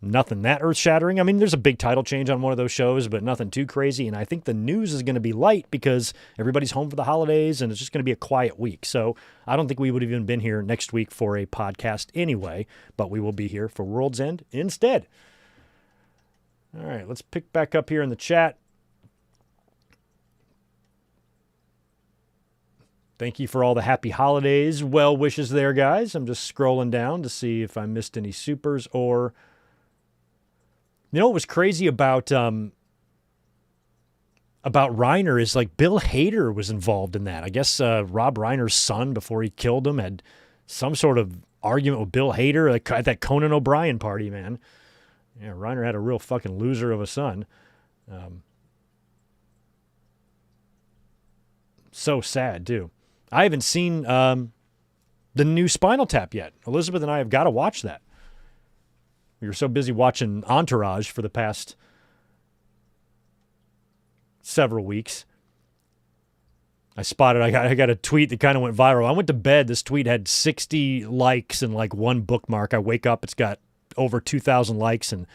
A: Nothing that earth-shattering. I mean, there's a big title change on one of those shows, but nothing too crazy. And I think the news is going to be light because everybody's home for the holidays and it's just going to be a quiet week. So I don't think we would have even been here next week for a podcast anyway, but we will be here for World's End instead. All right, let's pick back up here in the chat. Thank you for all the happy holidays, well wishes there, guys. I'm just scrolling down to see if I missed any supers or... You know what was crazy about Reiner is like Bill Hader was involved in that. I guess Rob Reiner's son, before he killed him, had some sort of argument with Bill Hader at that Conan O'Brien party, man. Yeah, Reiner had a real fucking loser of a son. So sad, too. I haven't seen the new Spinal Tap yet. Elizabeth and I have got to watch that. We were so busy watching Entourage for the past several weeks. I spotted, I got a tweet that kind of went viral. I went to bed. This tweet had 60 likes and like one bookmark. I wake up, it's got over 2,000 likes and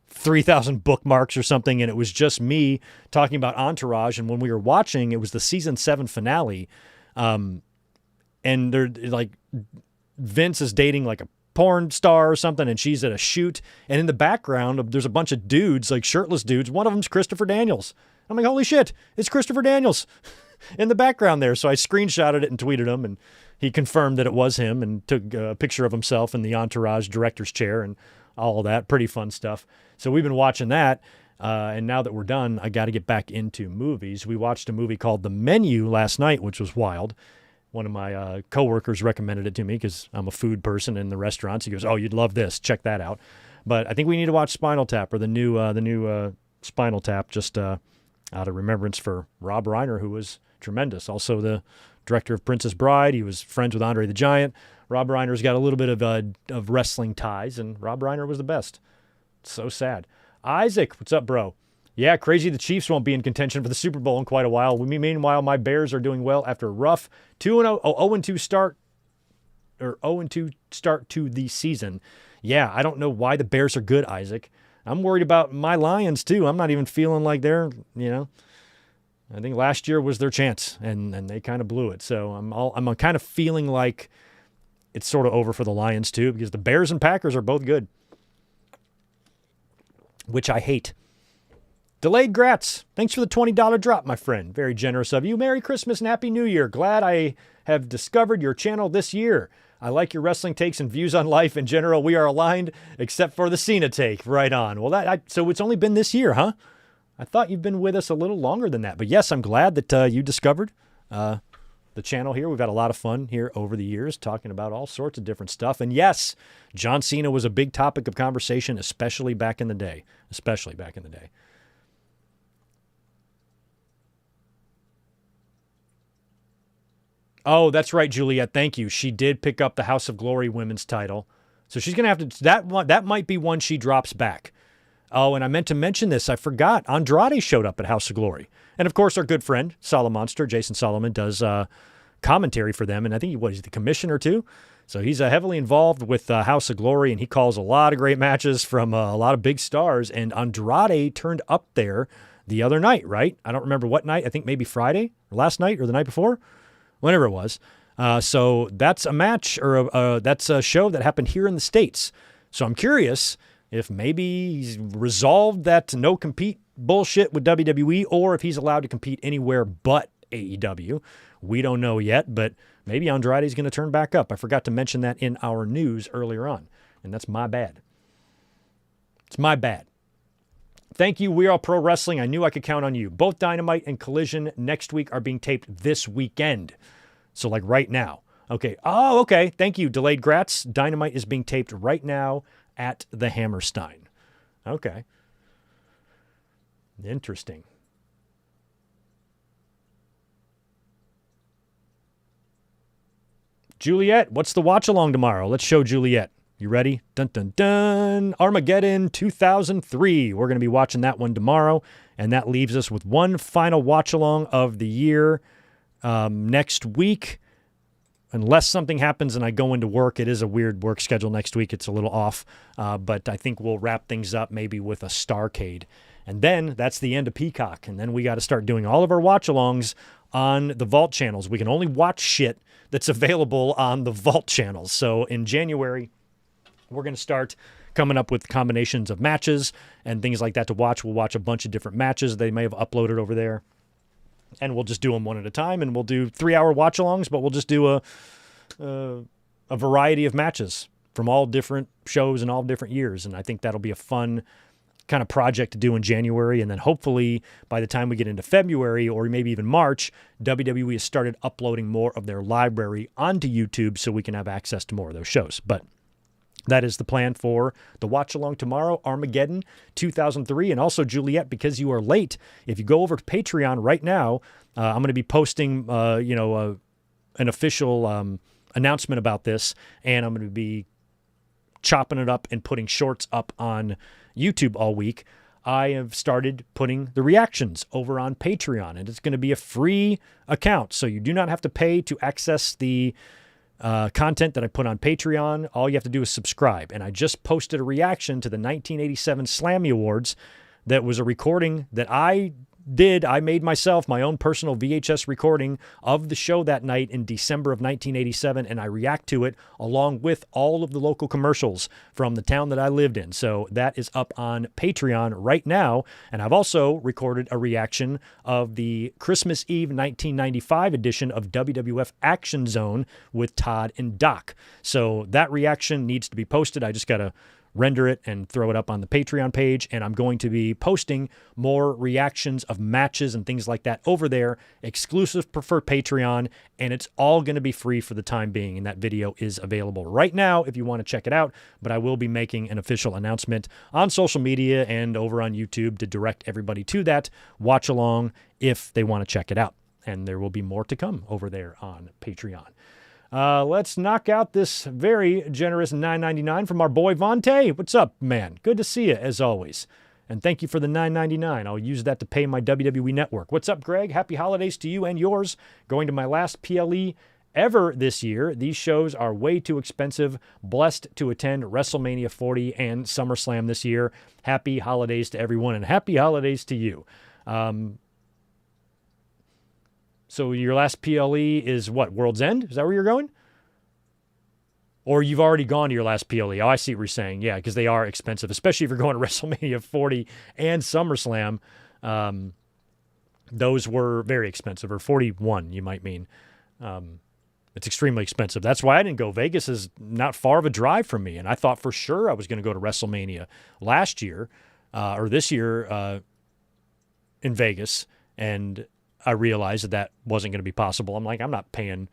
A: 3,000 bookmarks or something. And it was just me talking about Entourage. And when we were watching, it was the season 7 finale. And they're like, Vince is dating like a porn star or something, and she's at a shoot. And in the background, there's a bunch of dudes, like shirtless dudes. One of them's Christopher Daniels. I'm like, holy shit, it's Christopher Daniels in the background there. So I screenshotted it and tweeted him, and he confirmed that it was him and took a picture of himself in the Entourage director's chair and all of that. Pretty fun stuff. So we've been watching that, and now that we're done, I got to get back into movies. We watched a movie called The Menu last night, which was wild. One of my coworkers recommended it to me because I'm a food person in the restaurants. He goes, "Oh, you'd love this. Check that out." But I think we need to watch Spinal Tap, or the new Spinal Tap, just out of remembrance for Rob Reiner, who was tremendous. Also the director of Princess Bride. He was friends with Andre the Giant. Rob Reiner's got a little bit of wrestling ties, and Rob Reiner was the best. So sad. Isaac, what's up, bro? Yeah, crazy the Chiefs won't be in contention for the Super Bowl in quite a while. Meanwhile, my Bears are doing well after a rough 0-2 start to the season. Yeah, I don't know why the Bears are good, Isaac. I'm worried about my Lions, too. I'm not even feeling like they're, I think last year was their chance, and they kind of blew it. So I'm kind of feeling like it's sort of over for the Lions, too, because the Bears and Packers are both good, which I hate. Delayed Grats, thanks for the $20 drop, my friend. Very generous of you. Merry Christmas and Happy New Year. Glad I have discovered your channel this year. I like your wrestling takes and views on life in general. We are aligned, except for the Cena take. Right on. Well, so it's only been this year, huh? I thought you've been with us a little longer than that. But yes, I'm glad that you discovered the channel here. We've had a lot of fun here over the years talking about all sorts of different stuff. And yes, John Cena was a big topic of conversation, especially back in the day. Oh, that's right, Juliet. Thank you. She did pick up the House of Glory women's title. So she's going to have to, that might be one she drops back. Oh, and I meant to mention this. I forgot. Andrade showed up at House of Glory. And of course, our good friend, Monster, Jason Solomon, does commentary for them. And I think he's the commissioner too. So he's heavily involved with House of Glory, and he calls a lot of great matches from a lot of big stars. And Andrade turned up there the other night, right? I don't remember what night. I think maybe Friday, or last night, or the night before. Whenever it was. So that's a match, or that's a show that happened here in the States. So I'm curious if maybe he's resolved that no compete bullshit with WWE, or if he's allowed to compete anywhere but AEW. We don't know yet, but maybe Andrade's going to turn back up. I forgot to mention that in our news earlier on, and that's my bad. It's my bad. Thank you, We Are Pro Wrestling. I knew I could count on you. Both Dynamite and Collision next week are being taped this weekend. So like right now. Okay. Oh, okay. Thank you, Delayed Grats. Dynamite is being taped right now at the Hammerstein. Okay. Interesting. Juliet, what's the watch along tomorrow? Let's show Juliet. You ready? Dun, dun, dun. Armageddon 2003. We're going to be watching that one tomorrow. And that leaves us with one final watch along of the year next week. Unless something happens and I go into work. It is a weird work schedule next week. It's a little off. But I think we'll wrap things up maybe with a Starcade. And then that's the end of Peacock. And then we got to start doing all of our watch alongs on the Vault channels. We can only watch shit that's available on the Vault channels. So in January, we're going to start coming up with combinations of matches and things like that to watch. We'll watch a bunch of different matches they may have uploaded over there. And we'll just do them one at a time. And we'll do 3-hour watch-alongs, but we'll just do a variety of matches from all different shows and all different years. And I think that'll be a fun kind of project to do in January. And then hopefully by the time we get into February or maybe even March, WWE has started uploading more of their library onto YouTube so we can have access to more of those shows. But that is the plan for the watch along tomorrow, Armageddon 2003. And also, Juliet, because you are late, if you go over to Patreon right now, I'm going to be posting, an official announcement about this, and I'm going to be chopping it up and putting shorts up on YouTube all week. I have started putting the reactions over on Patreon, and it's going to be a free account. So you do not have to pay to access the content that I put on Patreon. All you have to do is subscribe. And I just posted a reaction to the 1987 Slammy Awards that was a recording that I did. I made myself my own personal VHS recording of the show that night in December of 1987, and I react to it along with all of the local commercials from the town that I lived in. So that is up on Patreon right now, and I've also recorded a reaction of the Christmas Eve 1995 edition of WWF Action Zone with Todd and Doc. So that reaction needs to be posted. I just got to render it and throw it up on the Patreon page, and I'm going to be posting more reactions of matches and things like that over there, exclusive for Patreon, and it's all going to be free for the time being, and that video is available right now if you want to check it out, but I will be making an official announcement on social media and over on YouTube to direct everybody to that watch along if they want to check it out, and there will be more to come over there on Patreon. Let's knock out this very generous $9.99 from our boy Vontae. What's up, man? Good to see you, as always. And thank you for the $9.99. I'll use that to pay my WWE network. What's up, Greg? Happy holidays to you and yours. Going to my last PLE ever this year. These shows are way too expensive. Blessed to attend WrestleMania 40 and SummerSlam this year. Happy holidays to everyone, and happy holidays to you. So your last PLE is what, World's End? Is that where you're going? Or you've already gone to your last PLE? Oh, I see what you're saying. Yeah, because they are expensive, especially if you're going to WrestleMania 40 and SummerSlam. Those were very expensive, or 41, you might mean. It's extremely expensive. That's why I didn't go. Vegas is not far of a drive from me, and I thought for sure I was going to go to WrestleMania last year, or this year in Vegas, and I realized that wasn't going to be possible. I'm like, I'm not paying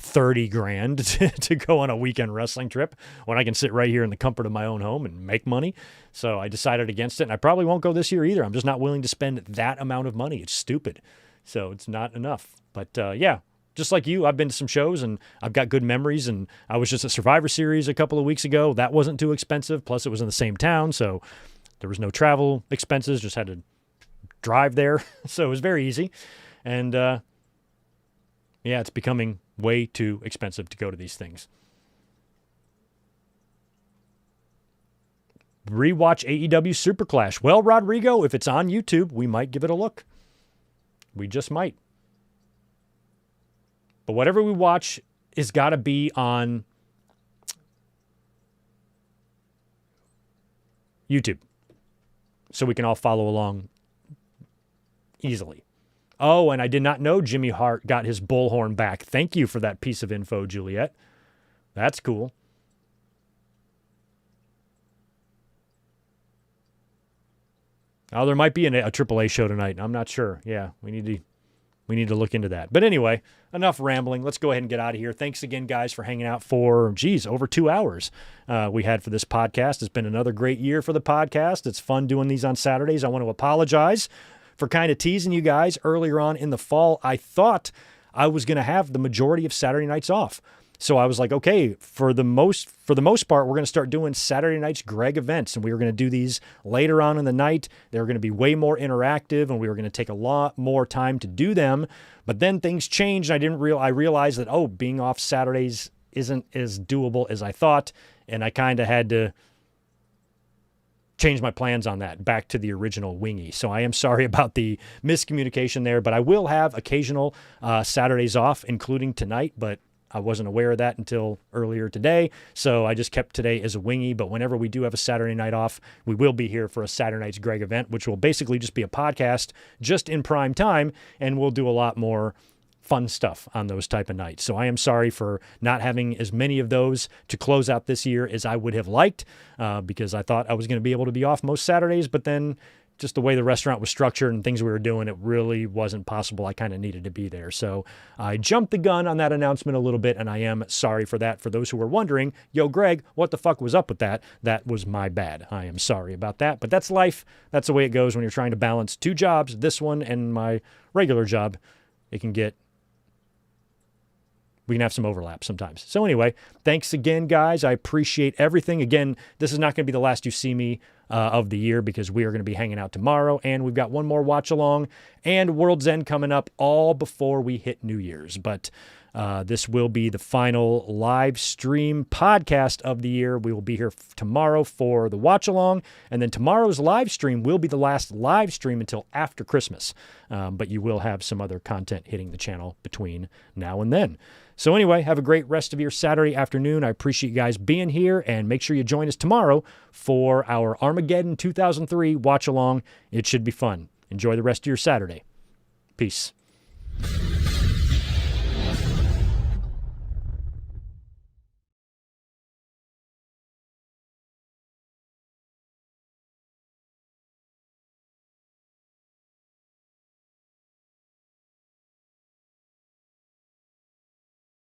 A: $30,000 to go on a weekend wrestling trip when I can sit right here in the comfort of my own home and make money. So I decided against it, and I probably won't go this year either. I'm just not willing to spend that amount of money. It's stupid. So it's not enough. But yeah, just like you, I've been to some shows, and I've got good memories, and I was just at Survivor Series a couple of weeks ago. That wasn't too expensive. Plus, it was in the same town, so there was no travel expenses. Just had to drive there. So it was very easy. And, yeah, it's becoming way too expensive to go to these things. Rewatch AEW Super Clash. Well, Rodrigo, if it's on YouTube, we might give it a look. We just might. But whatever we watch has got to be on YouTube so we can all follow along easily. Oh, and I did not know Jimmy Hart got his bullhorn back. Thank you for that piece of info, Juliet. That's cool. Oh, there might be a AAA show tonight. I'm not sure. Yeah, we need to look into that. But anyway, enough rambling. Let's go ahead and get out of here. Thanks again, guys, for hanging out for, over 2 hours we had for this podcast. It's been another great year for the podcast. It's fun doing these on Saturdays. I want to apologize for kind of teasing you guys earlier on in the fall. I thought I was going to have the majority of Saturday nights off. So I was like, okay, for the most part, we're going to start doing Saturday night's Greg events, and we were going to do these later on in the night. They were going to be way more interactive, and we were going to take a lot more time to do them. But then things changed, and I realized that, being off Saturdays isn't as doable as I thought, and I kind of had to change my plans on that back to the original wingy. So I am sorry about the miscommunication there, but I will have occasional Saturdays off, including tonight, but I wasn't aware of that until earlier today. So I just kept today as a wingy, but whenever we do have a Saturday night off, we will be here for a Saturday night's Greg event, which will basically just be a podcast just in prime time, and we'll do a lot more fun stuff on those type of nights. So I am sorry for not having as many of those to close out this year as I would have liked, because I thought I was going to be able to be off most Saturdays, but then just the way the restaurant was structured and things we were doing, it really wasn't possible. I kind of needed to be there. So I jumped the gun on that announcement a little bit, and I am sorry for that. For those who were wondering, yo, Greg, what the fuck was up with that? That was my bad. I am sorry about that. But that's life. That's the way it goes when you're trying to balance two jobs, this one and my regular job. We can have some overlap sometimes. So anyway, thanks again, guys. I appreciate everything. Again, this is not going to be the last you see me of the year, because we are going to be hanging out tomorrow, and we've got one more watch along and World's End coming up all before we hit New Year's. But this will be the final live stream podcast of the year. We will be here tomorrow for the watch along, and then tomorrow's live stream will be the last live stream until after Christmas. But you will have some other content hitting the channel between now and then. So anyway, have a great rest of your Saturday afternoon. I appreciate you guys being here, and make sure you join us tomorrow for our Armageddon 2003 watch along. It should be fun. Enjoy the rest of your Saturday. Peace.